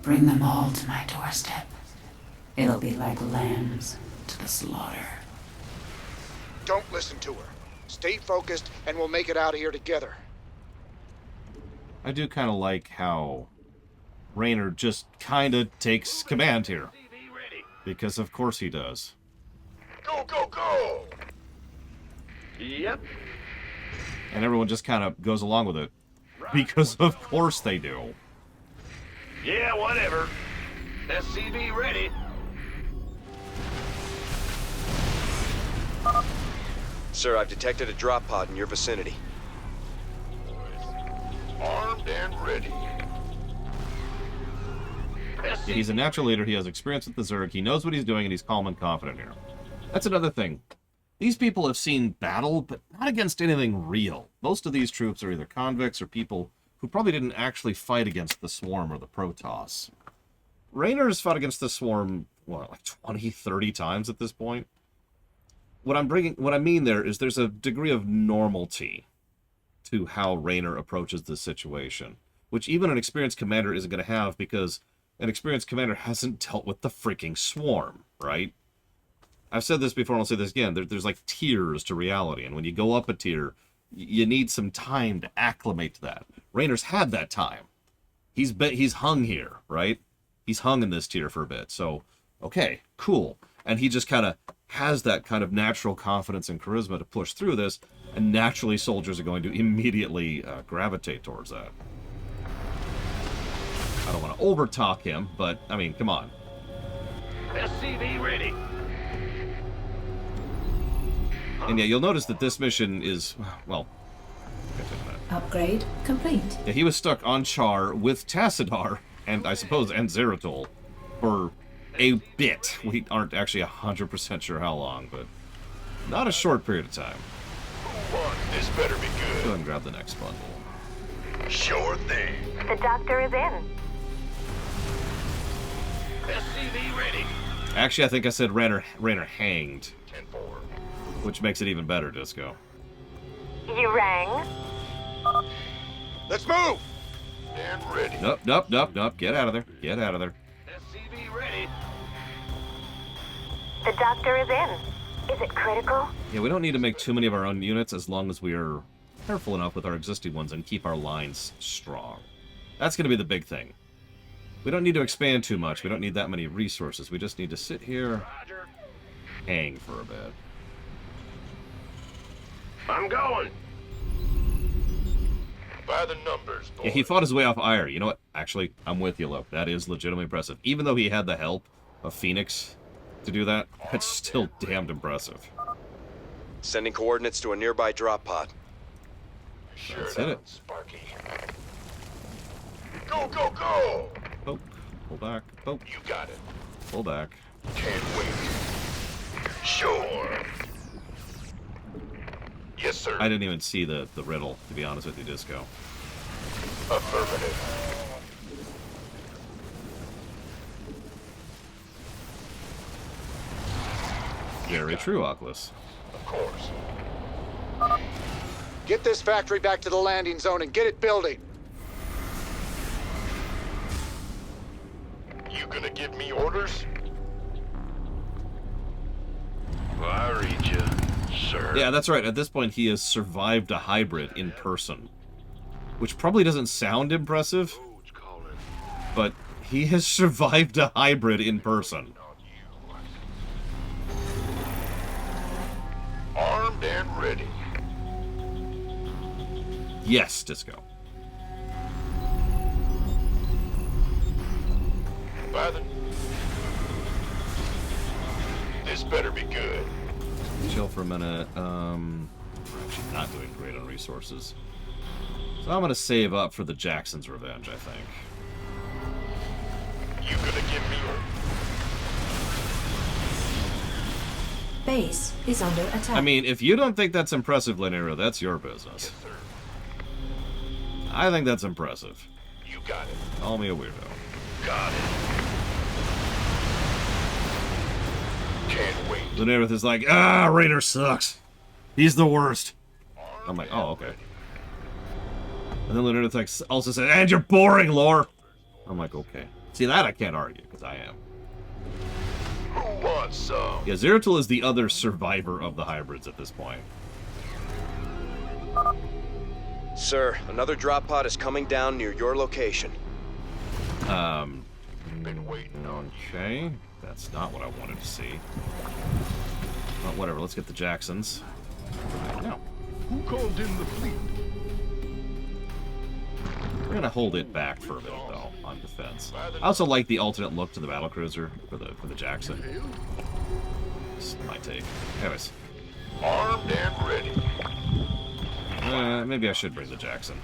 bring them all to my doorstep. It'll be like lambs to the slaughter. Don't listen to her. Stay focused, and we'll make it out of here together. I do kind of like how Raynor just kind of takes command here. Because of course he does. Go, go, go! Yep. And everyone just kind of goes along with it. Because of course they do. Yeah, whatever. SCV ready. Sir, I've detected a drop pod in your vicinity. Armed and ready. Yeah, he's a natural leader, he has experience with the Zerg, he knows what he's doing, and he's calm and confident here. That's another thing. These people have seen battle, but not against anything real. Most of these troops are either convicts or people who probably didn't actually fight against the Swarm or the Protoss. Raynor's fought against the Swarm, what, like 20, 30 times at this point? What I mean there is there's a degree of normalcy to how Raynor approaches this situation, which even an experienced commander isn't going to have because an experienced commander hasn't dealt with the freaking Swarm, right? I've said this before and I'll say this again. There's like tiers to reality, and when you go up a tier, you need some time to acclimate to that. Raynor's had that time. He's hung here, right? He's hung in this tier for a bit, so okay, cool. And he just kind of has that kind of natural confidence and charisma to push through this, and naturally soldiers are going to immediately gravitate towards that. I don't want to overtalk him, but, I mean, come on. SCV ready. And yeah, you'll notice that this mission is, well... Upgrade complete. Yeah, he was stuck on Char with Tassadar, and I suppose, and Zeratul, for a bit. We aren't actually 100% sure how long, but not a short period of time. This better be Go good. ahead and grab the next bundle. Sure thing. The doctor is in. SCV ready. Actually, I think I said Raynor hanged, which makes it even better, Disco. You rang? Let's move. And ready. Nope, nope, nope, nope. Get out of there. Get out of there. SCV ready. The doctor is in. Is it critical? Yeah, we don't need to make too many of our own units as long as we are careful enough with our existing ones and keep our lines strong. That's going to be the big thing. We don't need to expand too much. We don't need that many resources. We just need to sit here, hang for a bit. I'm going. By the numbers, boy. Yeah, he fought his way off Ire. You know what? Actually, I'm with you, Luke. That is legitimately impressive. Even though he had the help of Phoenix to do that, that's still damned impressive. Sending coordinates to a nearby drop pod. Let's hit it. Sparky. Go, go, go! Poke. Pull back. Poke. You got it. Pull back. Can't wait. Sure. Yes, sir. I didn't even see the riddle, to be honest with you, Disco. Affirmative. Very true, Oculus. Of course. Get this factory back to the landing zone and get it building. You gonna give me orders? I read you, sir. Yeah, that's right. At this point, he has survived a hybrid in person. Which probably doesn't sound impressive, but he has survived a hybrid in person. Armed and ready. Yes, Disco. By the... This better be good. Chill for a minute. We're actually not doing great on resources. So I'm gonna save up for the Jackson's revenge, I think. You gonna give me Base is under attack. I mean, if you don't think that's impressive, Lanero, that's your business. Yes, sir. I think that's impressive. You got it. Call me a weirdo. Got it. Can't wait. Lanero is like, Raynor sucks. He's the worst. I'm like, oh, okay. And then Lanero like, also said, and you're boring, Lore. I'm like, okay. See, that I can't argue, because I am. Who wants some? Yeah, Zeratul is the other survivor of the hybrids at this point. Sir, another drop pod is coming down near your location. Been waiting on Okay. That's not what I wanted to see. Well, whatever, let's get the Jacksons. Now, Who called in the fleet? we're gonna hold it back for a minute, though, on defense. I also like the alternate look to the battlecruiser for the Jackson. This is my take. Anyways. Armed and ready. Maybe I should bring the Jackson.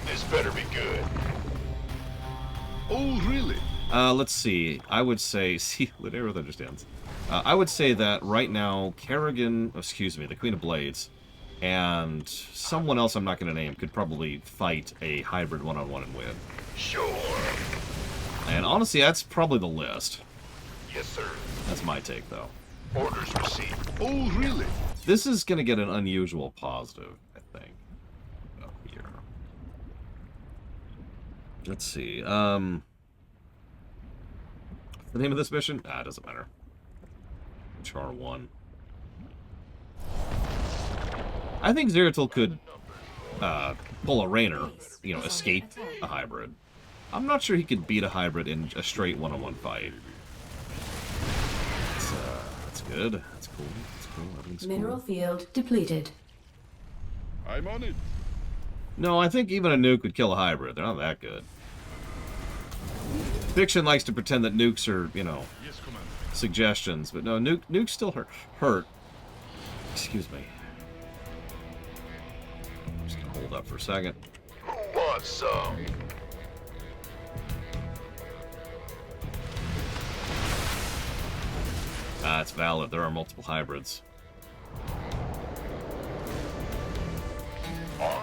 This better be good. Oh, really? Let's see. I would say... See, Lanero understands. I would say that right now, Kerrigan... Excuse me, the Queen of Blades, and someone else I'm not going to name could probably fight a hybrid one-on-one and win. Sure. And honestly, that's probably the list. Yes, sir. That's my take, though. Orders received. Oh, really? This is going to get an unusual positive, I think. Up here. Let's see. The name of this mission? Ah, it doesn't matter. Char 1. I think Zeratul could pull a Raynor, you know, escape a hybrid. I'm not sure he could beat a hybrid in a straight one-on-one fight. That's good. That's cool. That's cool. Everything's Mineral cool. field depleted. I'm on it. No, I think even a nuke would kill a hybrid. They're not that good. Fiction likes to pretend that nukes are, you know, Yes, Commander. suggestions, but no, nukes still hurt. Excuse me. Just gonna hold up for a second. Who wants some? Ah, it's valid. There are multiple hybrids.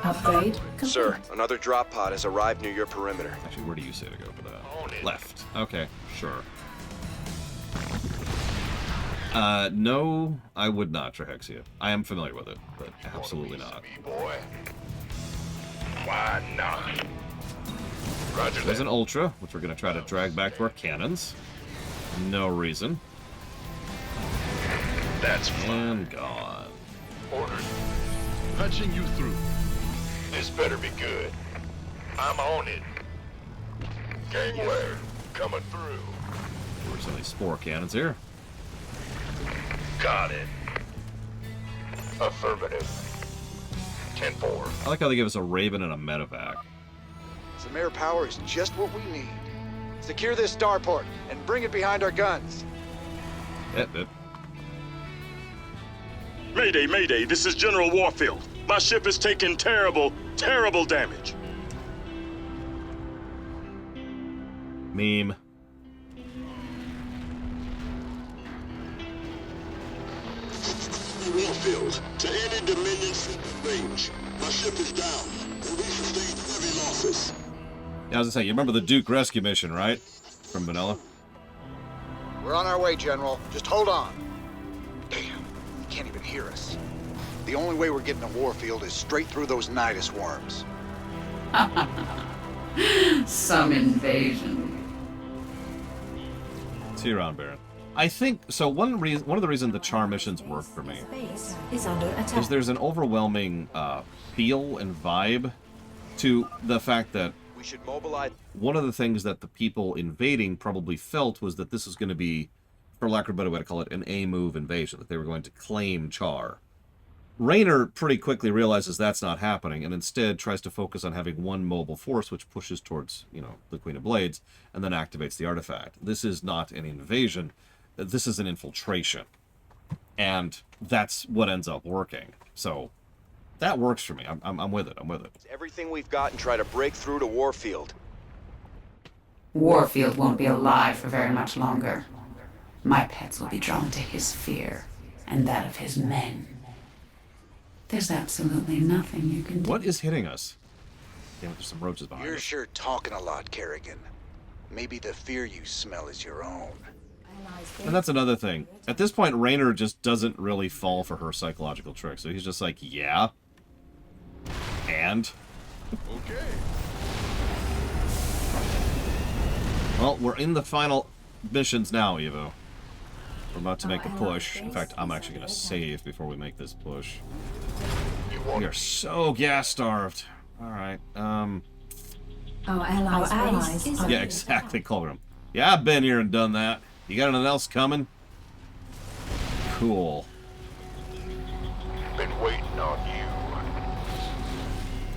Upgrade complete. Sir, another drop pod has arrived near your perimeter. Actually, where do you say to go for that? Left. Okay, sure. No, I would not, Trahexia. I am familiar with it, but absolutely not. Boy. Why not? Roger There's that. an Ultra, which we're going to try to drag back to our cannons. No reason. That's and gone. Orders. Patching you through. This better be good. I'm on it. Gangway, coming through. Where's some of these spore cannons here? Got it. Affirmative. 10-4. I like how they give us a Raven and a medevac. Some air power is just what we need. Secure this starport and bring it behind our guns. Yep. Mayday, Mayday, this is General Warfield. My ship is taking terrible, terrible damage. Meme. Warfield, to any Dominion range. My ship is down, and we sustained heavy losses. Yeah, I was gonna say, you remember the Duke rescue mission, right? From Vanilla? We're on our way, General. Just hold on. Damn, he can't even hear us. The only way we're getting to Warfield is straight through those Nidus worms. Some invasion. See you around, Baron. I think so. One of the reasons the Char missions work for me Base is under attack. is there's an overwhelming feel and vibe to the fact that We should mobilize. one of the things that the people invading probably felt was that this was going to be, for lack of a better way to call it, an A-move invasion, that they were going to claim Char. Raynor pretty quickly realizes that's not happening, and instead tries to focus on having one mobile force which pushes towards, the Queen of Blades, and then activates the artifact. This is not an invasion. This is an infiltration. And that's what ends up working. So, that works for me. I'm with it. I'm with it. Everything we've got and try to break through to Warfield. Warfield won't be alive for very much longer. My pets will be drawn to his fear, and that of his men. There's absolutely nothing you can do. What is hitting us? Damn it, there's some roaches behind You're us. sure talking a lot, Kerrigan. Maybe the fear you smell is your own. And that's another thing. At this point, Raynor just doesn't really fall for her psychological trick. So he's just like, yeah. And? Okay. Well, we're in the final missions now, Evo. We're about to make a push. In fact, I'm actually going to save before we make this push. We are so gas-starved. Alright, Our allies is yeah, exactly, Colgrim. Yeah, I've been here and done that. You got anything else coming? Cool. Been waiting on you.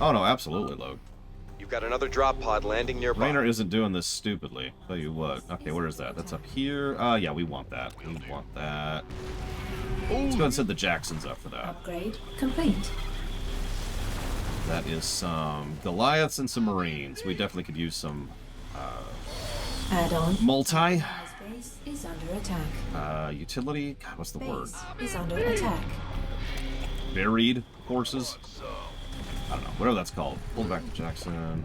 Oh, no, absolutely, Logue. You've got another drop pod landing nearby. Raynor isn't doing this stupidly. Tell you what. Okay, where is that? That's up here. Yeah, we want that. We want that. Let's go ahead and send the Jacksons up for that. upgrade complete. That is some Goliaths and some Marines. We definitely could use some Add-on. multi. Base is under attack. Utility. God, what's the word? Base is under attack. Buried forces. I don't know. Whatever that's called. Pull back to Jackson.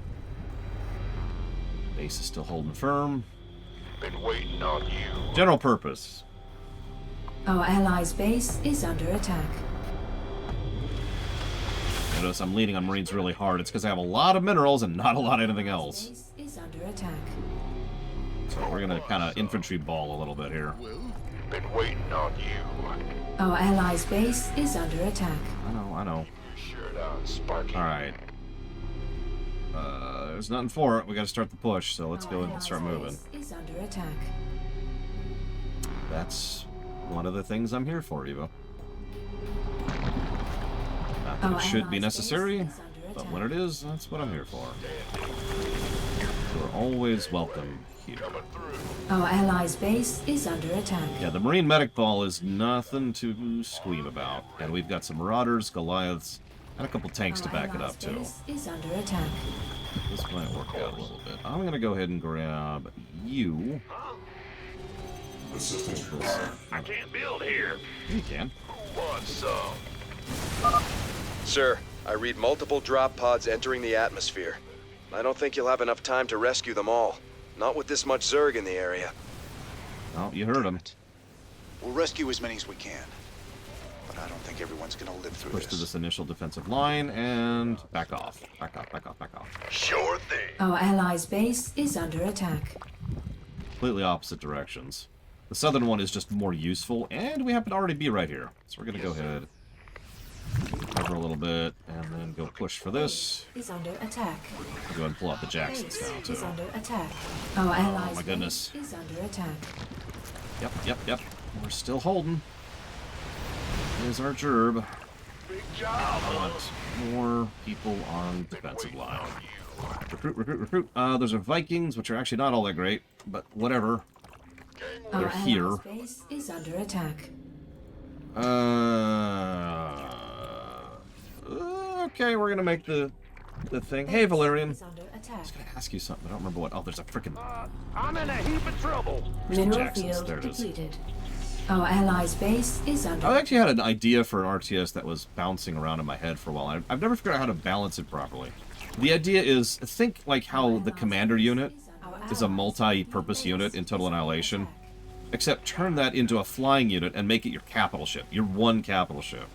Base is still holding firm. Been waiting on you. General purpose. Our allies' base is under attack. Notice I'm leaning on Marines really hard. It's because I have a lot of minerals and not a lot of anything else. Base is under attack. So we're going to kind of infantry ball a little bit here. Been waiting on you. Our allies' base is under attack. I know. Shirt on, Sparky. Alright. There's nothing for it. We got to start the push, so let's go and start moving. Is under attack. That's one of the things I'm here for, Evo. Not that it should be necessary, but when it is, that's what I'm here for. You're always welcome here. Our allies' base is under attack. Yeah, the Marine Medic Ball is nothing to scream about. And we've got some Marauders, Goliaths, and a couple tanks to back it up, too. Base is under attack. This might work out a little bit. I'm going to go ahead and grab you. I can't build here. You can. Who wants some? Sir, I read multiple drop pods entering the atmosphere. I don't think you'll have enough time to rescue them all. Not with this much Zerg in the area. Oh, you heard him. We'll rescue as many as we can. But I don't think everyone's gonna live through Push to this initial defensive line and back off. Back off, back off, back off. Sure thing. Our allies' base is under attack. Completely opposite directions. The southern one is just more useful, and we happen to already be right here. So we're going to go ahead, cover a little bit, and then go push for this. Is under attack. I'll go ahead and pull out the Jacksons Base now, too. is under attack. Our allies' Oh, my goodness. base is under attack. Yep. We're still holding. There's our gerb. Big job. I want more people on defensive line. Recruit. Those are Vikings, which are actually not all that great, but whatever. They're here. Our allies' base is under attack. Okay, we're gonna make the thing. Hey, Valerian. Is under attack. I was gonna ask you something. I don't remember what. Oh, there's a freaking. I'm in a heap of trouble. Mineral Jacksons. field There it is. depleted. Our allies' base is under I actually had an idea for an RTS that was bouncing around in my head for a while. I've never figured out how to balance it properly. The idea is, think like how the commander unit is a multi-purpose unit in Total Annihilation, except turn that into a flying unit and make it your capital ship, your one capital ship.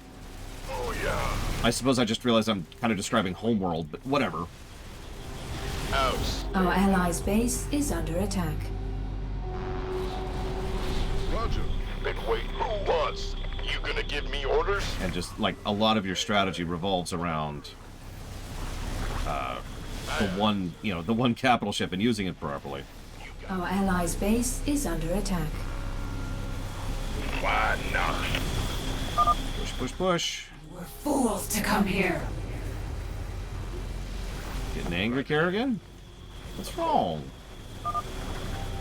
Oh, yeah. I suppose I just realized I'm kind of describing Homeworld, but whatever. Our allies' base is under attack. Roger. Been waiting. Who wants? You gonna give me orders? And just, like, a lot of your strategy revolves around the one capital ship and using it properly. Our allies' base is under attack. Why not? Push. We're fools to come here. Getting angry, Kerrigan? What's wrong?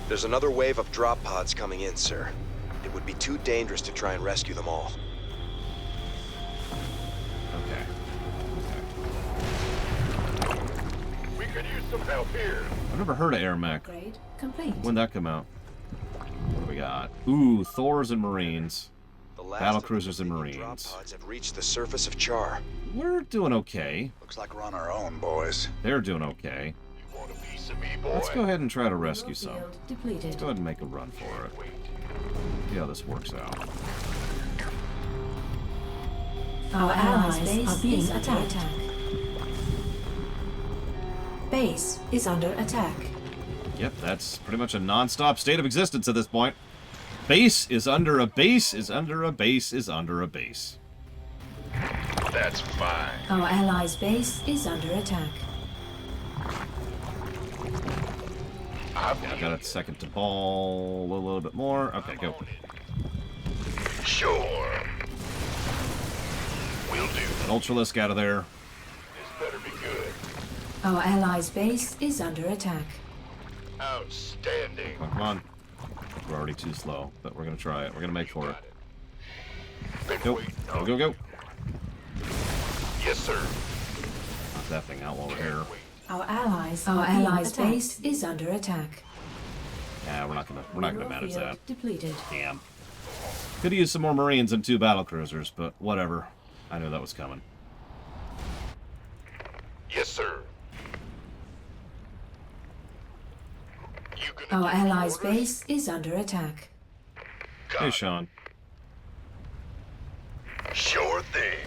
There's another wave of drop pods coming in, sir. It would be too dangerous to try and rescue them all. Okay. We could use some help here. I've never heard of Air Mech. Upgrade complete. When'd that come out? What do we got? Ooh, Thors and Marines. The last Battle of the cruisers and Dominion Marines. drop pods have reached the surface of Char. We're doing okay. Looks like we're on our own, boys. They're doing okay. You want a piece of me, boy? Let's go ahead and try to rescue some. Field Let's depleted. go ahead and make a run for it. See how this works out. Our allies' base are being attacked. Base is under attack. Yep, that's pretty much a non-stop state of existence at this point. Base is under a base is under a base is under a base. That's fine. Our allies' base is under attack. Yeah, I got a second to ball a little bit more. Okay, go. Sure. Will do. An Ultralisk out of there. This better be good. Our allies' base is under attack. Outstanding. Come on. We're already too slow, but we're gonna try it. We're gonna make for it. Been Go. waiting. Go. Yes, sir. Knock that thing out while we're here. Our allies' base is under attack. Yeah, we're not gonna manage Field that. depleted. Damn. Could have used some more Marines and 2 battle cruisers, but whatever. I knew that was coming. Yes, sir. Our allies' base is under attack. Hey, Sean. Sure thing.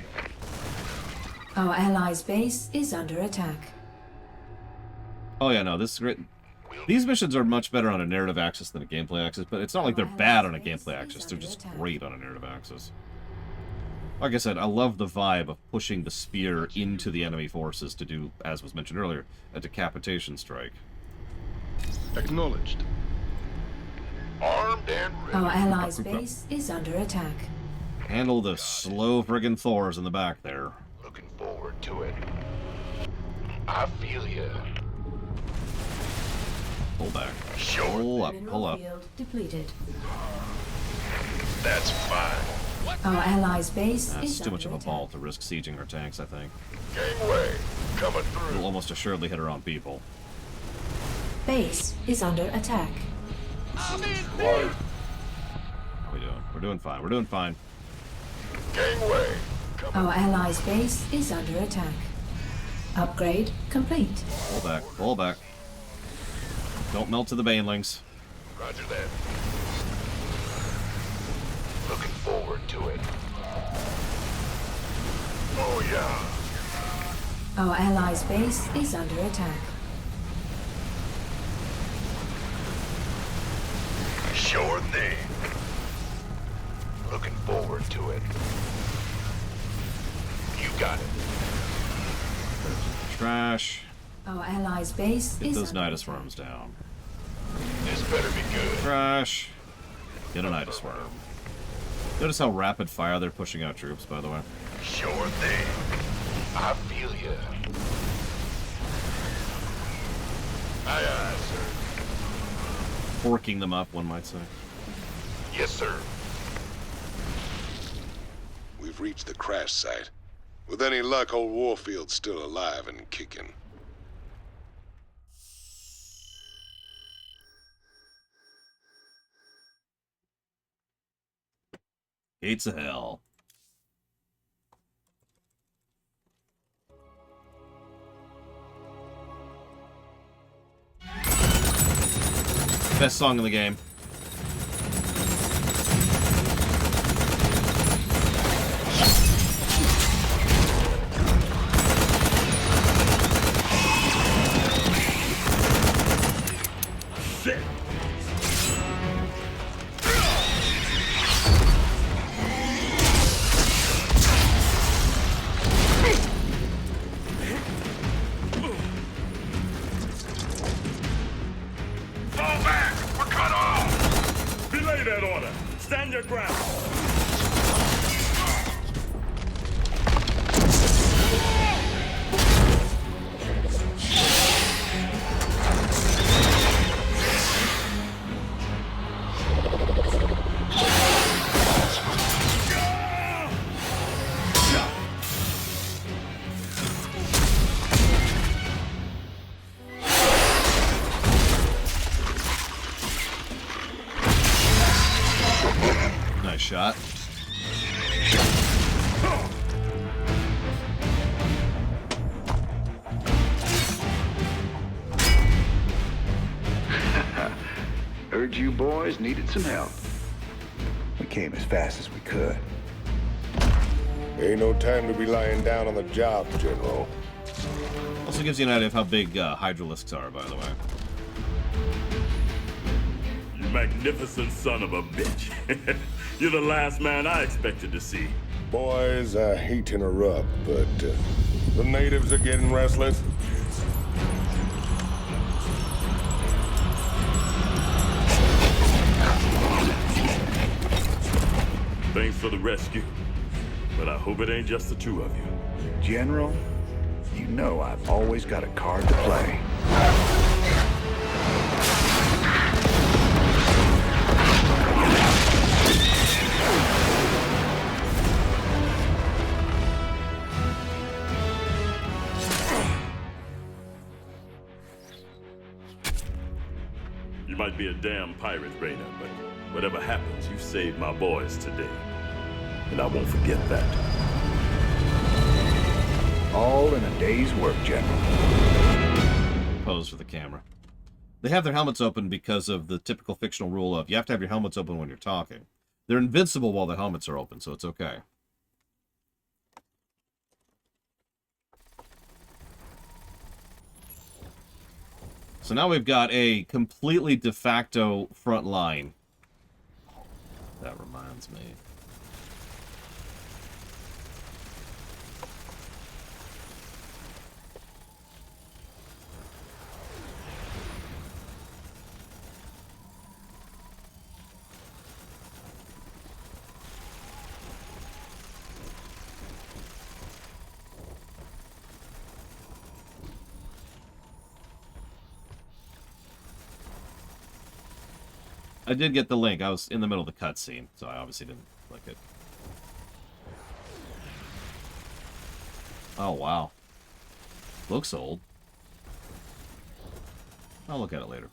Our allies' base is under attack. Oh yeah, no, this is great. These missions are much better on a narrative axis than a gameplay axis, but it's not like they're bad on a gameplay axis. They're just great on a narrative axis. Like I said, I love the vibe of pushing the spear into the enemy forces to do, as was mentioned earlier, a decapitation strike. Acknowledged. Armed and ready. Our allies' base is under attack. Handle the slow friggin' Thors in the back there. Looking forward to it. I feel ya. Pull back. Pull up. Pull up. Field depleted. That's fine. Our allies' base That's is too much of a under ball to risk sieging our tanks, I think. Gangway, coming through. We'll almost assuredly hit our own people. Base is under attack. How are we doing? We're doing fine. We're doing fine. Gangway. Our allies' base is under attack. Upgrade complete. Pull back. Pull back. Don't melt to the banelings. Roger that. Looking forward to it. Oh yeah. Our allies' base is under attack. Sure thing. Looking forward to it. You got it. Trash. Our allies' base Get is those under Nidus worms down. This better be good. Trash. Get a Nidus worm. Notice how rapid fire they're pushing out troops, by the way. Sure thing. I feel ya. Aye, aye, sir. Forking them up, one might say. Yes, sir. We've reached the crash site. With any luck, old Warfield's still alive and kicking. Gates of hell. Best song in the game. Shit! Fall back! We're cut off! Belay that order! Stand your ground! Nice shot. Heard you boys needed some help. We came as fast as we could. Ain't no time to be lying down on the job, General. Also gives you an idea of how big Hydralisks are, by the way. You magnificent son of a bitch. You're the last man I expected to see. Boys, I hate to interrupt, but the natives are getting restless. Thanks for the rescue. But I hope it ain't just the two of you. General, you know I've always got a card to play. You might be a damn pirate, Raynor, but whatever happens, you saved my boys today. And I won't forget that. All in a day's work, General. Pose for the camera. They have their helmets open because of the typical fictional rule of you have to have your helmets open when you're talking. They're invincible while the helmets are open, so it's okay. So now we've got a completely de facto front line. That reminds me. I did get the link. I was in the middle of the cutscene, so I obviously didn't click it. Oh, wow. Looks old. I'll look at it later.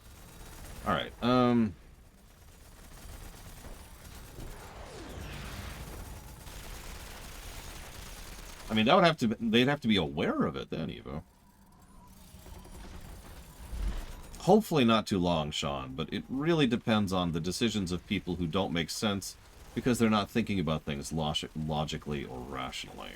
Alright, I mean, that would have to... They'd have to be aware of it then, Evo. Hopefully not too long, Sean, but it really depends on the decisions of people who don't make sense because they're not thinking about things logically or rationally.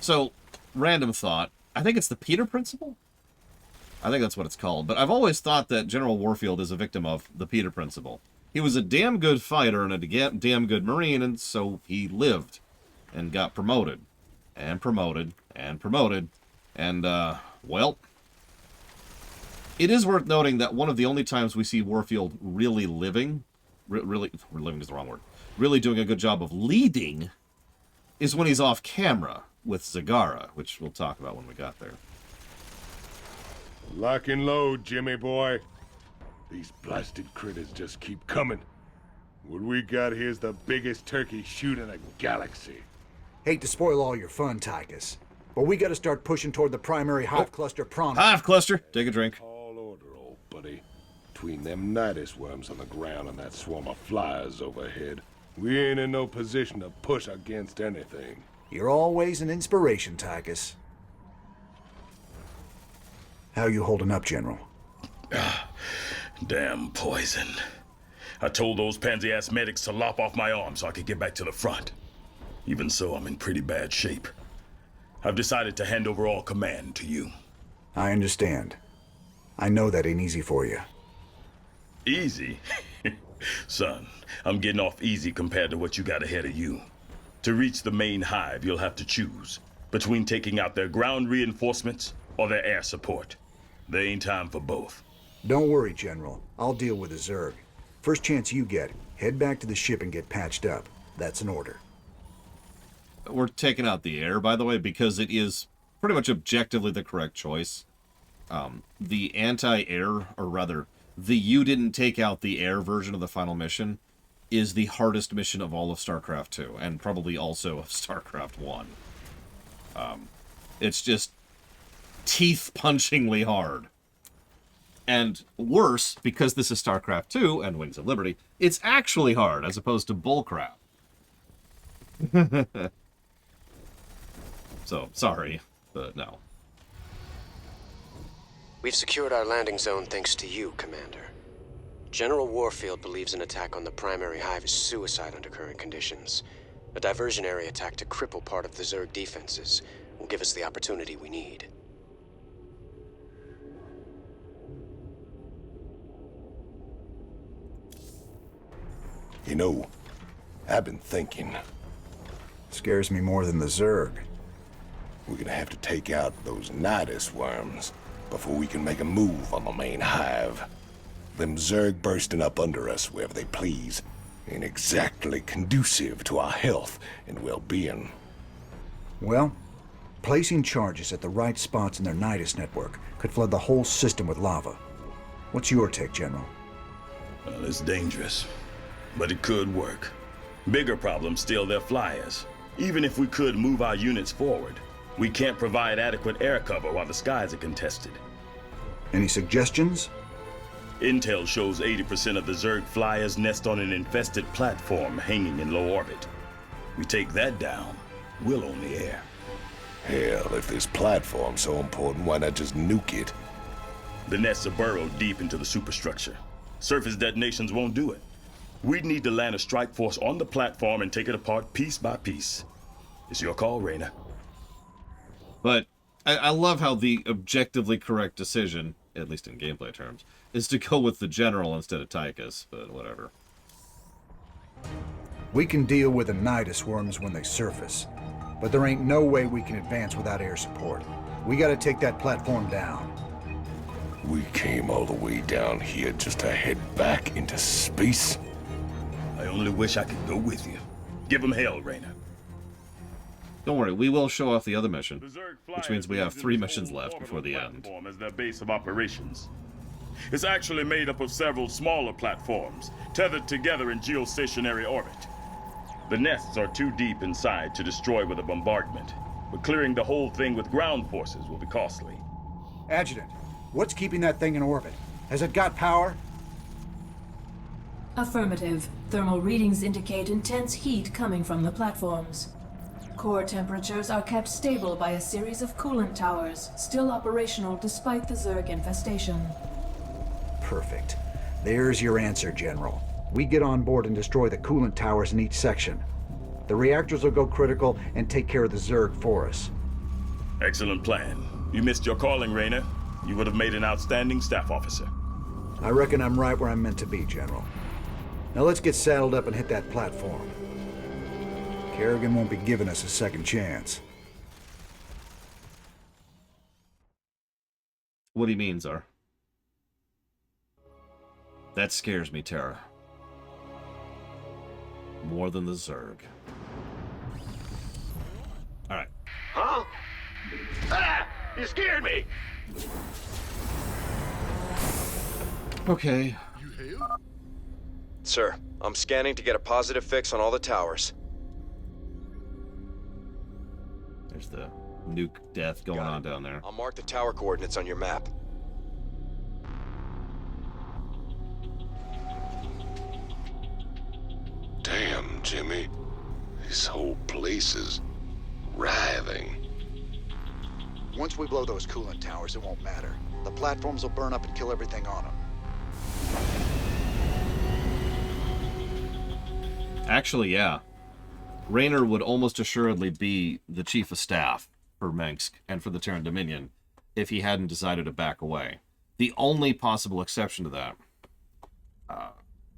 So, random thought. I think it's the Peter Principle? I think that's what it's called. But I've always thought that General Warfield is a victim of the Peter Principle. He was a damn good fighter and a damn good Marine, and so he lived and got promoted. And promoted, and promoted, and, well, it is worth noting that one of the only times we see Warfield really living, living is the wrong word, really doing a good job of leading, is when he's off camera with Zagara, which we'll talk about when we got there. Lock and load, Jimmy boy. These blasted critters just keep coming. What we got here's the biggest turkey shoot in a galaxy. Hate to spoil all your fun, Tychus, but we gotta start pushing toward the primary hive cluster pronto. Hive cluster! Take a drink. All order, old buddy. Between them nidus worms on the ground and that swarm of flies overhead, we ain't in no position to push against anything. You're always an inspiration, Tychus. How you holding up, General? Damn poison. I told those pansy-ass medics to lop off my arm so I could get back to the front. Even so, I'm in pretty bad shape. I've decided to hand over all command to you. I understand. I know that ain't easy for you. Easy? Son, I'm getting off easy compared to what you got ahead of you. To reach the main hive, you'll have to choose between taking out their ground reinforcements or their air support. There ain't time for both. Don't worry, General. I'll deal with the Zerg. First chance you get, head back to the ship and get patched up. That's an order. We're taking out the air, by the way, because it is pretty much objectively the correct choice. The anti-air, or rather, the you didn't take out the air version of the final mission, is the hardest mission of all of StarCraft 2, and probably also of StarCraft 1. It's just teeth-punchingly hard. And worse, because this is StarCraft 2 and Wings of Liberty, it's actually hard, as opposed to bullcrap. So, sorry, but no. We've secured our landing zone thanks to you, Commander. General Warfield believes an attack on the primary hive is suicide under current conditions. A diversionary attack to cripple part of the Zerg defenses will give us the opportunity we need. You know, I've been thinking. Scares me more than the Zerg. We're gonna have to take out those nidus worms before we can make a move on the main hive. Them Zerg bursting up under us wherever they please ain't exactly conducive to our health and well-being. Well, placing charges at the right spots in their nidus network could flood the whole system with lava. What's your take, General? Well, it's dangerous, but it could work. Bigger problem still their flyers. Even if we could move our units forward, we can't provide adequate air cover while the skies are contested. Any suggestions? Intel shows 80% of the Zerg flyers nest on an infested platform hanging in low orbit. We take that down, we'll own the air. Hell, if this platform's so important, why not just nuke it? The nests are burrowed deep into the superstructure. Surface detonations won't do it. We'd need to land a strike force on the platform and take it apart piece by piece. It's your call, Raynor. But I love how the objectively correct decision, at least in gameplay terms, is to go with the General instead of Tychus, but whatever. We can deal with the nidus worms when they surface, but there ain't no way we can advance without air support. We gotta take that platform down. We came all the way down here just to head back into space? I only wish I could go with you. Give them hell, Raynor. Don't worry, we will show off the other mission, The Zerg which means we have flyers 3 use missions this left whole before the end. platform as their base of operations. It's actually made up of several smaller platforms, tethered together in geostationary orbit. The nests are too deep inside to destroy with a bombardment, but clearing the whole thing with ground forces will be costly. Adjutant, what's keeping that thing in orbit? Has it got power? Affirmative. Thermal readings indicate intense heat coming from the platforms. Core temperatures are kept stable by a series of coolant towers, still operational despite the Zerg infestation. Perfect. There's your answer, General. We get on board and destroy the coolant towers in each section. The reactors will go critical and take care of the Zerg for us. Excellent plan. You missed your calling, Raynor. You would have made an outstanding staff officer. I reckon I'm right where I'm meant to be, General. Now let's get saddled up and hit that platform. Kerrigan won't be giving us a second chance. What do you mean, Zar? That scares me, Tara. More than the Zerg. Alright. Huh? Ah! You scared me! Okay. Sir, I'm scanning to get a positive fix on all the towers. There's the nuke death going on down there. I'll mark the tower coordinates on your map. Damn, Jimmy. This whole place is writhing. Once we blow those coolant towers, it won't matter. The platforms will burn up and kill everything on them. Actually, yeah. Raynor would almost assuredly be the chief of staff for Mengsk and for the Terran Dominion if he hadn't decided to back away. The only possible exception to that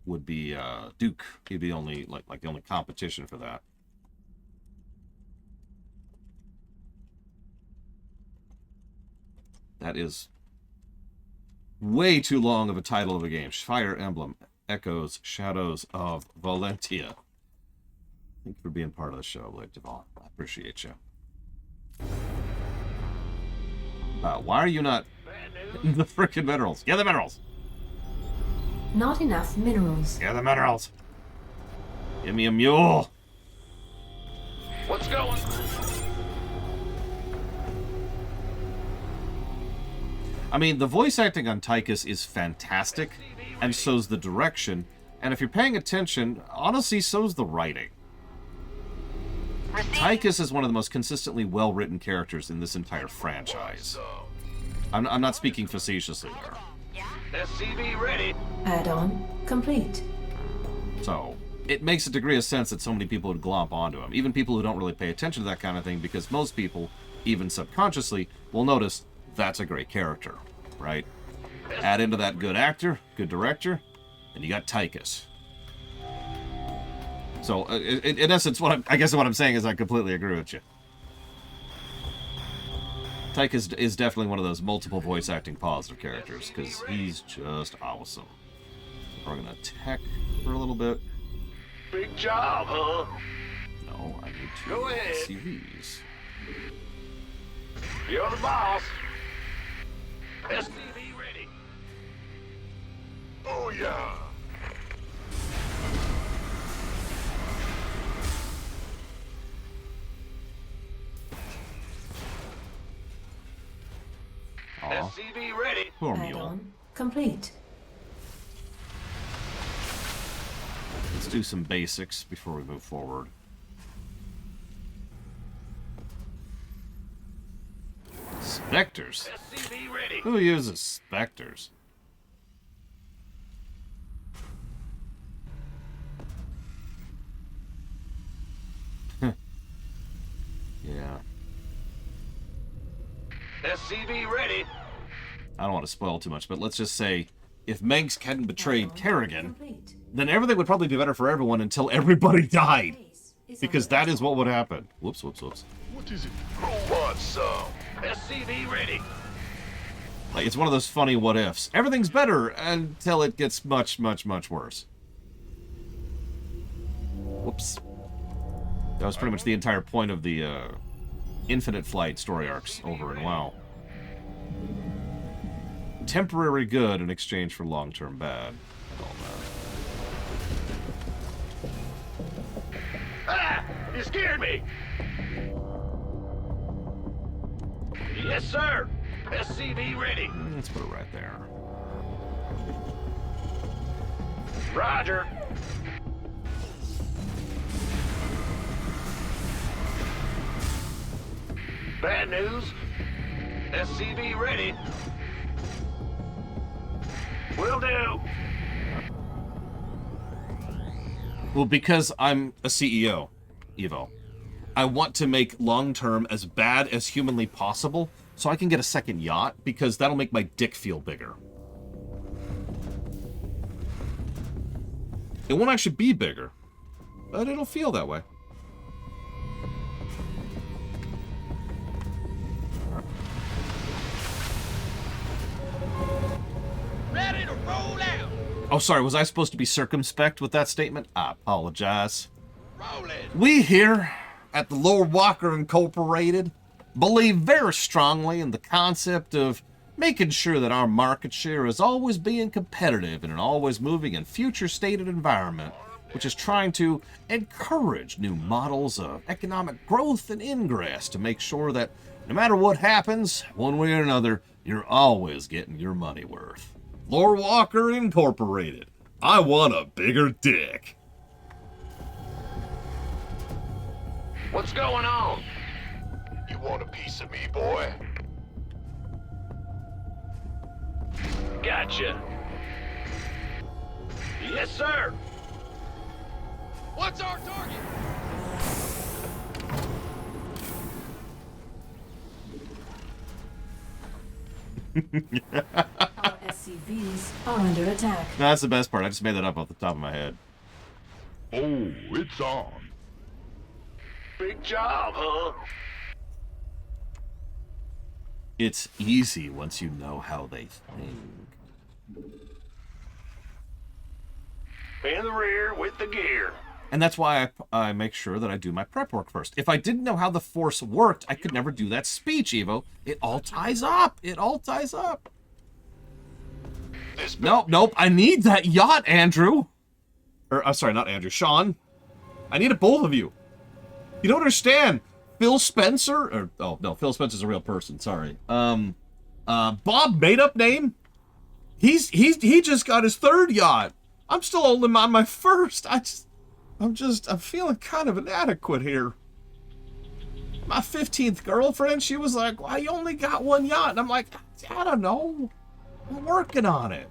would be Duke. He'd be only like the only competition for that. That is way too long of a title of a game. Fire Emblem Echoes, Shadows of Valentia. Thank you for being part of the show, Blake Duvall. I appreciate you. Why are you not in the frickin' minerals? Get the minerals! Not enough minerals. Get the minerals! Give me a mule! What's going? I mean, the voice acting on Tychus is fantastic, and so's the direction, and if you're paying attention, honestly, so's the writing. Tychus is one of the most consistently well-written characters in this entire franchise. I'm not speaking facetiously there. SCV ready. Add-on complete. So, it makes a degree of sense that so many people would glomp onto him. Even people who don't really pay attention to that kind of thing, because most people, even subconsciously, will notice that's a great character, right? Add into that good actor, good director, and you got Tychus. So, in essence, I guess what I'm saying is I completely agree with you. Tychus is definitely one of those multiple voice acting positive characters, because he's just awesome. We're going to attack for a little bit. Big job, huh? No, I need to Go ahead. see these. You're the boss. SCV ready. Oh, yeah. SCV ready. Poor mule. Add-on complete. Let's do some basics before we move forward. Spectres? SCV ready. Who uses specters? Yeah. SCV ready. I don't want to spoil too much, but let's just say if Mengsk hadn't betrayed Kerrigan, then everything would probably be better for everyone until everybody died. Because that is what would happen. Whoops, whoops, whoops. What is it? Who wants some? SCV ready. Like, it's one of those funny what ifs. Everything's better until it gets much, much, much worse. Whoops. That was pretty much the entire point of the Infinite Flight story arcs over in WoW. Temporary good in exchange for long-term bad. Ah! You scared me! Yes, sir! SCV ready. Let's put it right there. Roger. Bad news. SCV ready. Will do. Well, because I'm a CEO, Evo, I want to make long-term as bad as humanly possible so I can get a second yacht, because that'll make my dick feel bigger. It won't actually be bigger, but it'll feel that way. Ready to roll out. Oh, sorry, was I supposed to be circumspect with that statement? I apologize. We here at the Lord Walker Incorporated believe very strongly in the concept of making sure that our market share is always being competitive in an always moving and future-stated environment, which is trying to encourage new models of economic growth and ingress to make sure that no matter what happens, one way or another, you're always getting your money worth. Lord Walker Incorporated. I want a bigger dick. What's going on? You want a piece of me, boy? Gotcha. Yes, sir. What's our target? Our SCVs are under attack. No, that's the best part. I just made that up off the top of my head. Oh, it's on. Big job, huh? It's easy once you know how they think. In the rear with the gear. And that's why I make sure that I do my prep work first. If I didn't know how the Force worked, I could never do that speech, Evo. It all ties up. It all ties up. Nope. I need that yacht, Andrew. Or, sorry, not Andrew. Sean. I need it, both of you. You don't understand. Phil Spencer, or, oh, no, Phil Spencer's a real person, sorry. Bob, made-up name? He just got his third yacht. I'm still only on my first. I'm feeling kind of inadequate here. My 15th girlfriend, she was like, why you only got one yacht? And I'm like, I don't know. I'm working on it.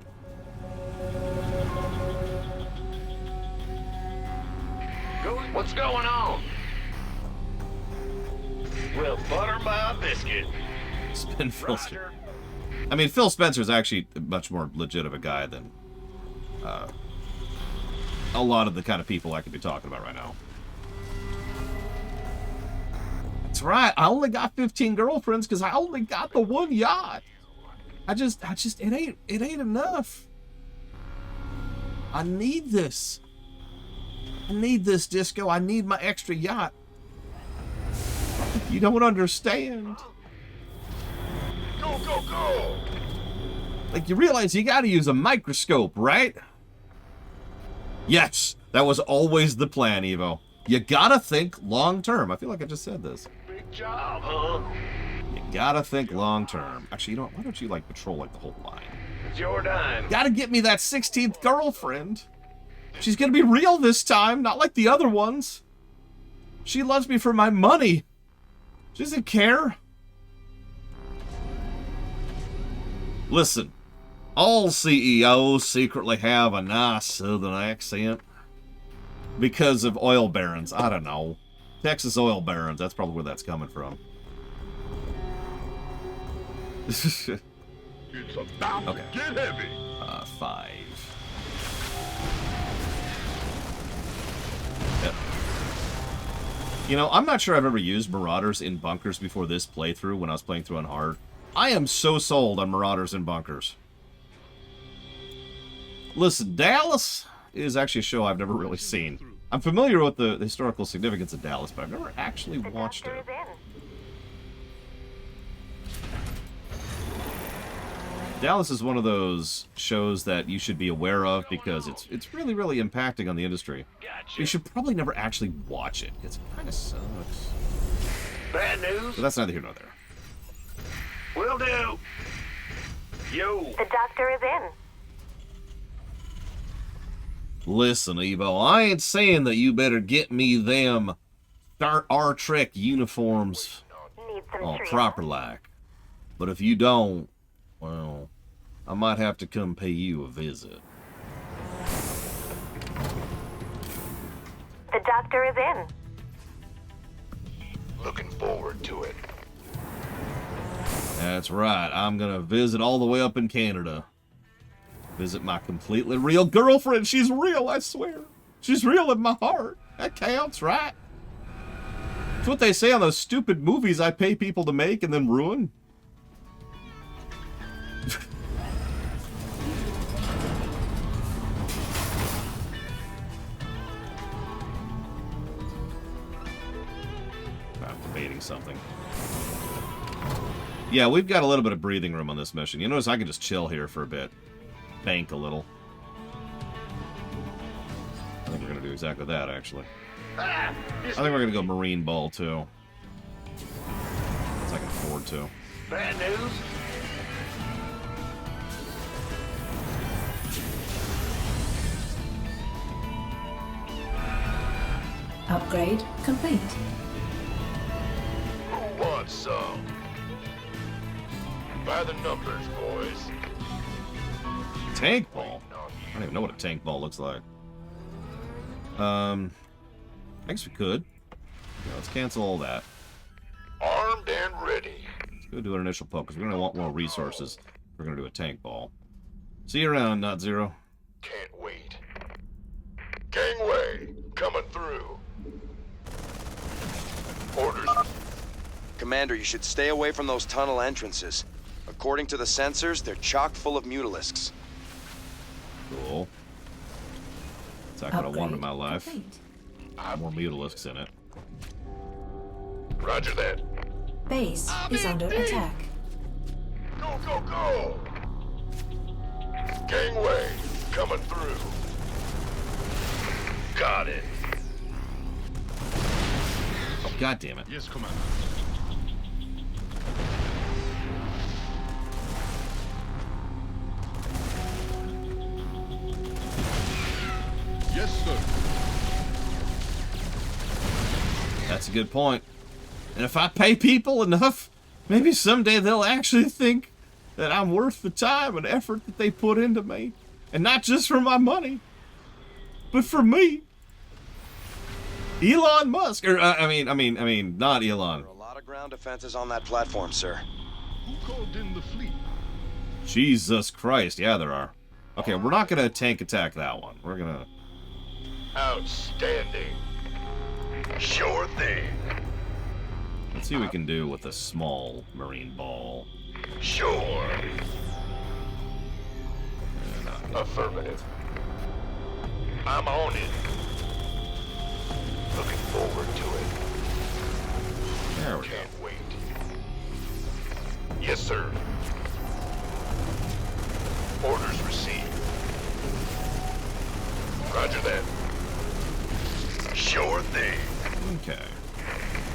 What's going on? Well, butter my biscuit. Spin Phil. I mean, Phil Spencer's actually a much more legit of a guy than a lot of the kind of people I could be talking about right now. That's right. I only got 15 girlfriends because I only got the one yacht. It ain't enough. I need this. I need this, Disco. I need my extra yacht. You don't understand. Go, go, go! Like, you realize you gotta use a microscope, right? Yes, that was always the plan, Evo. You gotta think long-term. I feel like I just said this. Big job, huh? You gotta think long-term. Actually, you know what? Why don't you, like, patrol, like, the whole line? It's your dime. Gotta get me that 16th girlfriend. She's gonna be real this time, not like the other ones. She loves me for my money. She doesn't care. Listen, all CEOs secretly have a nice southern accent. Because of oil barons. I don't know. Texas oil barons. That's probably where that's coming from. It's about Okay. to get heavy. 5. Yep. You know, I'm not sure I've ever used Marauders in bunkers before this playthrough when I was playing through on hard. I am so sold on Marauders in bunkers. Listen, Dallas is actually a show I've never really seen. I'm familiar with the historical significance of Dallas, but I've never actually watched it. Dallas is one of those shows that you should be aware of because it's really, really impacting on the industry. You should probably never actually watch it because it kind of sucks. Bad news? But that's neither here nor there. Will do. Yo. The doctor is in. Listen, Evo, I ain't saying that you better get me them Star Trek uniforms all proper like. But if you don't, well, I might have to come pay you a visit. The doctor is in. Looking forward to it. That's right. I'm gonna visit all the way up in Canada. Visit my completely real girlfriend. She's real, I swear. She's real in my heart. That counts, right? It's what they say on those stupid movies I pay people to make and then ruin. I'm debating something. Yeah, we've got a little bit of breathing room on this mission. You notice I can just chill here for a bit. Bank a little. I think we're going to do exactly that, actually. I think we're going to go Marine Ball, too. Because I can afford to. Bad news? Upgrade complete. Who wants some? By the numbers, boys. Tank ball? I don't even know what a tank ball looks like. I guess we could. Yeah, let's cancel all that. Armed and ready. Let's go do an initial poke, because we're going to want more resources. We're going to do a tank ball. See you around, Not Zero. Can't wait. Gangway, coming through. Orders. Commander, you should stay away from those tunnel entrances. According to the sensors, they're chock full of mutalisks. Cool. That's not what I wanted in my life. More mutalisks in it. Roger that. Base is under attack. Go, go, go! Gangway, coming through. Got it. Oh, God damn it. Yes, Commander. Yes, sir. That's a good point. And if I pay people enough, maybe someday they'll actually think that I'm worth the time and effort that they put into me. And not just for my money, but for me. Elon Musk, or I mean, not Elon. There are a lot of ground defenses on that platform, sir. Who called in the fleet? Jesus Christ, yeah, there are. Okay, we're not gonna tank attack that one. We're gonna... Outstanding. Sure thing. Let's see what we can do with a small marine ball. Sure. Affirmative. I'm on it. Looking forward to it. There we Can't wait. Yes, sir. Orders received. Roger that. Sure thing. Okay.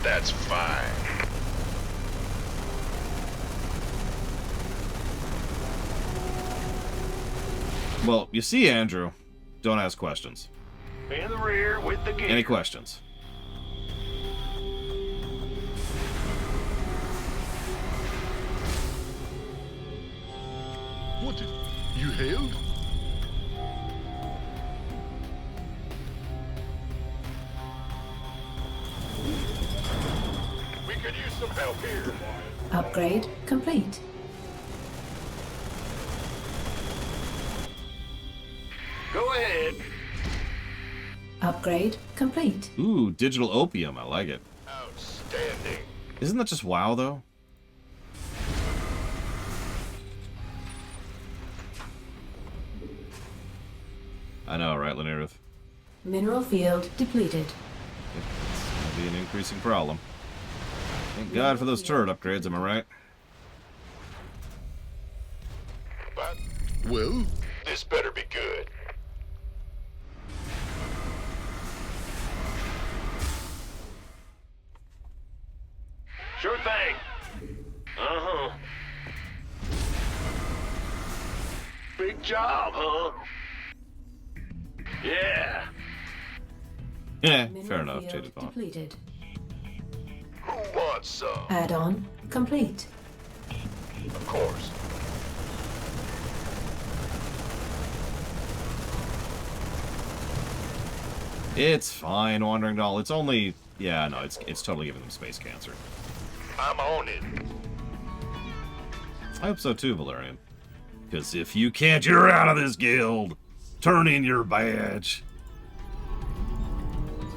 That's fine. Well, you see, Andrew, don't ask questions. In the rear with the gear. Any questions? What? You hailed? We could use some help here. Upgrade complete. Go ahead. Upgrade complete. Ooh, digital opium. I like it. Outstanding. Isn't that just WoW, though? I know, right, Lanirith? Mineral field depleted. It's going to be an increasing problem. Thank God for those turret upgrades, am I right? Well, this better be good. Sure thing. Uh-huh. Big job, huh? Yeah. Yeah, fair enough, Jaded Vaughn. Depleted. Who wants some? Add-on complete. Of course. It's fine, Wandering Doll. It's only... Yeah, no, it's totally giving them space cancer. I'm on it. I hope so too, Valerian. Because if you can't, you're out of this guild. Turn in your badge.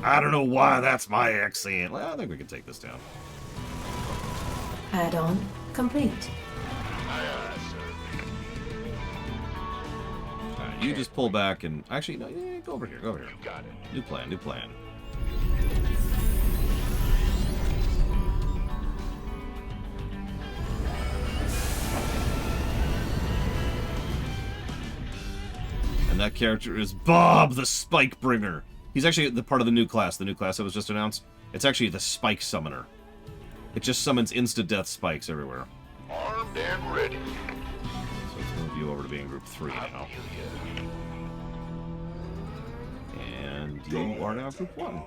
I don't know why that's my accent. Well, I think we can take this down. Add-on complete. Alright, you just pull back and... Actually, no, yeah, go over here, go over here. You got it. New plan, new plan. And that character is Bob the Spike Bringer. He's actually the part of the new class that was just announced. It's actually the Spike Summoner. It just summons insta-death spikes everywhere. Armed and ready. So let's move you over to being group 3 now. And you are now group 1.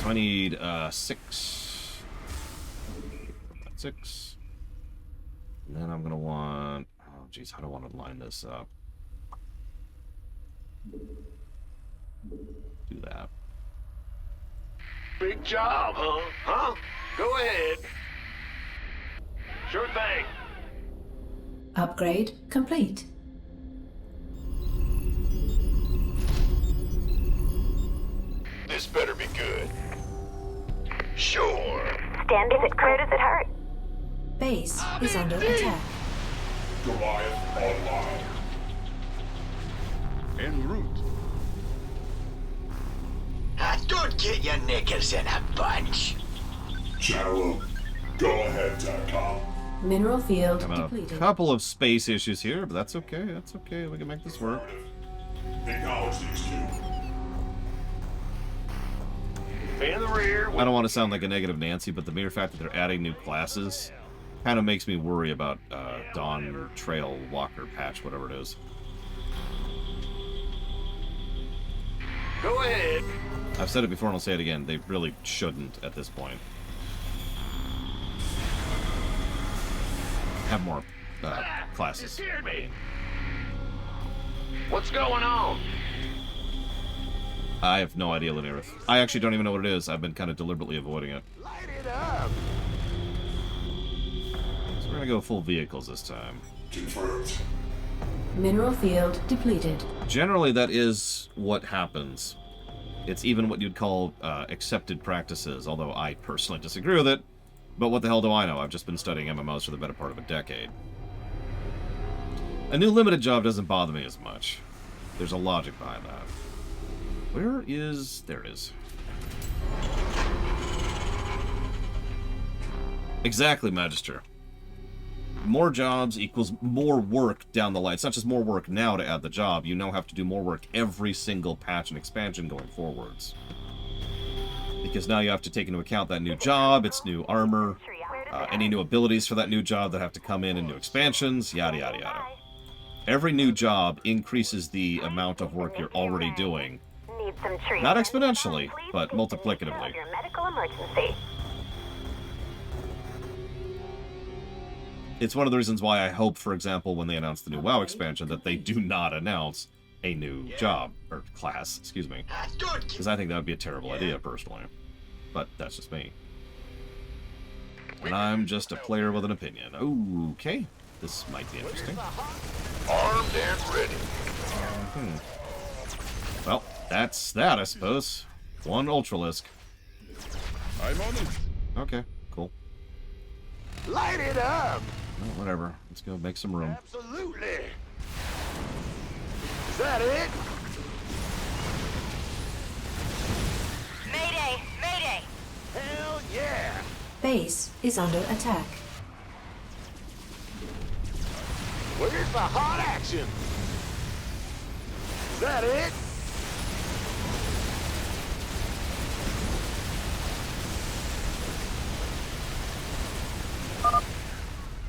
So I need 6. 6. And then I'm going to want... Oh, geez, how do I want to line this up? Do that. Big job, huh? Huh? Go ahead. Sure thing. Upgrade complete. This better be good. Sure. Stand is it clear? Does it hurt? Base is under attack. Goliath online. En route. Don't get your knickers in a bunch. General, go ahead, TACOM. Mineral field I'm in depleted. a couple of space issues here, but that's okay. That's okay. We can make this work. Acknowledge these two. In the rear. I don't want to sound like a negative Nancy, but the mere fact that they're adding new classes kind of makes me worry about Dawn Trail Walker patch, whatever it is. Go ahead. I've said it before and I'll say it again. They really shouldn't at this point. Have more classes. Scared me. What's going on? I have no idea, Linearith. I actually don't even know what it is. I've been kind of deliberately avoiding it. Light it up. So we're gonna go full vehicles this time. Confirmed. Mineral field depleted. Generally, that is what happens. It's even what you'd call accepted practices, although I personally disagree with it. But what the hell do I know? I've just been studying MMOs for the better part of a decade. A new limited job doesn't bother me as much. There's a logic behind that. Where is... There it is. Exactly, Magister. More jobs equals more work down the line. It's not just more work now to add the job. You now have to do more work every single patch and expansion going forwards. Because now you have to take into account that new job, its new armor, any new abilities for that new job that have to come in new expansions, yada yada yada. Every new job increases the amount of work you're already doing. Need some treatment. Not exponentially, but multiplicatively. Your medical emergency. It's one of the reasons why I hope, for example, when they announce the new WoW expansion, that they do not announce a new job, or class, excuse me. Because I think that would be a terrible idea, personally. But that's just me. And I'm just a player with an opinion. Okay, this might be interesting. Armed and ready. Well, that's that, I suppose. One Ultralisk. I'm on it. Okay, cool. Light it up. Well, whatever. Let's go make some room. Absolutely. Is that it? Yeah! Base is under attack. Where's the hot action? Is that it?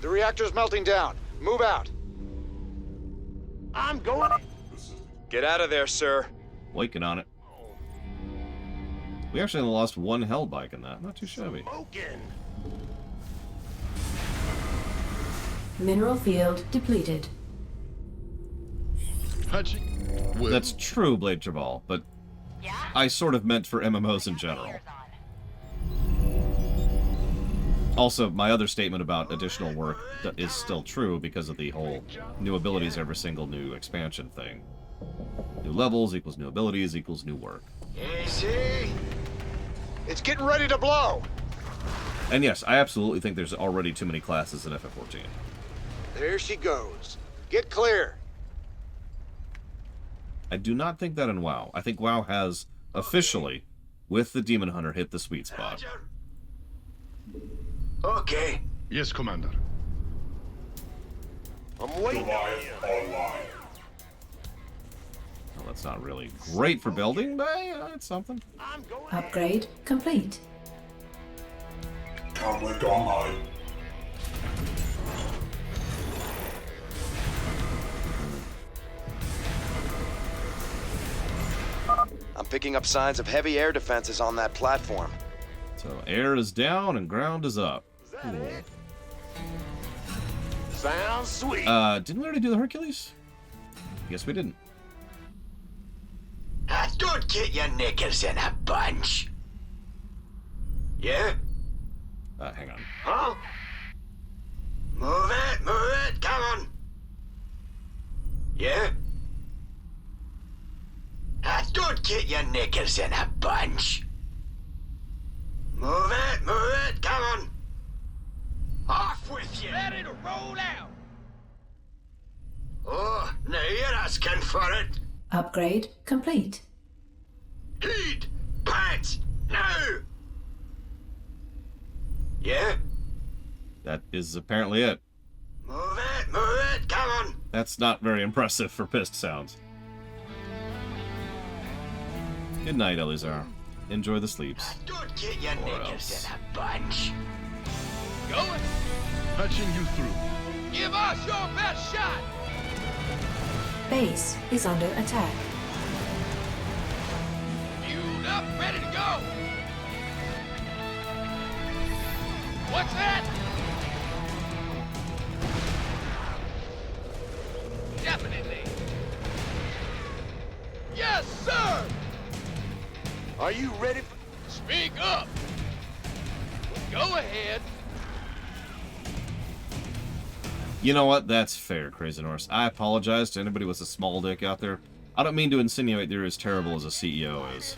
The reactor's melting down. Move out. I'm going. Get out of there, sir. Waking on it. We actually only lost one hell bike in that. Not too shabby. Mineral field depleted. That's true, Blade Jabal, but I sort of meant for MMOs in general. Also, my other statement about additional work is still true because of the whole new abilities every single new expansion thing. New levels equals new abilities equals new work. Easy. It's getting ready to blow. And yes, I absolutely think there's already too many classes in FF14. There she goes. Get clear. I do not think that in WoW. I think WoW has officially, with the Demon Hunter, hit the sweet spot. Okay. Yes, Commander. I'm waiting. Well, that's not really great for building, but it's something. Upgrade complete. I'm picking up signs of heavy air defenses on that platform. So air is down and ground is up. Cool. Sounds sweet. Didn't we already do the Hercules? Guess we didn't. Don't get your knickers in a bunch. Yeah? Hang on. Huh? Move it, come on. Yeah? Don't get your knickers in a bunch. Move it, come on. Off with you. Ready to roll out. Oh, now you're asking for it. Upgrade complete. Heat! Pants! Now! Yeah? That is apparently it. Move it, come on. That's not very impressive for pissed sounds. Good night, Elizar. Enjoy the sleeps. Don't get your knickers in a bunch. Going. Patching you through. Give us your best shot. Base is under attack. Fueled up, ready to go. What's that? Definitely. Yes, sir. Are you ready? Speak up. Go ahead. You know what? That's fair, Crazy Norse. I apologize to anybody with a small dick out there. I don't mean to insinuate they're as terrible as a CEO is.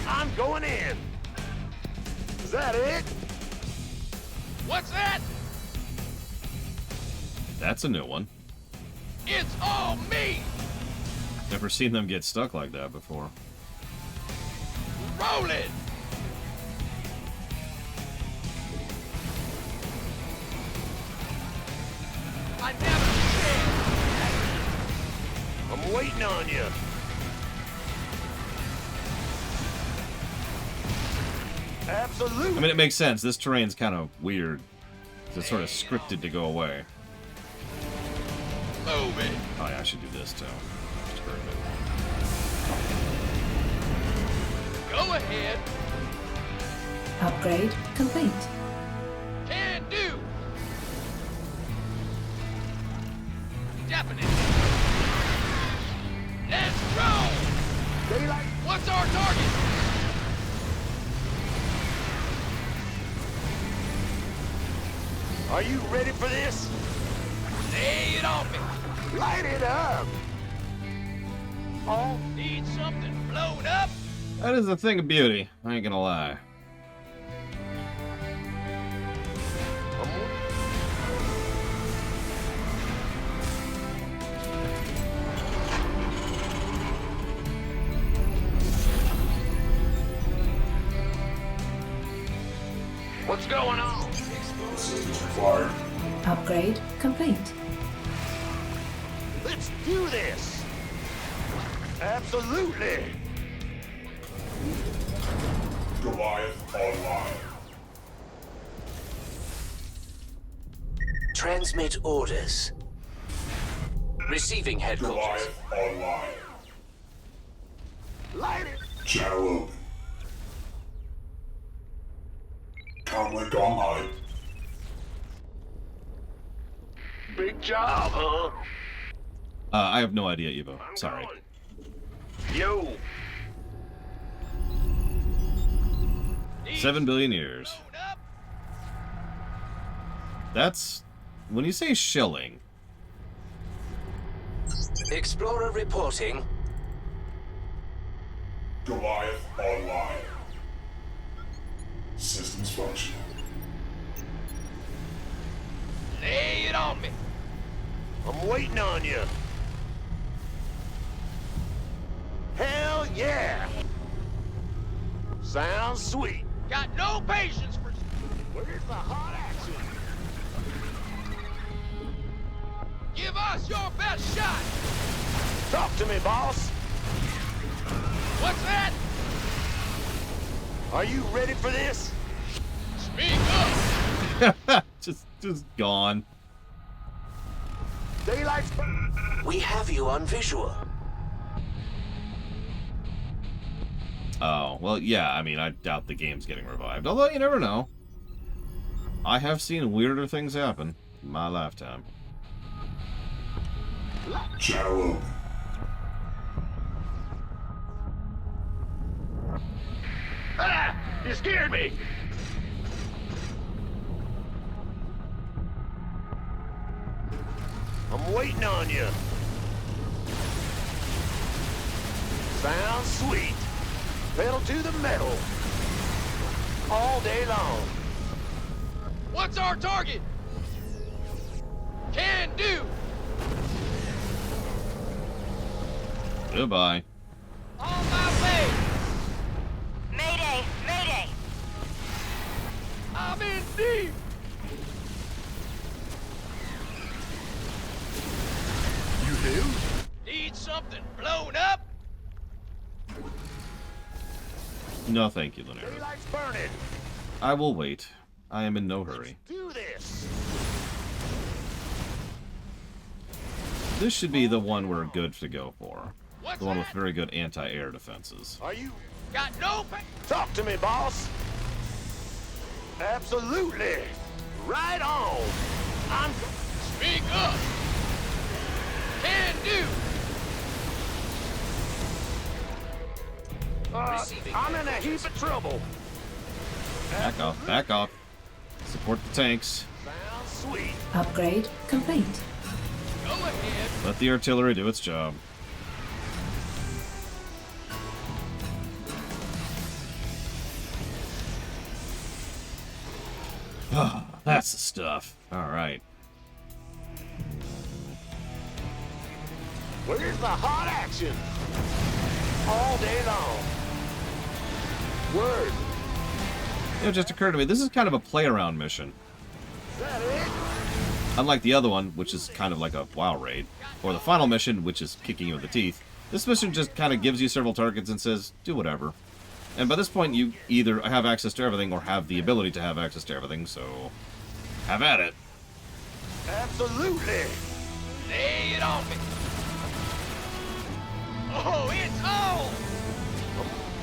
I'm going in. Is that it? What's that? That's a new one. It's all me. Never seen them get stuck like that before. Roll it. I never said. I'm waiting on you. Absolutely. I mean, it makes sense. This terrain's kind of weird. It's sort of scripted to go away. Move it. Oh yeah, I should do this too. Go ahead. Upgrade complete. Can do. Definitely. Let's roll. Daylight. What's our target? Are you ready for this? Lay it on me. Light it up. Oh, need something blown up? That is a thing of beauty. I ain't gonna lie. What's going on? Assistance required. Upgrade complete. Let's do this! Absolutely! Goliath online. Transmit orders. Receiving headquarters. Goliath online. Light it! Channel open. Comlink online. Big job, huh? I have no idea, Evo. Sorry. Yo! 7 billion years. That's... When you say shilling... Explorer reporting. Goliath online. Systems functional. Lay it on me! I'm waiting on you! Hell yeah! Sounds sweet. Got no patience for... Where's the hot action? Give us your best shot! Talk to me, boss! What's that? Are you ready for this? Speak up! just gone. Daylight's... We have you on visual. Oh, well, yeah, I mean, I doubt the game's getting revived. Although, you never know. I have seen weirder things happen in my lifetime. Channel open. Ah! You scared me! I'm waiting on you. Sounds sweet. Pedal to the metal. All day long. What's our target? Can do. Goodbye. On my way. Mayday! Mayday! I'm in deep. You do? Need something blown up? No, thank you, Linnea. Daylight's burning. I will wait. I am in no hurry. Do this. This should be the one we're good to go for. What's The one with that? very good anti-air defenses. Are you got no Talk to me, boss. Absolutely. Right on. I'm Speak up. Can do. I'm in a heap of trouble. Back off, back off. Support the tanks. Sounds sweet. Upgrade complete. Go ahead. Let the artillery do its job. Ah, that's the stuff. Alright. Where's the hot action? All day long. Word. It just occurred to me, this is kind of a play-around mission. Is that it? Unlike the other one, which is kind of like a WoW raid, or the final mission, which is kicking you in the teeth, this mission just kind of gives you several targets and says, do whatever. And by this point, you either have access to everything or have the ability to have access to everything, so have at it. Absolutely. Lay it on me. Oh, it's on!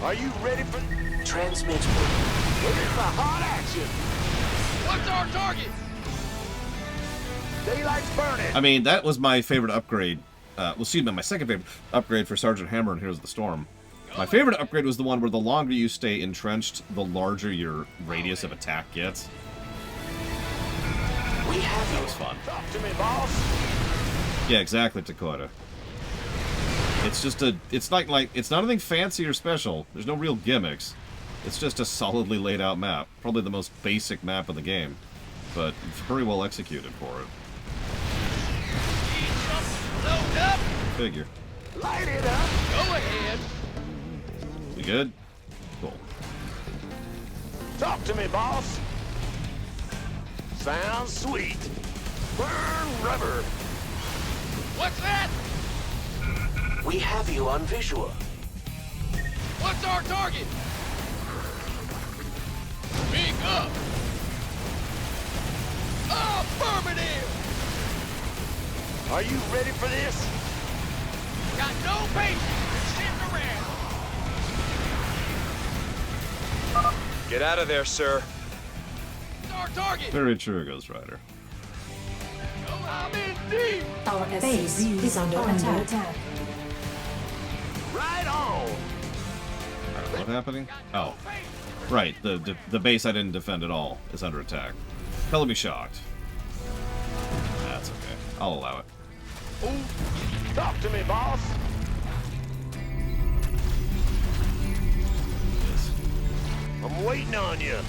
Are you ready for... Transmit. Where's the hot action? What's our target? Daylight's burning. I mean, that was my favorite upgrade. Well, excuse me, my second favorite upgrade for Sergeant Hammer and Heroes of the Storm. My favorite upgrade was the one where the longer you stay entrenched, the larger your radius of attack gets. We have That was fun. Talk to me, boss. Yeah, exactly, Dakota. It's just a... It's not like... It's not anything fancy or special. There's no real gimmicks. It's just a solidly laid out map. Probably the most basic map of the game. But very well executed for it. Need something load up? Figure. Light it up. Go ahead. We good? Cool. Talk to me, boss. Sounds sweet. Burn rubber. What's that? We have you on visual. What's our target? Speak up. Affirmative. Are you ready for this? Got no patience. Sitting around. Get out of there, sir. What's our target? Very true, Ghost Rider. I'm in deep. Our base is under attack. Right on. What's happening? Oh. Right, the base I didn't defend at all is under attack. Hell, be shocked. That's okay. I'll allow it. Ooh. Talk to me, boss. Yes. I'm waiting on you.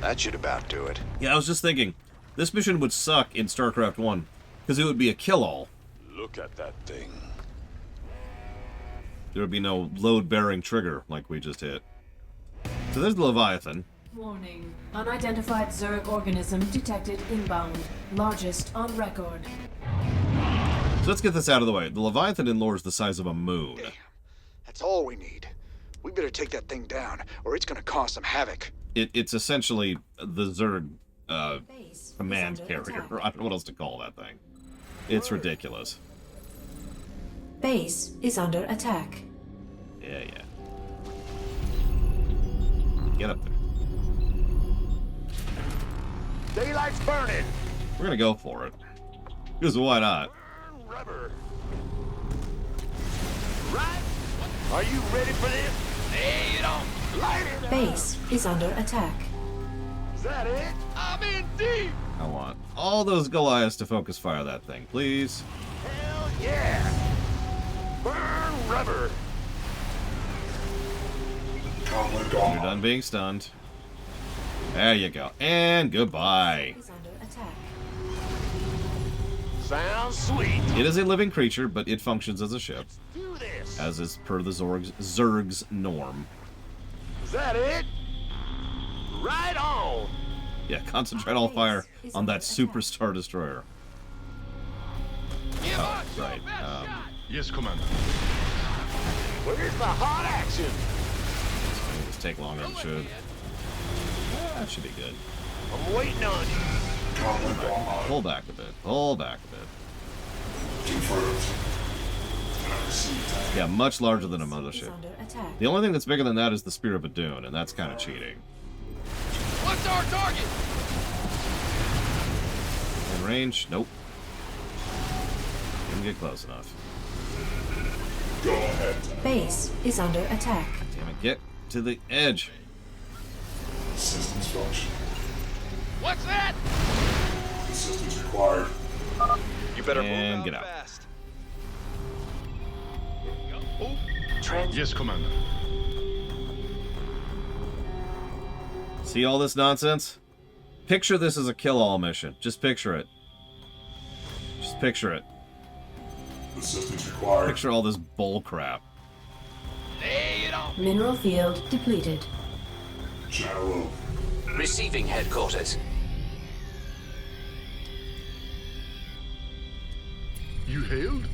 That should about do it. Yeah, I was just thinking, this mission would suck in StarCraft 1, because it would be a kill-all. Look at that thing. There would be no load-bearing trigger like we just hit. So there's the Leviathan. Warning. Unidentified Zerg organism detected inbound. Largest on record. So let's get this out of the way. The Leviathan in lore is the size of a moon. That's all we need. We better take that thing down, or it's gonna cause some havoc. It's essentially the Zerg command carrier. I don't know what else to call that thing. It's ridiculous. Base is under attack. Yeah. Get up there. Daylight's burning. We're gonna go for it. Because why not? Burn rubber. Right? Are you ready for this? Lay it on. Light it. Base is under attack. Is that it? I'm in deep. I want all those Goliaths to focus fire that thing, please. Hell yeah. Burn rubber. You're done being stunned. There you go. And goodbye. Is under attack. Sounds sweet. It is a living creature, but it functions as a ship, Do this. as is per the Zerg's norm. Is that it? Right on. Yeah, concentrate all fire on that superstar destroyer. Oh, right. Yes, Commander. Where's the hot action? It'll just take longer than it should. That should be good. I'm waiting on you. Pull back a bit. Pull back a bit. Yeah, much larger than a mothership. The only thing that's bigger than that is the Spear of Adun, and that's kind of cheating. What's our target? In range? Nope. Didn't get close enough. Go ahead. Base is under attack. Damn it, get to the edge. Systems function. What's that? Systems required. You better And move get out. fast. Yes, Commander. See all this nonsense? Picture this as a kill-all mission. Just picture it. Just picture it. The systems required. Picture all this bull crap. Lay it on. Mineral field depleted. Channel. Receiving headquarters. You hailed?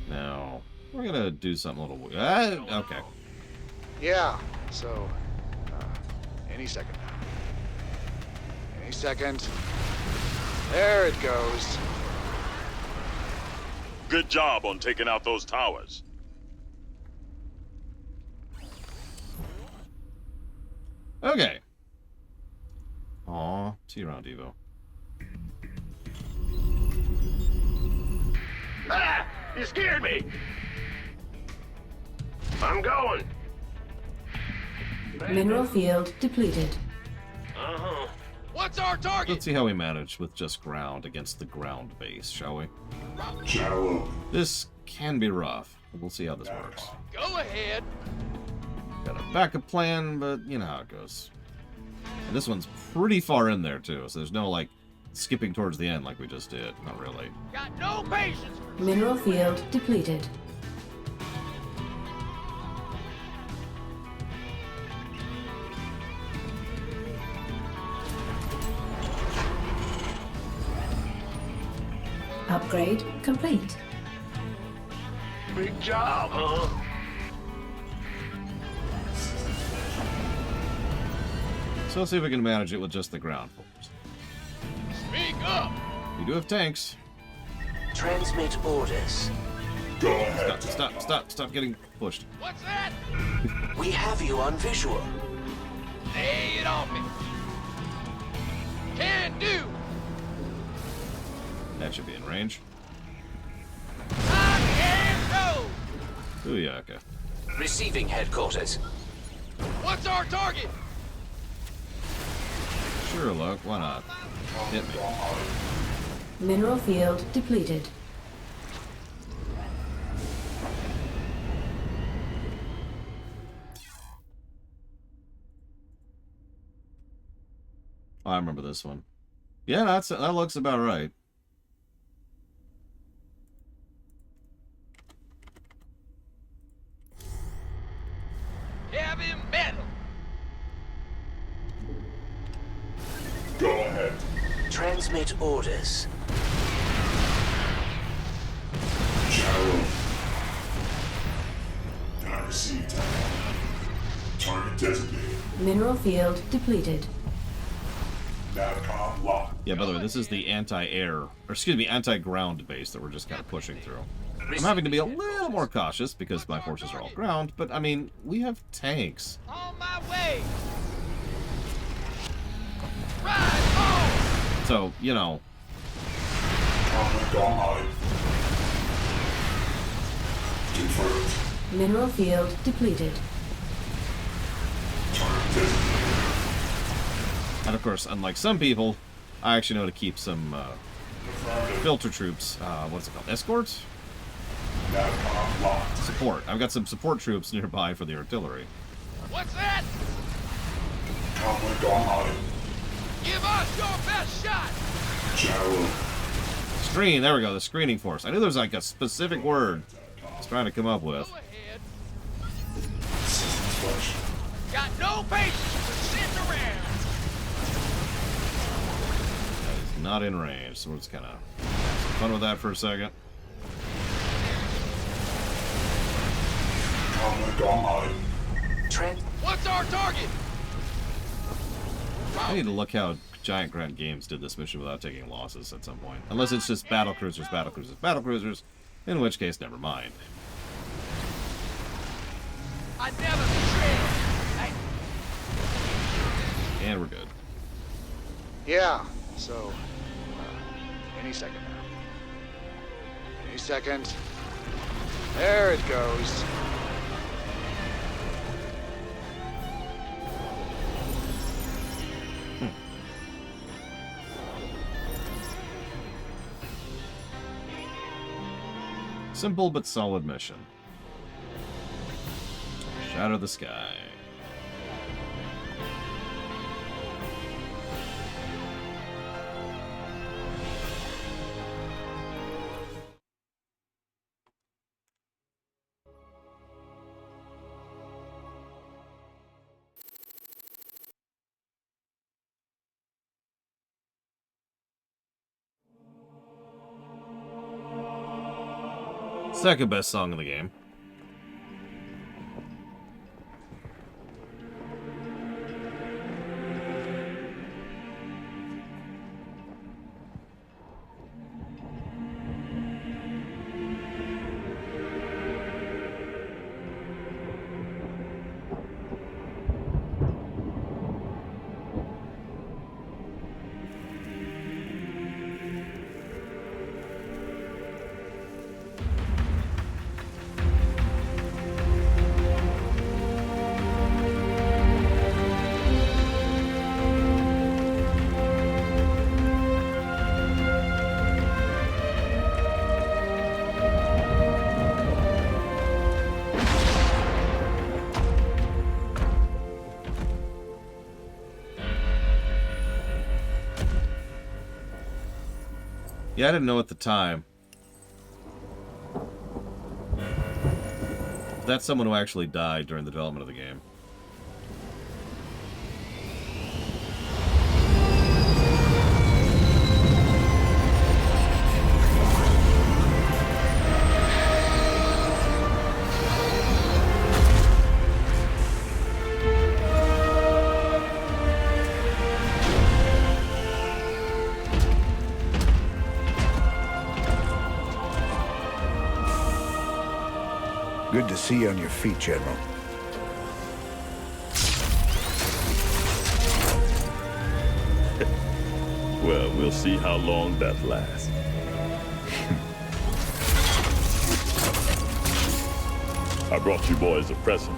Now, we're gonna do something a little weird. Okay. Yeah, so, any second now. Any second. There it goes. Good job on taking out those towers. Okay. Aw, see you around, Devo. Ah! You scared me. I'm going. Mineral field depleted. Uh-huh. What's our target? Let's see how we manage with just ground against the ground base, shall we? Channel. This can be rough. We'll see how this works. Go ahead. Got a backup plan, but you know how it goes. And this one's pretty far in there, too, so there's no, like, skipping towards the end like we just did. Not really. Got no patience. Mineral field depleted. Upgrade complete. Big job, huh? So let's see if we can manage it with just the ground force. Speak up. We do have tanks. Transmit orders. Go ahead. Stop getting pushed. What's that? We have you on visual. Lay it on me. Can do. That should be in range. I can go. Booyaka. Receiving headquarters. What's our target? Sure, look, why not? Hit me. Mineral field depleted. Oh, I remember this one. Yeah, that looks about right. Heavy metal. Go ahead. Transmit orders. Char. I received. Target designated. Mineral field depleted. Navcom locked. Yeah, by the way, this is the anti-air, or excuse me, anti-ground base that we're just kind of pushing through. I'm having to be a little more cautious because my forces are all ground, but I mean, we have tanks. On my way. Right on. So, you know. Confirmed. Mineral field depleted. And of course, unlike some people, I actually know to keep some filter troops. What's it called? Escorts? Support. I've got some support troops nearby for the artillery. What's that? Give us your best shot. Screen. There we go. The screening force. I knew there was like a specific word I was trying to come up with. Got no patience for sitting around. That is not in range, so we're just kind of have fun with that for a second. What's our target? I need to look how Giant Grant Games did this mission without taking losses at some point. Unless it's just battle cruisers, in which case, never mind. I never betrayed. And we're good. Yeah, so, any second now. Any second. There it goes. Simple but solid mission. Shadow the sky. Second best song in the game. Yeah, I didn't know at the time. That's someone who actually died during the development of the game. Good to see you on your feet, General. Well, we'll see how long that lasts. I brought you boys a present.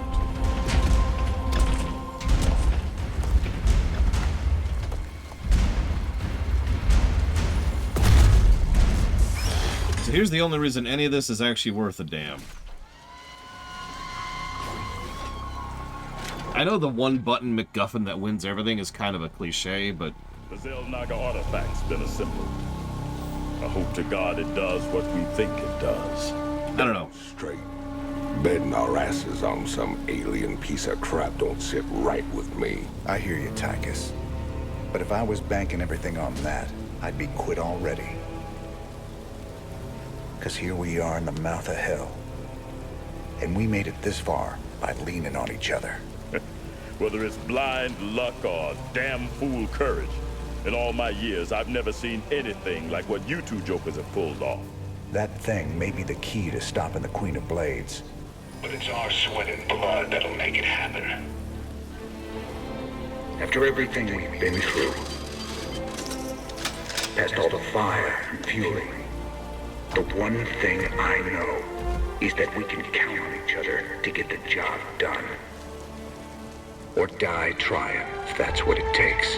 So here's the only reason any of this is actually worth a damn. I know the one-button MacGuffin that wins everything is kind of a cliche, but... The Zelnaga artifact's been assembled. I hope to God it does what we think it does. I don't know. Straight. Betting our asses on some alien piece of crap don't sit right with me. I hear you, Tychus. But if I was banking everything on that, I'd be quit already. Because here we are in the mouth of hell. And we made it this far by leaning on each other. Whether it's blind luck or damn fool courage, in all my years, I've never seen anything like what you two jokers have pulled off. That thing may be the key to stopping the Queen of Blades. But it's our sweat and blood that'll make it happen. After everything we've been through, past all the fire and fury, the one thing I know is that we can count on each other to get the job done. Or die trying, if that's what it takes.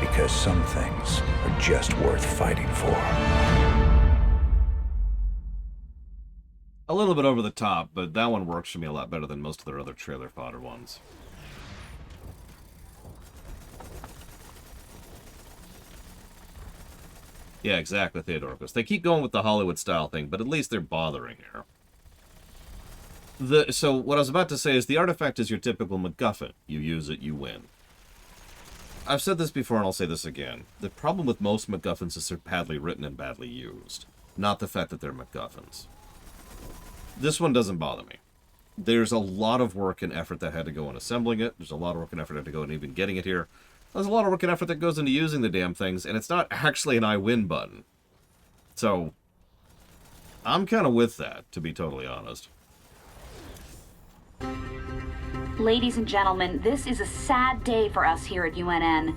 Because some things are just worth fighting for. A little bit over the top, but that one works for me a lot better than most of their other trailer fodder ones. Yeah, exactly, Theodoricus. They keep going with the Hollywood style thing, but at least they're bothering here. So what I was about to say is the artifact is your typical MacGuffin. You use it, you win. I've said this before and I'll say this again. The problem with most MacGuffins is they're badly written and badly used, not the fact that they're MacGuffins. This one doesn't bother me. There's a lot of work and effort that had to go in assembling it. There's a lot of work and effort that had to go in even getting it here. There's a lot of work and effort that goes into using the damn things, and it's not actually an I win button. So, I'm kind of with that, to be totally honest. Ladies and gentlemen, this is a sad day for us here at UNN.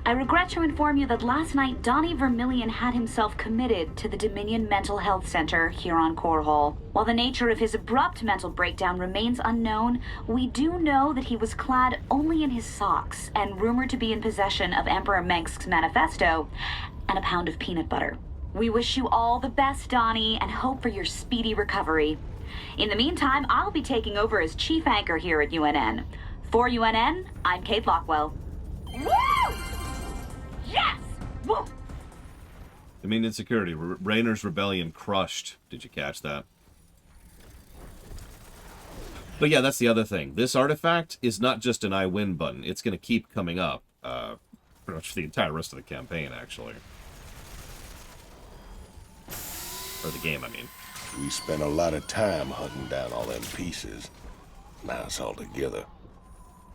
I regret to inform you that last night Donnie Vermillion had himself committed to the Dominion Mental Health Center here on Core Hall. While the nature of his abrupt mental breakdown remains unknown, we do know that he was clad only in his socks and rumored to be in possession of Emperor Mengsk's manifesto and a pound of peanut butter. We wish you all the best, Donnie, and hope for your speedy recovery. In the meantime, I'll be taking over as chief anchor here at UNN. For UNN, I'm Kate Lockwell. Woo! Yes! Woo! Dominion security. Raynor's rebellion crushed. Did you catch that? But yeah, that's the other thing. This artifact is not just an I win button. It's going to keep coming up. Pretty much for the entire rest of the campaign, actually. Or the game, I mean. We spent a lot of time hunting down all them pieces. Now it's all together.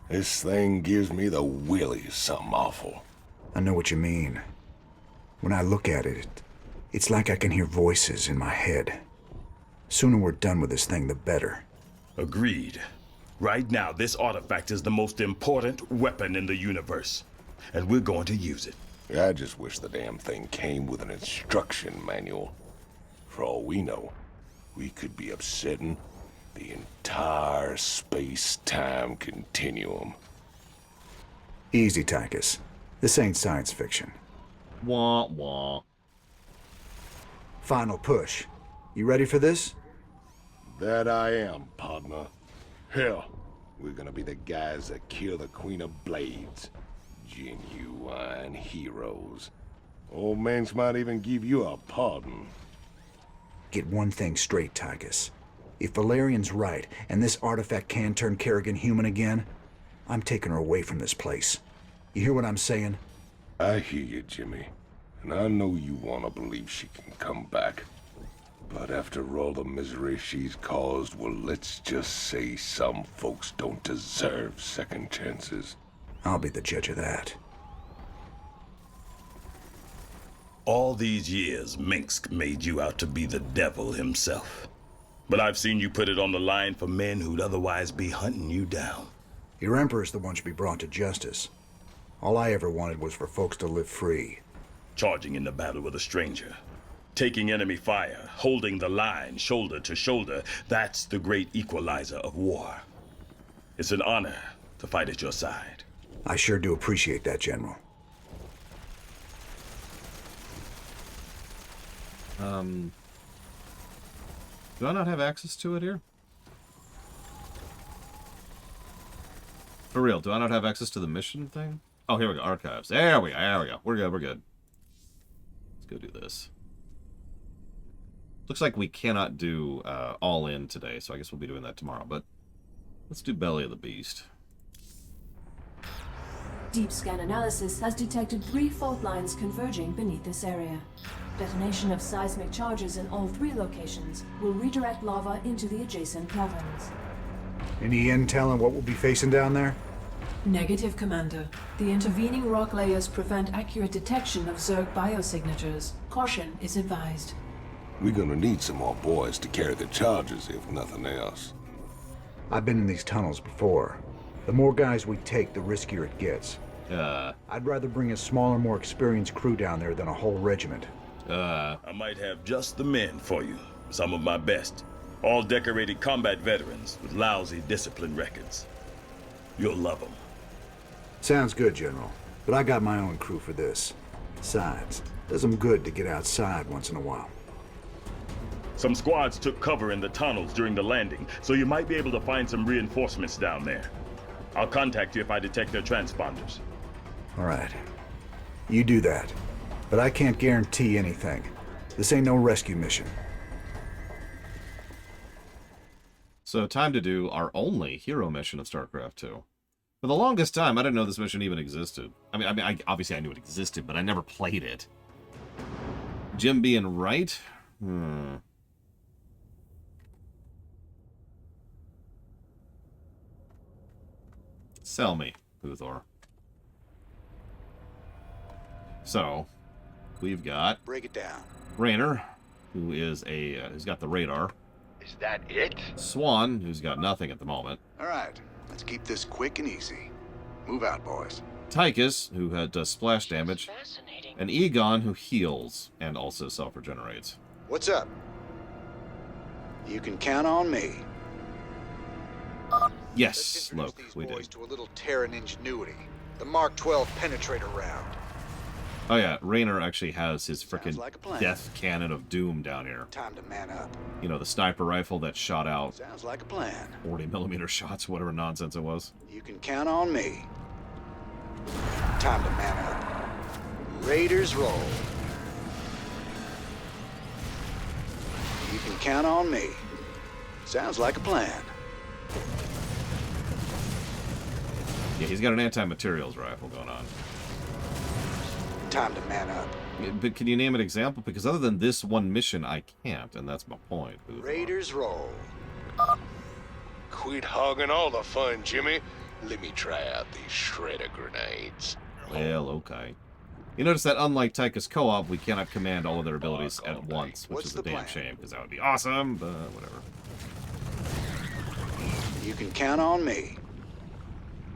This thing gives me the willies, something awful. I know what you mean. When I look at it, it's like I can hear voices in my head. Sooner we're done with this thing, the better. Agreed. Right now, this artifact is the most important weapon in the universe. And we're going to use it. I just wish the damn thing came with an instruction manual. For all we know, we could be upsetting the entire space-time continuum. Easy, Tychus. This ain't science fiction. Wah, wah. Final push. You ready for this? That I am, partner. Hell, we're gonna be the guys that kill the Queen of Blades. Genuine heroes. Old Manx might even give you a pardon. Get one thing straight, Tychus. If Valerian's right, and this artifact can turn Kerrigan human again, I'm taking her away from this place. You hear what I'm saying? I hear you, Jimmy. And I know you want to believe she can come back. But after all the misery she's caused, well, let's just say some folks don't deserve second chances. I'll be the judge of that. All these years, Minsk made you out to be the devil himself. But I've seen you put it on the line for men who'd otherwise be hunting you down. Your Emperor's the one should be brought to justice. All I ever wanted was for folks to live free. Charging in the battle with a stranger. Taking enemy fire, holding the line shoulder to shoulder, that's the great equalizer of war. It's an honor to fight at your side. I sure do appreciate that, General. Do I not have access to it here? For real, do I not have access to the mission thing? Oh, here we go. Archives. There we go. We're good. We're good. Let's go do this. Looks like we cannot do all in today, so I guess we'll be doing that tomorrow. But let's do Belly of the Beast. Deep scan analysis has detected 3 fault lines converging beneath this area. Detonation of seismic charges in all 3 locations will redirect lava into the adjacent caverns. Any intel on what we'll be facing down there? Negative, Commander. The intervening rock layers prevent accurate detection of Zerg biosignatures. Caution is advised. We're gonna need some more boys to carry the charges, if nothing else. I've been in these tunnels before. The more guys we take, the riskier it gets. I'd rather bring a smaller, more experienced crew down there than a whole regiment. I might have just the men for you. Some of my best. All decorated combat veterans with lousy discipline records. You'll love them. Sounds good, General. But I got my own crew for this. Besides, does them good to get outside once in a while. Some squads took cover in the tunnels during the landing, so you might be able to find some reinforcements down there. I'll contact you if I detect their transponders. All right. You do that. But I can't guarantee anything. This ain't no rescue mission. So time to do our only hero mission of StarCraft 2. For the longest time, I didn't know this mission even existed. Obviously I knew it existed, but I never played it. Jim being right? Sell me, Uthor. So, we've got... Break it down. Raynor, who is who's got the radar. Is that it? Swan, who's got nothing at the moment. All right, let's keep this quick and easy. Move out, boys. Tychus, who does splash damage. And Egon, who heals and also self-regenerates. What's up? You can count on me. Yes, Loke, we did. To a little Terran ingenuity. The Mark 12 penetrator round. Oh yeah, Raynor actually has his frickin' like death cannon of doom down here. Time to man up. You know, the sniper rifle that shot out Sounds like a plan. 40mm shots, whatever nonsense it was. You can count on me. Time to man up. Raiders roll. You can count on me. Sounds like a plan. Yeah, he's got an anti-materials rifle going on. Time to man up. But can you name an example? Because other than this one mission, I can't, and that's my point. Raiders roll. Quit hogging all the fun, Jimmy. Let me try out these shredder grenades. Well, okay. You notice that unlike Tychus Co-op, we cannot command all of their abilities at once, which is a damn shame, because that would be awesome, but whatever. You can count on me.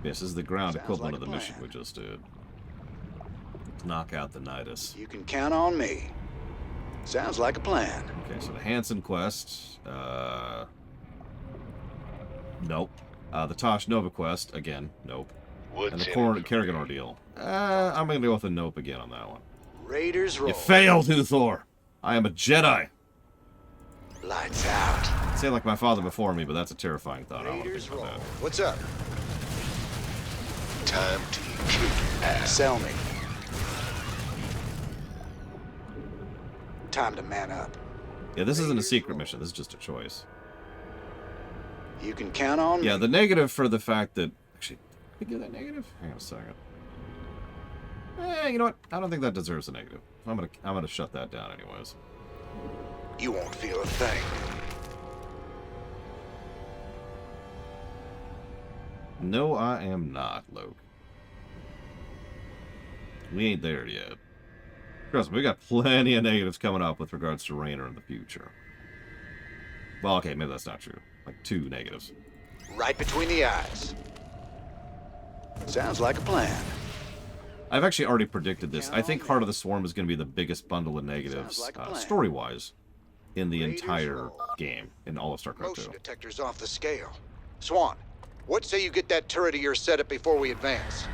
This is the ground equivalent of the mission we just did. Knock out the Nidus. You can count on me. Sounds like a plan. Okay, so the Hansen quest. Nope. The Tosh Nova quest, again, nope. And the Kerrigan ordeal. I'm going to go with a nope again on that one. Raiders roll. You failed, Huthor! I am a Jedi! Lights out. I'd say like my father before me, but that's a terrifying thought. I don't want to think about that. What's up? Time to kick ass. Sell me. Time to man up. Yeah, this isn't a secret mission. This is just a choice. You can count on me. Yeah, the negative for the fact that... Actually, did I give that negative? Hang on a second. You know what? I don't think that deserves a negative. I'm gonna shut that down anyways. You won't feel a thing. No, I am not, Luke. We ain't there yet. Trust me, we got plenty of negatives coming up with regards to Raynor in the future. Well, okay, maybe that's not true. Like 2 negatives. Right between the eyes. Sounds like a plan. I've actually already predicted this. I think Heart of the Swarm is going to be the biggest bundle of negatives, story-wise, in the entire game, in all of StarCraft 2. Motion detectors off the scale. Swan, what say you get that turret of yours set up before we advance?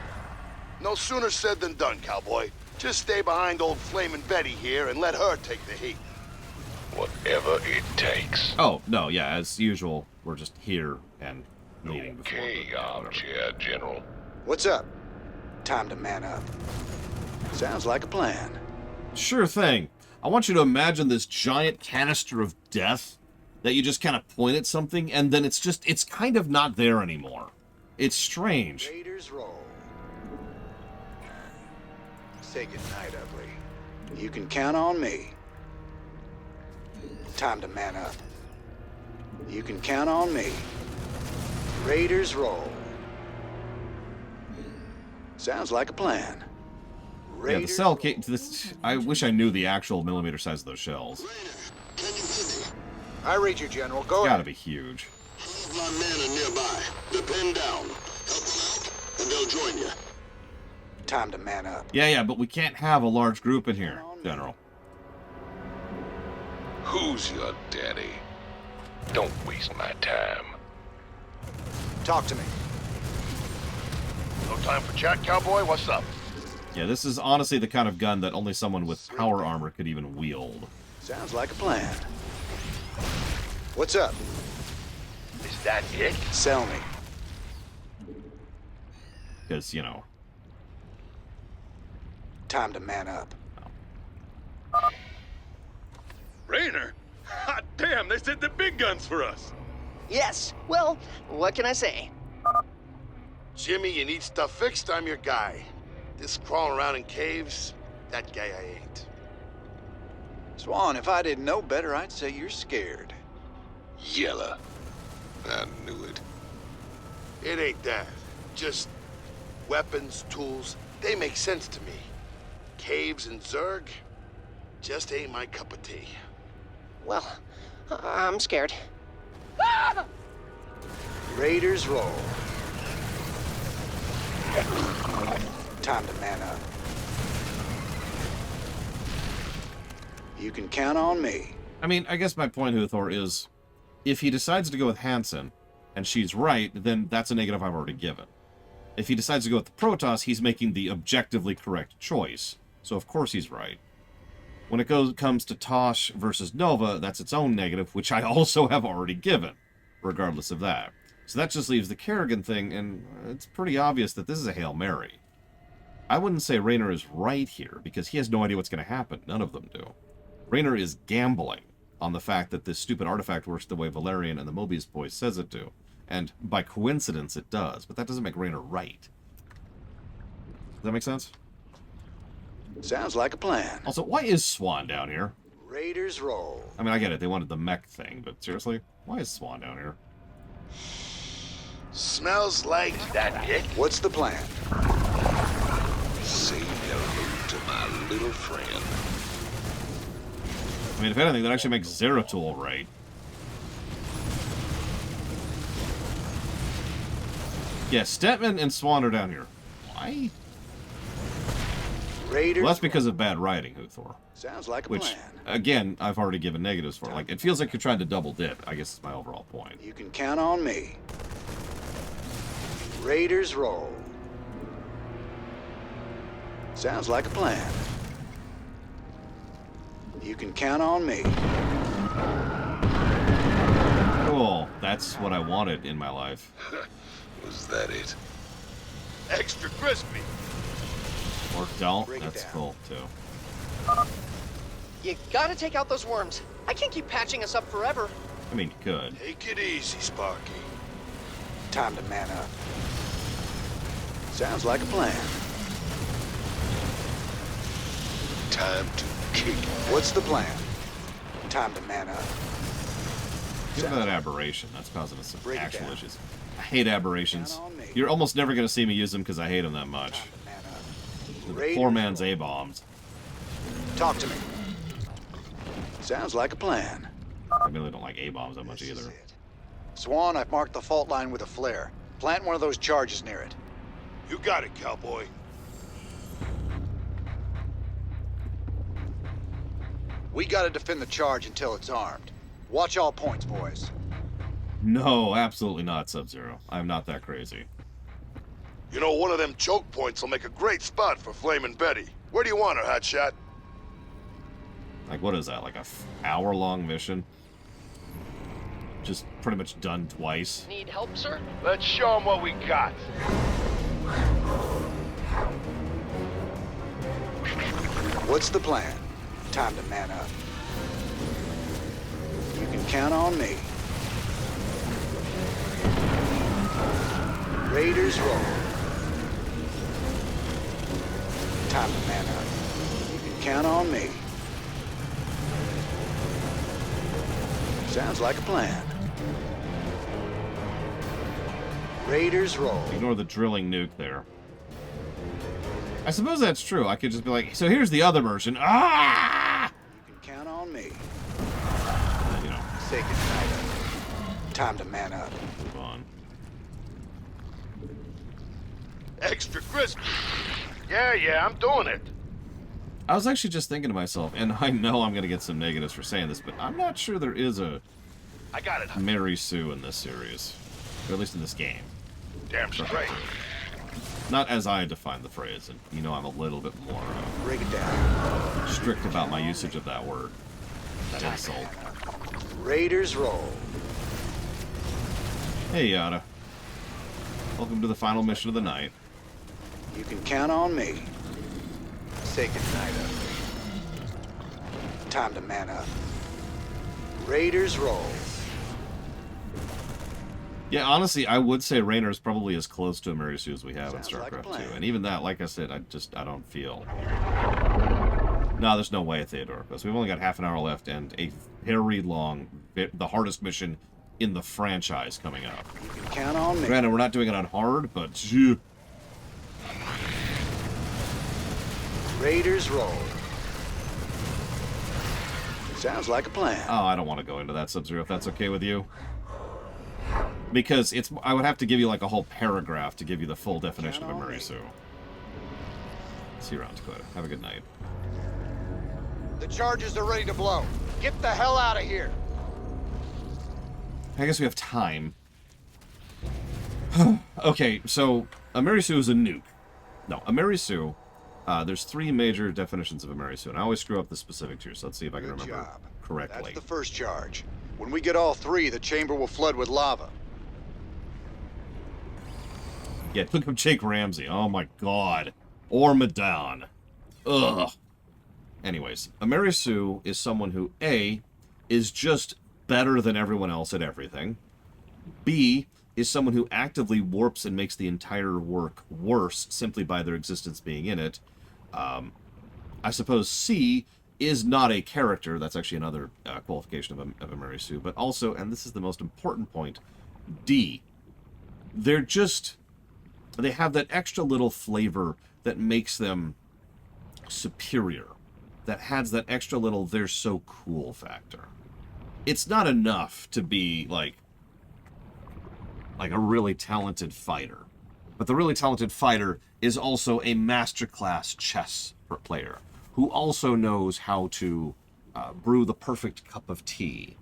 No sooner said than done, cowboy. Just stay behind old Flamin' Betty here and let her take the heat. Whatever it takes. Oh, no, yeah, as usual, we're just here and leading before. Okay, armchair general. What's up? Time to man up. Sounds like a plan. Sure thing. I want you to imagine this giant canister of death that you just kind of point at something, and then it's kind of not there anymore. It's strange. Raiders roll. Say goodnight, ugly. You can count on me. Time to man up. You can count on me. Raiders roll. Sounds like a plan. Yeah, the cell came to this. I wish I knew the actual millimeter size of those shells. I read you, General. Go Gotta ahead. be huge. My men are nearby. They're pinned down. Help them out, and they'll join you. Time to man up. Yeah, but we can't have a large group in here, General. Who's your daddy? Don't waste my time. Talk to me. No time for chat, cowboy? What's up? Yeah, this is honestly the kind of gun that only someone with power armor could even wield. Sounds like a plan. What's up? Is that it? Sell me. Because, you know. Time to man up. Raynor? Hot damn, they sent the big guns for us. Yes. Well, what can I say? Jimmy, you need stuff fixed, I'm your guy. This crawling around in caves, that guy I ain't. Swan, if I didn't know better, I'd say you're scared. Yella. I knew it. It ain't that. Just weapons, tools, they make sense to me. Caves and Zerg just ain't my cup of tea. Well, I'm scared. Raiders roll. Time to man up. You can count on me. I mean, I guess my point, Huthor, is if he decides to go with Hansen, and she's right, then that's a negative I've already given. If he decides to go with the Protoss, he's making the objectively correct choice. So of course he's right. When it comes to Tosh versus Nova, that's its own negative, which I also have already given, regardless of that. So that just leaves the Kerrigan thing, and it's pretty obvious that this is a Hail Mary. I wouldn't say Raynor is right here, because he has no idea what's going to happen. None of them do. Raynor is gambling on the fact that this stupid artifact works the way Valerian and the Mobius boys says it to. And by coincidence it does, but that doesn't make Raynor right. Does that make sense? Sounds like a plan. Also, why is Swan down here? Raiders roll. I mean, I get it, they wanted the mech thing, but seriously, why is Swan down here? Smells like that it. What's the plan? Say hello to my little friend. I mean, if anything, that actually makes Zeratul right. Yeah, Stetman and Swan are down here. Why? Raiders. Well, that's because of bad writing, Huthor. Sounds like a Which, plan. again, I've already given negatives for. Like, it feels like you're trying to double dip, I guess is my overall point. You can count on me. Raiders roll. Sounds like a plan. You can count on me. Cool. That's what I wanted in my life. Was that it? Extra crispy. Or don't. That's cool, too. You gotta take out those worms. I can't keep patching us up forever. I mean, you could. Take it easy, Sparky. Time to man up. Sounds like a plan. Time to kick. What's the plan? Time to man up. Give me that aberration. That's causing us some actual issues. I hate aberrations. You're almost never going to see me use them because I hate them that much. The poor man's A-bombs. Talk to me. Sounds like a plan. I really don't like A-bombs that much either. Swan, I've marked the fault line with a flare. Plant one of those charges near it. You got it, cowboy. We gotta defend the charge until it's armed. Watch all points, boys. No, absolutely not, Sub-Zero. I'm not that crazy. You know, one of them choke points will make a great spot for Flamin' Betty. Where do you want her, Hotshot? Like, what is that? Like a hour-long mission? Just pretty much done twice. Need help, sir? Let's show them what we got. What's the plan? Time to man up. You can count on me. Raiders roll. Time to man up. You can count on me. Sounds like a plan. Raiders roll. Ignore the drilling nuke there. I suppose that's true. I could just be like, so here's the other version. Ah! You can count on me. You know. Say goodnight. Time to man up. Move on. Extra crispy. Yeah, I'm doing it. I was actually just thinking to myself, and I know I'm going to get some negatives for saying this, but I'm not sure there is a I got it. Mary Sue in this series. Or at least in this game. Damn straight. Not as I define the phrase, and you know I'm a little bit more break it down. Strict about my usage of that word. That insult. Raiders roll. Hey, Yada. Welcome to the final mission of the night. You can count on me. Say goodnight up. Time to man up. Raiders roll. Yeah, honestly, I would say Raynor is probably as close to a Mary Sue as we have in Sounds like a Starcraft 2. plan. And even that, like I said, I don't feel... No, there's no way, Theodore, because we've only got half an hour left and a very long, the hardest mission in the franchise coming up. You can count on me. Granted, we're not doing it on hard, but... Phew. Raiders roll. Sounds like a plan. Oh, I don't want to go into that, Sub-Zero, if that's okay with you. Because I would have to give you like a whole paragraph to give you the full definition of a Mary Sue. See you around, Dakota. Have a good night. The charges are ready to blow. Get the hell out of here. I guess we have time. Okay, so a Mary Sue is a nuke. No, a Mary Sue, there's three major definitions of a Mary Sue, and I always screw up the specifics here, so let's see if I can remember correctly. That's the first charge. When we get all three, the chamber will flood with lava. Yeah, look up Jake Ramsey. Oh my god. Or Madon. Ugh. Anyways, a Mary Sue is someone who, A, is just better than everyone else at everything. B, is someone who actively warps and makes the entire work worse simply by their existence being in it. I suppose C is not a character. That's actually another qualification of a Mary Sue. But also, and this is the most important point, D, they're just... They have that extra little flavor that makes them superior. That adds that extra little they're so cool factor. It's not enough to be like a really talented fighter. But the really talented fighter is also a masterclass chess player who also knows how to brew the perfect cup of tea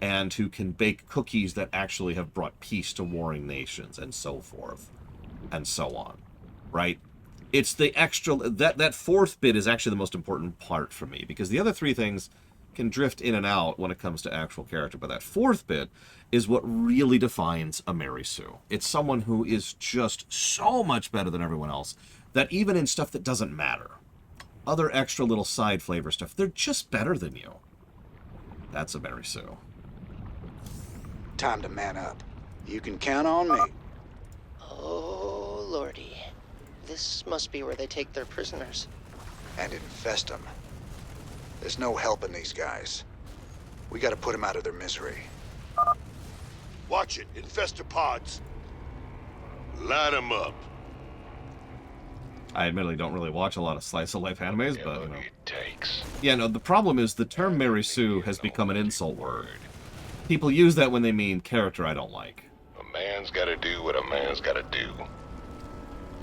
and who can bake cookies that actually have brought peace to warring nations and so forth. And so on, right? It's the extra... That fourth bit is actually the most important part for me, because the other three things can drift in and out when it comes to actual character, but that fourth bit is what really defines a Mary Sue. It's someone who is just so much better than everyone else, that even in stuff that doesn't matter, other extra little side flavor stuff, they're just better than you. That's a Mary Sue. Time to man up. You can count on me. Oh, lordy. This must be where they take their prisoners. And infest them. There's no helping these guys. We gotta put them out of their misery. Watch it. Infestor pods. Light them up. I admittedly don't really watch a lot of slice of life animes, but, you know. It takes. Yeah, no, the problem is the term Mary Sue has become an insult word. People use that when they mean character I don't like. A man's gotta do what a man's gotta do.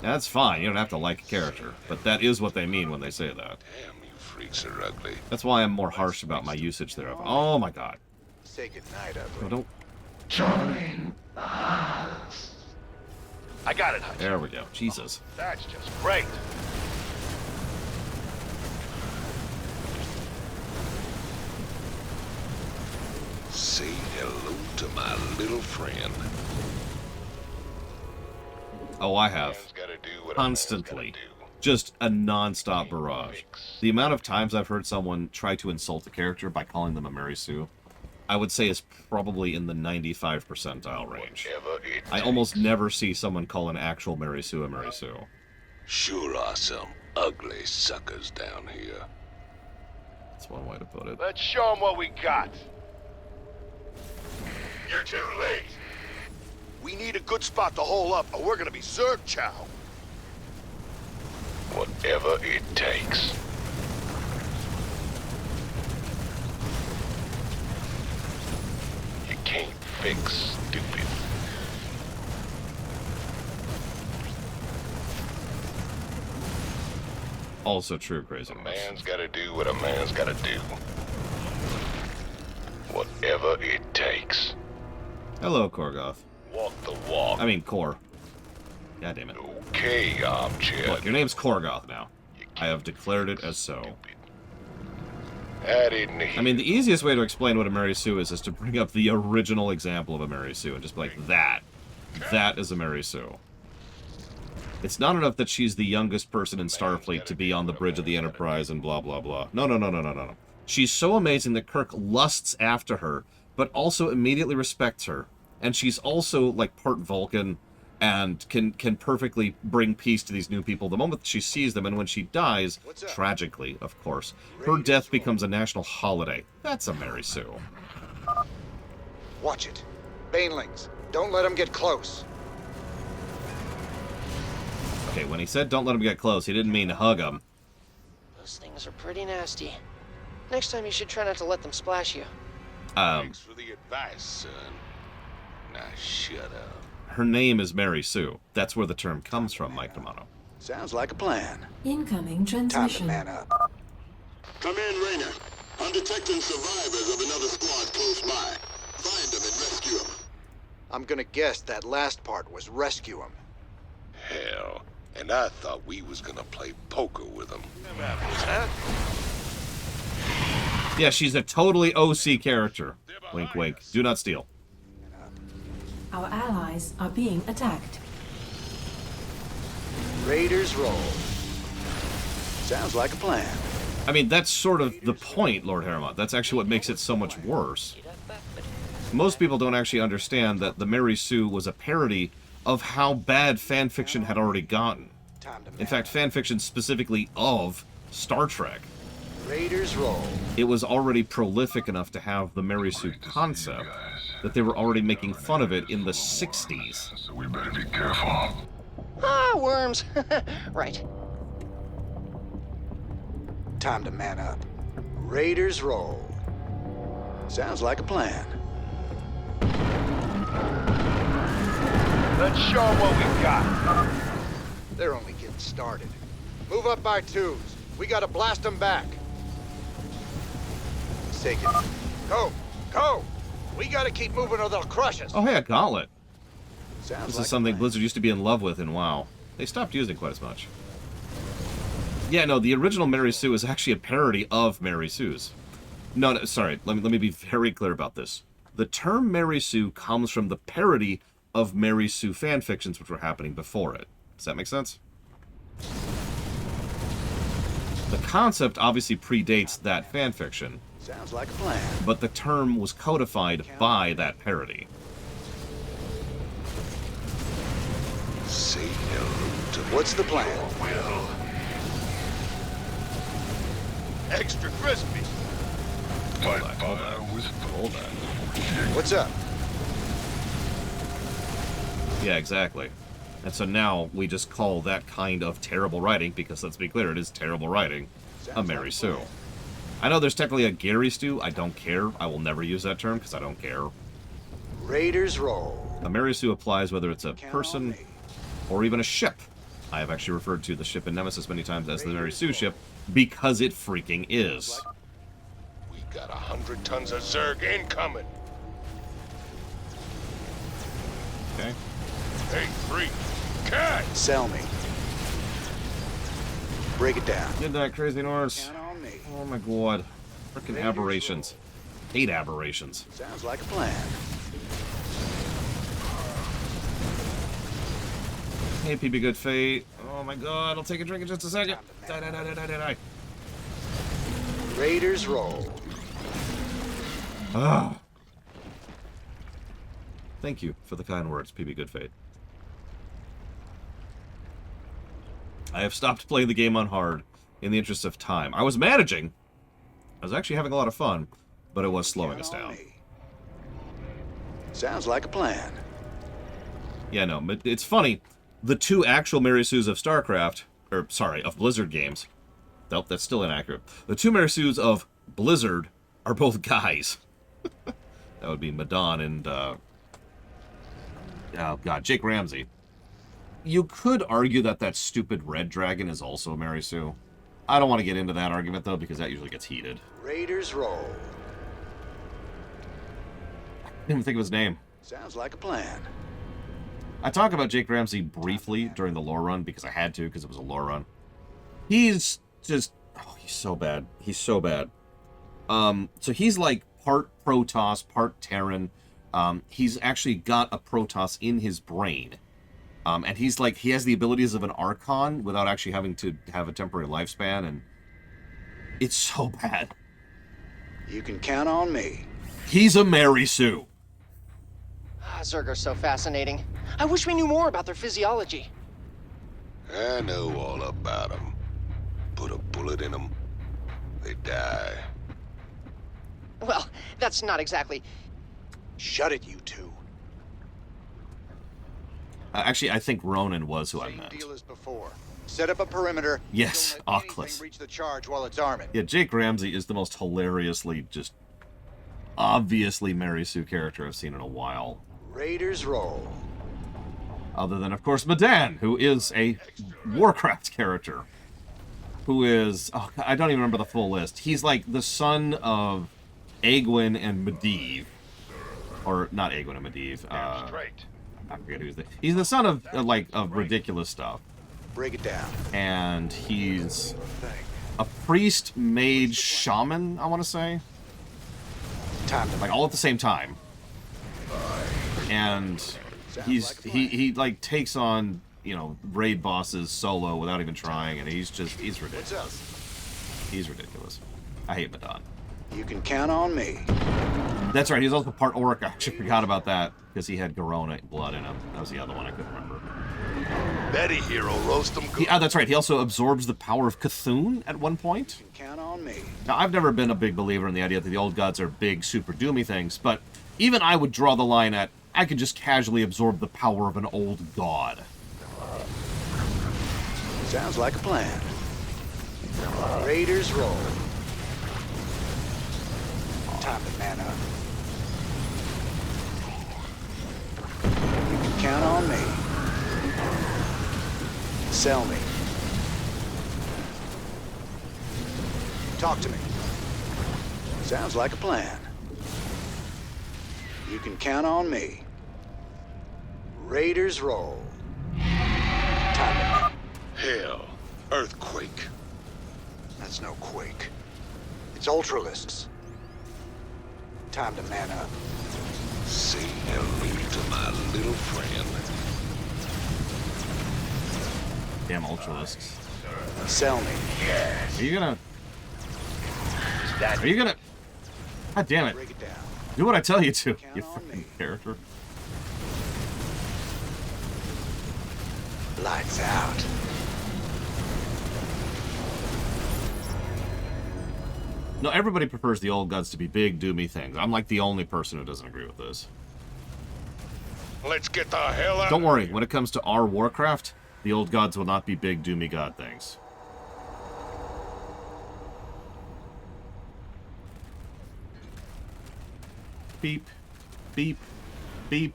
That's fine, you don't have to like a character, but that is what they mean when they say that. Damn, you freaks are ugly. That's why I'm more harsh about my usage thereof. Oh my god. Say goodnight, Oh, ugly. don't... Join us. I got it, Hutch. There we go. Jesus. That's just great. Say hello to my little friend. Oh, I have. Constantly. Just a non-stop barrage. The amount of times I've heard someone try to insult a character by calling them a Mary Sue, I would say is probably in the 95th percentile range. I almost never see someone call an actual Mary Sue a Mary Sue. Sure are some ugly suckers down here. That's one way to put it. Let's show them what we got. You're too late. We need a good spot to hole up, or we're gonna be Zerg chow. Whatever it takes. You can't fix stupid. Also true, Crazy. A man's gotta do what a man's gotta do. Whatever it takes. Hello, Korgoth. Walk the walk. I mean, Kor. God damn it. Okay, armchair. Look, your name's Korgoth now. I have declared it as so. I didn't hear. I mean, the easiest way to explain what a Mary Sue is to bring up the original example of a Mary Sue and just be like, that. That is a Mary Sue. It's not enough that she's the youngest person in Starfleet to be on the bridge of the Enterprise and blah, blah, blah. No, no, no, no, no, no, no. She's so amazing that Kirk lusts after her, but also immediately respects her. And she's also, like, part Vulcan and can perfectly bring peace to these new people the moment she sees them. And when she dies, tragically, of course, her death becomes a national holiday. That's a Mary Sue. Watch it. Banelings, don't let them get close. Okay, when he said don't let him get close, he didn't mean to hug him. Those things are pretty nasty. Next time you should try not to let them splash you. Thanks for the advice, son. Now shut up. Her name is Mary Sue. That's where the term comes from, Mike D'Amato. Sounds like a plan. Incoming transmission. Time to man up. Come in, Raynor. I'm detecting survivors of another squad close by. Find them and rescue them. I'm gonna guess that last part was rescue them. Hell, and I thought we was gonna play poker with them. Yeah, she's a totally OC character. Wink, wink. Do not steal. Our allies are being attacked. Raiders roll. Sounds like a plan. I mean, that's sort of the point, Lord Harriman. That's actually what makes it so much worse. Most people don't actually understand that the Mary Sue was a parody of how bad fanfiction had already gotten. In fact, fanfiction specifically of Star Trek. Raiders roll. It was already prolific enough to have the Mary Sue concept that they were already making fun of it in the 60s. So we better be careful. Ah, worms. Right. Time to man up. Raiders roll. Sounds like a plan. Let's show them what we got. They're only getting started. Move up by twos. We gotta blast them back. Take it. Go! Go! We gotta keep moving or they'll crush us. Oh, hey, a gauntlet. Sounds This like is something Blizzard used to be in love with in WoW. They stopped using quite as much. Yeah, no, the original Mary Sue is actually a parody of Mary Sue's. No, sorry, let me be very clear about this. The term Mary Sue comes from the parody of Mary Sue fanfictions which were happening before it. Does that make sense? The concept obviously predates that fanfiction. Sounds like a plan. But the term was codified by that parody. Say hello to What's the plan? Will. Extra crispy. Hold on. What's up? Yeah, exactly. And so now we just call that kind of terrible writing, because let's be clear, it is terrible writing, a Mary Sue. I know there's technically a Gary Stew. I don't care. I will never use that term because I don't care. Raiders roll. A Mary Sue applies whether it's a person or even a ship. I have actually referred to the ship in Nemesis many times as the Mary Sue ship because it freaking is. We got 100 tons of Zerg incoming. Okay. Hey, 3. Cat! Sell me. Break it down. Get that, Crazy Norse. Count on me. Oh my god. Freaking aberrations. Hate aberrations. Sounds like a plan. Hey, PB Good Fate. Oh my god, I'll take a drink in just a second. Die. Raiders roll. Ah. Thank you for the kind words, PB Good Fate. I have stopped playing the game on hard in the interest of time. I was managing. I was actually having a lot of fun, but it was slowing us down. Sounds like a plan. Yeah, no, but it's funny. The two actual Mary Sues of Starcraft, or sorry, of Blizzard games. Nope, that's still inaccurate. The two Mary Sues of Blizzard are both guys. That would be Madon and, oh god, Jake Ramsey. You could argue that that stupid red dragon is also a Mary Sue. I don't want to get into that argument, though, because that usually gets heated. Raiders roll. I didn't even think of his name. Sounds like a plan. I talk about Jake Ramsey briefly during the lore run, because I had to, because it was a lore run. He's just... oh, he's so bad. He's so bad. So he's like part Protoss, part Terran. He's actually got a Protoss in his brain. And he's like, he has the abilities of an Archon without actually having to have a temporary lifespan, and it's so bad. You can count on me. He's a Mary Sue. Zerg are so fascinating. I wish we knew more about their physiology. I know all about them. Put a bullet in them, they die. Well, that's not exactly... Shut it, you two. Actually, I think Ronan was who I meant. Deal as before. Set up a perimeter. Yes, Oculus. Reach the charge while it's arming. Yeah, Jake Ramsey is the most hilariously, just obviously Mary Sue character I've seen in a while. Raiders roll. Other than, of course, Madan, who is a Warcraft character. Who is... oh, I don't even remember the full list. He's like the son of Egwin and Medivh. Or, not Egwin and Medivh. I forget who's the... he's the son of, of ridiculous stuff. Break it down. And he's a priest, mage, shaman, I want to say. Like, all at the same time. And he like takes on, you know, raid bosses solo without even trying, and he's ridiculous. He's ridiculous. I hate Madon. You can count on me. That's right, he's also part Orc. I actually forgot about that, because he had Garona blood in him. That was the other one I couldn't remember. Betty here will roast them good. That's right, he also absorbs the power of Cthulhu at one point. You can count on me. Now, I've never been a big believer in the idea that the old gods are big, super doomy things, but even I would draw the line at, I could just casually absorb the power of an old god. Sounds like a plan. Raiders roll. Time to man up. You can count on me. Sell me. Talk to me. Sounds like a plan. You can count on me. Raiders roll. Time to... Hell, earthquake. That's no quake. It's Ultralisks. Time to man up. Say hello to my little friend. Damn Ultralisks. Sell me. Are you gonna... Are you gonna... God damn it. Do what I tell you to, you freaking character. Lights out. No, everybody prefers the old gods to be big, doomy things. I'm like the only person who doesn't agree with this. Let's get the hell out. Don't worry, when it comes to our Warcraft, the old gods will not be big, doomy god things. Beep, beep, beep,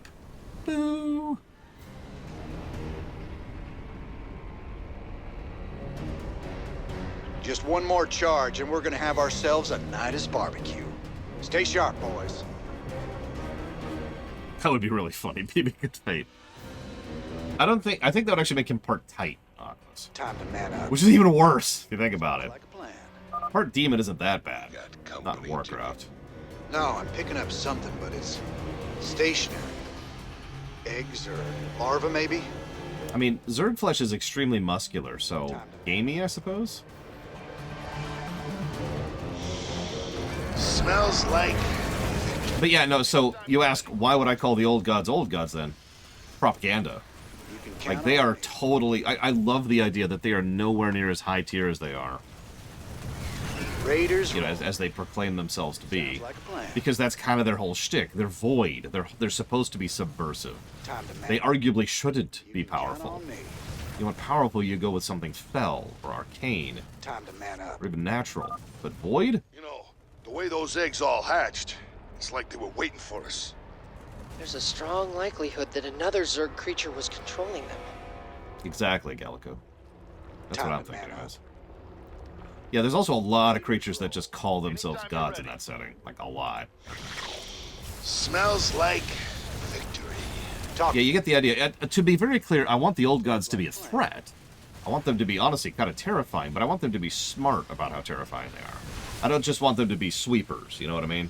boo. Just one more charge and we're gonna have ourselves a Nidus barbecue. Stay sharp, boys. That would be really funny, beaming a tight. I think that would actually make him part tight, Oculus. Time to man up. Which is even worse, if you think about it. Part demon isn't that bad. Not in Warcraft. No, I'm picking up something, but it's stationary. Eggs or larva, maybe? I mean, Zerg flesh is extremely muscular, so gamey, I suppose? Smells like... But yeah, no, so you ask, why would I call the old gods then? Propaganda. Like, they are totally... I love the idea that they are nowhere near as high tier as they are. Raiders, you know, as they proclaim themselves to be, because that's kind of their whole shtick. They're void. They're supposed to be subversive. They arguably shouldn't be powerful. You want powerful, you go with something fell or arcane, or even natural. But void? You know, the way those eggs all hatched, it's like they were waiting for us. There's a strong likelihood that another Zerg creature was controlling them. Exactly, Gallico. That's what I'm thinking, guys. Yeah, there's also a lot of creatures that just call themselves gods in that setting. Like, a lot. Smells like victory. Yeah, you get the idea. To be very clear, I want the old gods to be a threat. I want them to be, honestly, kind of terrifying, but I want them to be smart about how terrifying they are. I don't just want them to be sweepers, you know what I mean?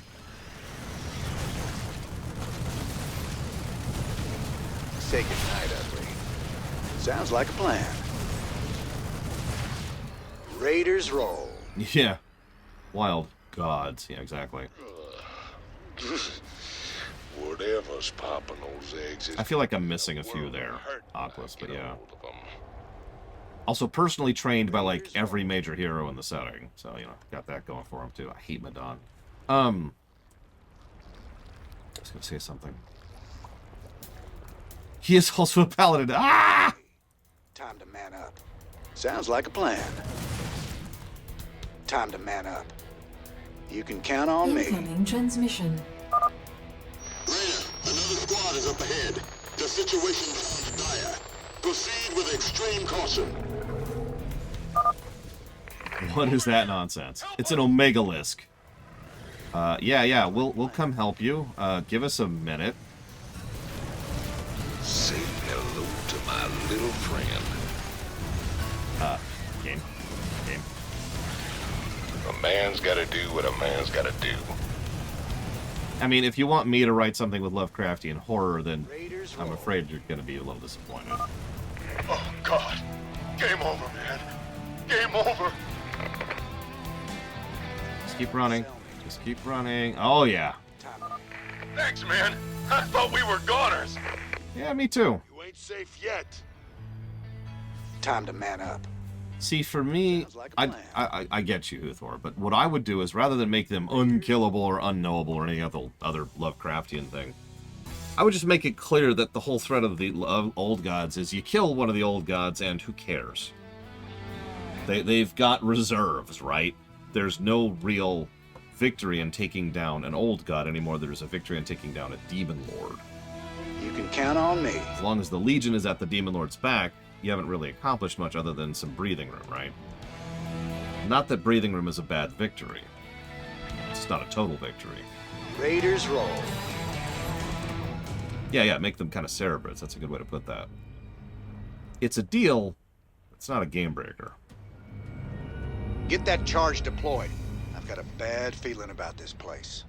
Say goodnight, Ugly. Sounds like a plan. Raiders roll. Yeah. Wild gods. Yeah, exactly. Whatever's popping those eggs. I feel like I'm missing a few there, Oculus, but yeah. Also, personally trained by, like, every major hero in the setting. So, you know, got that going for him, too. I hate Madon. I was gonna say something. He is also a paladin. Ah! Time to man up. Sounds like a plan. Time to man up. You can count on me. Incoming transmission. Raynor, another squad is up ahead. The situation becomes dire. Proceed with extreme caution. What is that nonsense? It's an Omegalisk. Yeah, we'll come help you. Give us a minute. Say hello to my little friend. Game. A man's gotta do what a man's gotta do. I mean, if you want me to write something with Lovecraftian horror, then I'm afraid you're gonna be a little disappointed. Oh, God. Game over, man. Game over. Just keep running. Just keep running. Oh, yeah. Thanks, man. I thought we were goners. Yeah, me too. You ain't safe yet. Time to man up. See, for me, I get you, Huthor, but what I would do is, rather than make them unkillable or unknowable or any other Lovecraftian thing, I would just make it clear that the whole threat of the old gods is you kill one of the old gods and who cares? They've got reserves, right? There's no real victory in taking down an old god anymore. There's a victory in taking down a demon lord. You can count on me. As long as the Legion is at the demon lord's back, you haven't really accomplished much other than some breathing room, right? Not that breathing room is a bad victory. It's not a total victory. Raiders roll. Yeah, make them kind of Cerebrids. That's a good way to put that. It's a deal. It's not a game breaker. Get that charge deployed. I've got a bad feeling about this place.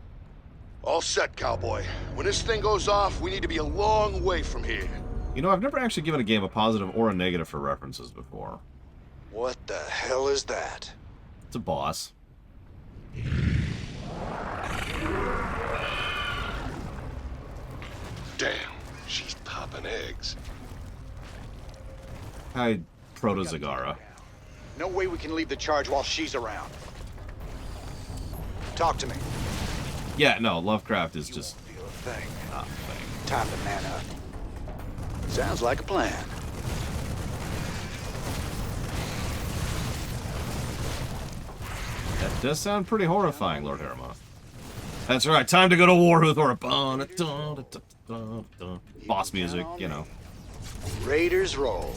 All set, cowboy. When this thing goes off, we need to be a long way from here. You know, I've never actually given a game a positive or a negative for references before. What the hell is that? It's a boss. Damn, she's popping eggs. Hi, Proto-Zagara. No way we can leave the charge while she's around. Talk to me. Yeah, no, Lovecraft is just Feel a thing. not a thing. Time to man up. Sounds like a plan. That does sound pretty horrifying, Lord Haramoth. That's right, time to go to war with or boss music, you know. Raiders roll.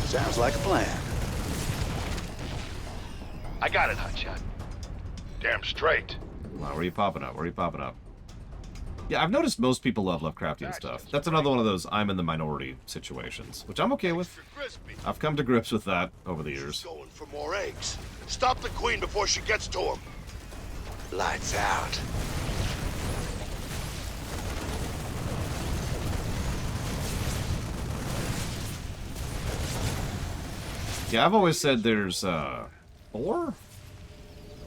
Sounds like a plan. I got it, Hotshot. Damn straight. Wow, where are you popping up? Where are you popping up? Yeah, I've noticed most people love Lovecraftian stuff. That's another one of those I'm in the minority situations, which I'm okay with. I've come to grips with that over the years. Going for more eggs. Stop the queen before she gets to him. Lights out. Yeah, I've always said there's, 4?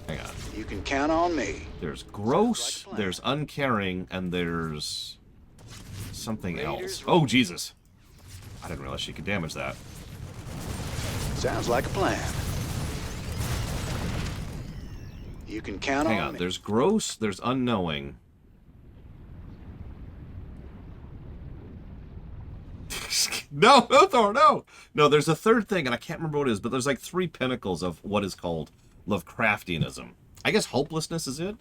Hang on. You can count on me. There's gross, there's uncaring, and there's something else. Oh, Jesus. I didn't realize she could damage that. Sounds like a plan. You can count on me. Hang on, there's gross, there's unknowing. No, Thor, no! No, there's a third thing, and I can't remember what it is, but there's like 3 pinnacles of what is called Lovecraftianism. I guess hopelessness is it?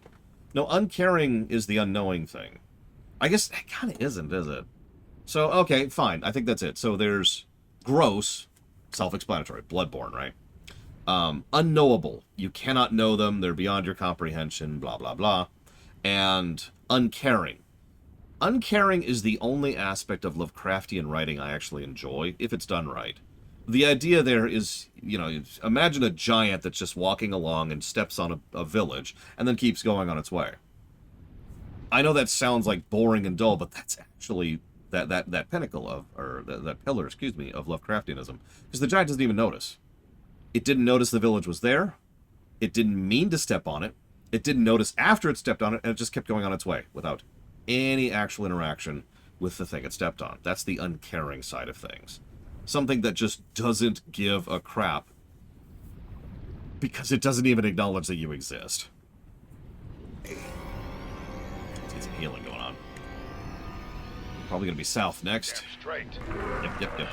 No, uncaring is the unknowing thing. I guess it kind of isn't, is it? So, okay, fine. I think that's it. So there's gross, self-explanatory, bloodborne, right? Unknowable. You cannot know them. They're beyond your comprehension, blah, blah, blah. And uncaring. Uncaring is the only aspect of Lovecraftian writing I actually enjoy, if it's done right. The idea there is, you know, imagine a giant that's just walking along and steps on a village and then keeps going on its way. I know that sounds like boring and dull, but that's actually that pinnacle of, or that pillar, excuse me, of Lovecraftianism. Because the giant doesn't even notice. It didn't notice the village was there. It didn't mean to step on it. It didn't notice after it stepped on it, and it just kept going on its way without any actual interaction with the thing it stepped on. That's the uncaring side of things. Something that just doesn't give a crap because it doesn't even acknowledge that you exist. Need some healing going on. Probably going to be south next. Straight. Yep.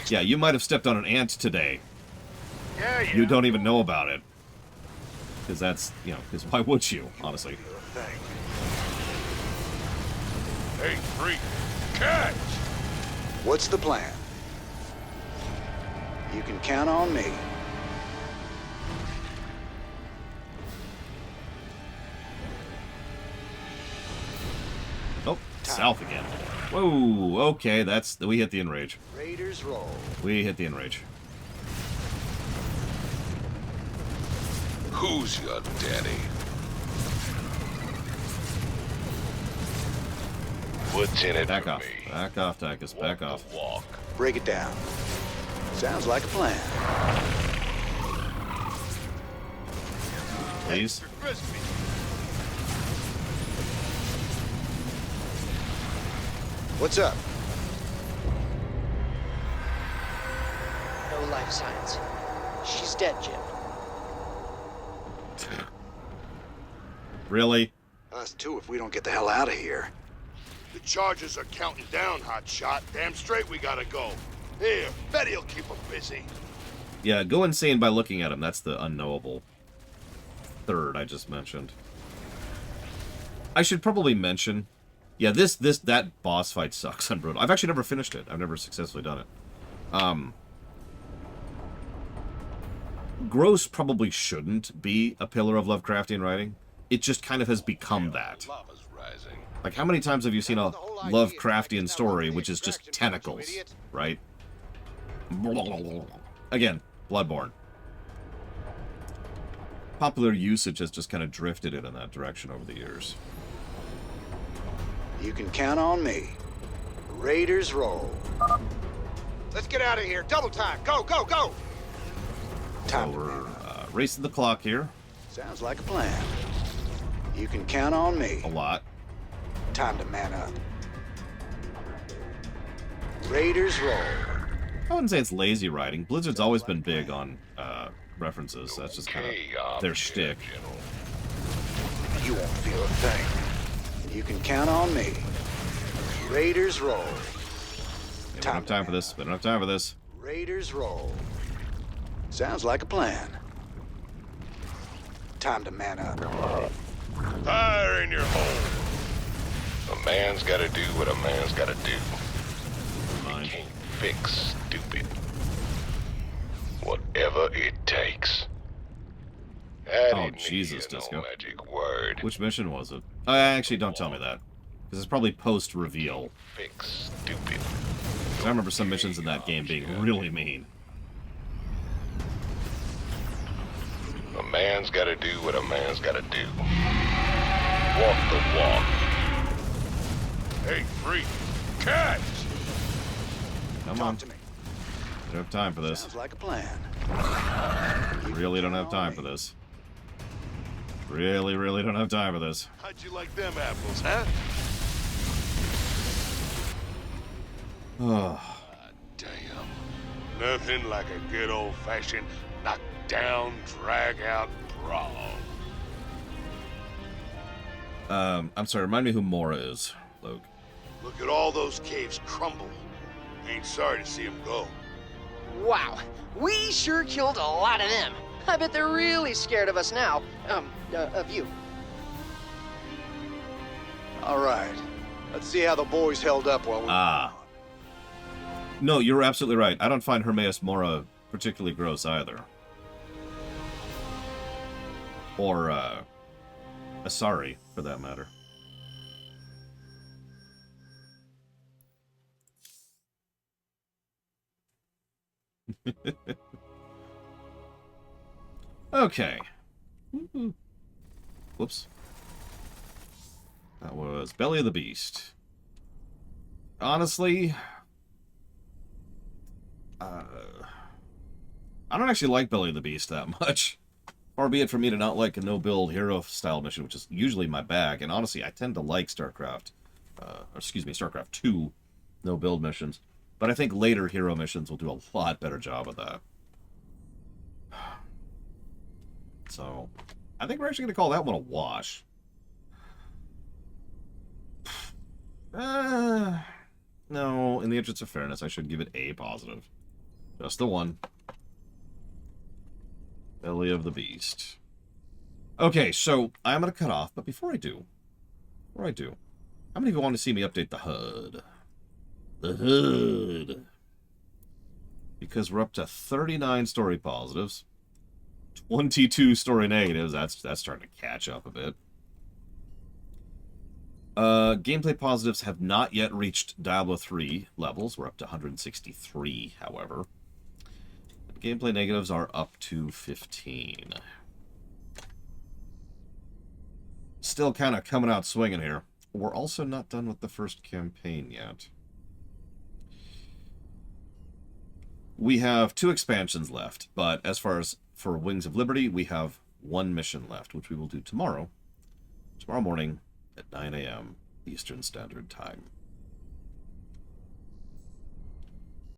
Yeah, you might have stepped on an ant today. Yeah. You don't even know about it. Because that's, you know, because why would you, honestly? Hey, freak. Catch! What's the plan? You can count on me. Oh, south again. Whoa, okay, we hit the enrage. Raiders roll. We hit the enrage. Who's your daddy? What's in it Back for off. me? Back off, Tychus. Back off. Walk. Break it down. Sounds like a plan. Please. What's up? No life signs. She's dead, Jim. Really? Us too if we don't get the hell out of here. The Chargers are counting down, Hotshot. Damn straight we gotta go. Here, bet he'll keep them busy. Yeah, go insane by looking at him. That's the unknowable third I just mentioned. I should probably mention... Yeah, that boss fight sucks on Brutal. I've actually never finished it. I've never successfully done it. Gross probably shouldn't be a pillar of Lovecraftian writing. It just kind of has become that. Like, how many times have you seen a Lovecraftian story which is just tentacles, right? Again, Bloodborne. popular usage has just kind of drifted it in that direction over the years. You can count on me. Raiders roll. Let's get out of here. Double time. Go, go, go. So we're racing the clock here. Sounds like a plan. You can count on me. A lot. Time to man up. Raiders roll. I wouldn't say it's lazy writing. Blizzard's always been big on references. That's just kind of their shtick. You won't feel a thing. You can count on me. Raiders roll. We don't have time for this. We don't have time for this. Raiders roll. Sounds like a plan. Time to man up. Fire in your hole. A man's gotta do what a man's gotta do. Fine. You can't fix stupid. Whatever it takes. Oh, Jesus, Disco. Magic word. Which mission was it? Actually, don't tell me that. Because it's probably post-reveal. Fix stupid. I remember some missions in that game being really mean. A man's gotta do what a man's gotta do. Walk the walk. Hey, freak. Catch! Come on. We don't have time for this. Sounds like a plan. Really don't have time for this. Really don't have time for this. How'd you like them apples, huh? Oh. Damn. Nothing like a good old-fashioned knock-down, drag-out brawl. I'm sorry, remind me who Mora is, Luke. Look at all those caves crumble. Ain't sorry to see them go. Wow, we sure killed a lot of them. I bet they're really scared of us now. Of you. All right. Let's see how the boys held up while we... No, you're absolutely right. I don't find Hermaeus Mora particularly gross either. Or, Asari, for that matter. Okay. Whoops. That was Belly of the Beast. Honestly, I don't actually like Belly of the Beast that much. Far be it for me to not like a no-build hero-style mission, which is usually my bag. And honestly, I tend to like Starcraft. Starcraft 2 no-build missions. But I think later hero missions will do a lot better job of that. So, I think we're actually going to call that one a wash. No, in the interest of fairness, I should give it a positive. Just the one. Belly of the Beast. Okay, so I'm going to cut off, but before I do, how many of you want to see me update the HUD? The HUD. Because we're up to 39 story positives, 22 story negatives. That's starting to catch up a bit. Gameplay positives have not yet reached Diablo 3 levels. We're up to 163, however. Gameplay negatives are up to 15. Still kind of coming out swinging here. We're also not done with the first campaign yet. We have 2 expansions left, but as far as for Wings of Liberty, we have 1 mission left, which we will do tomorrow. Tomorrow morning at 9 a.m. Eastern Standard Time.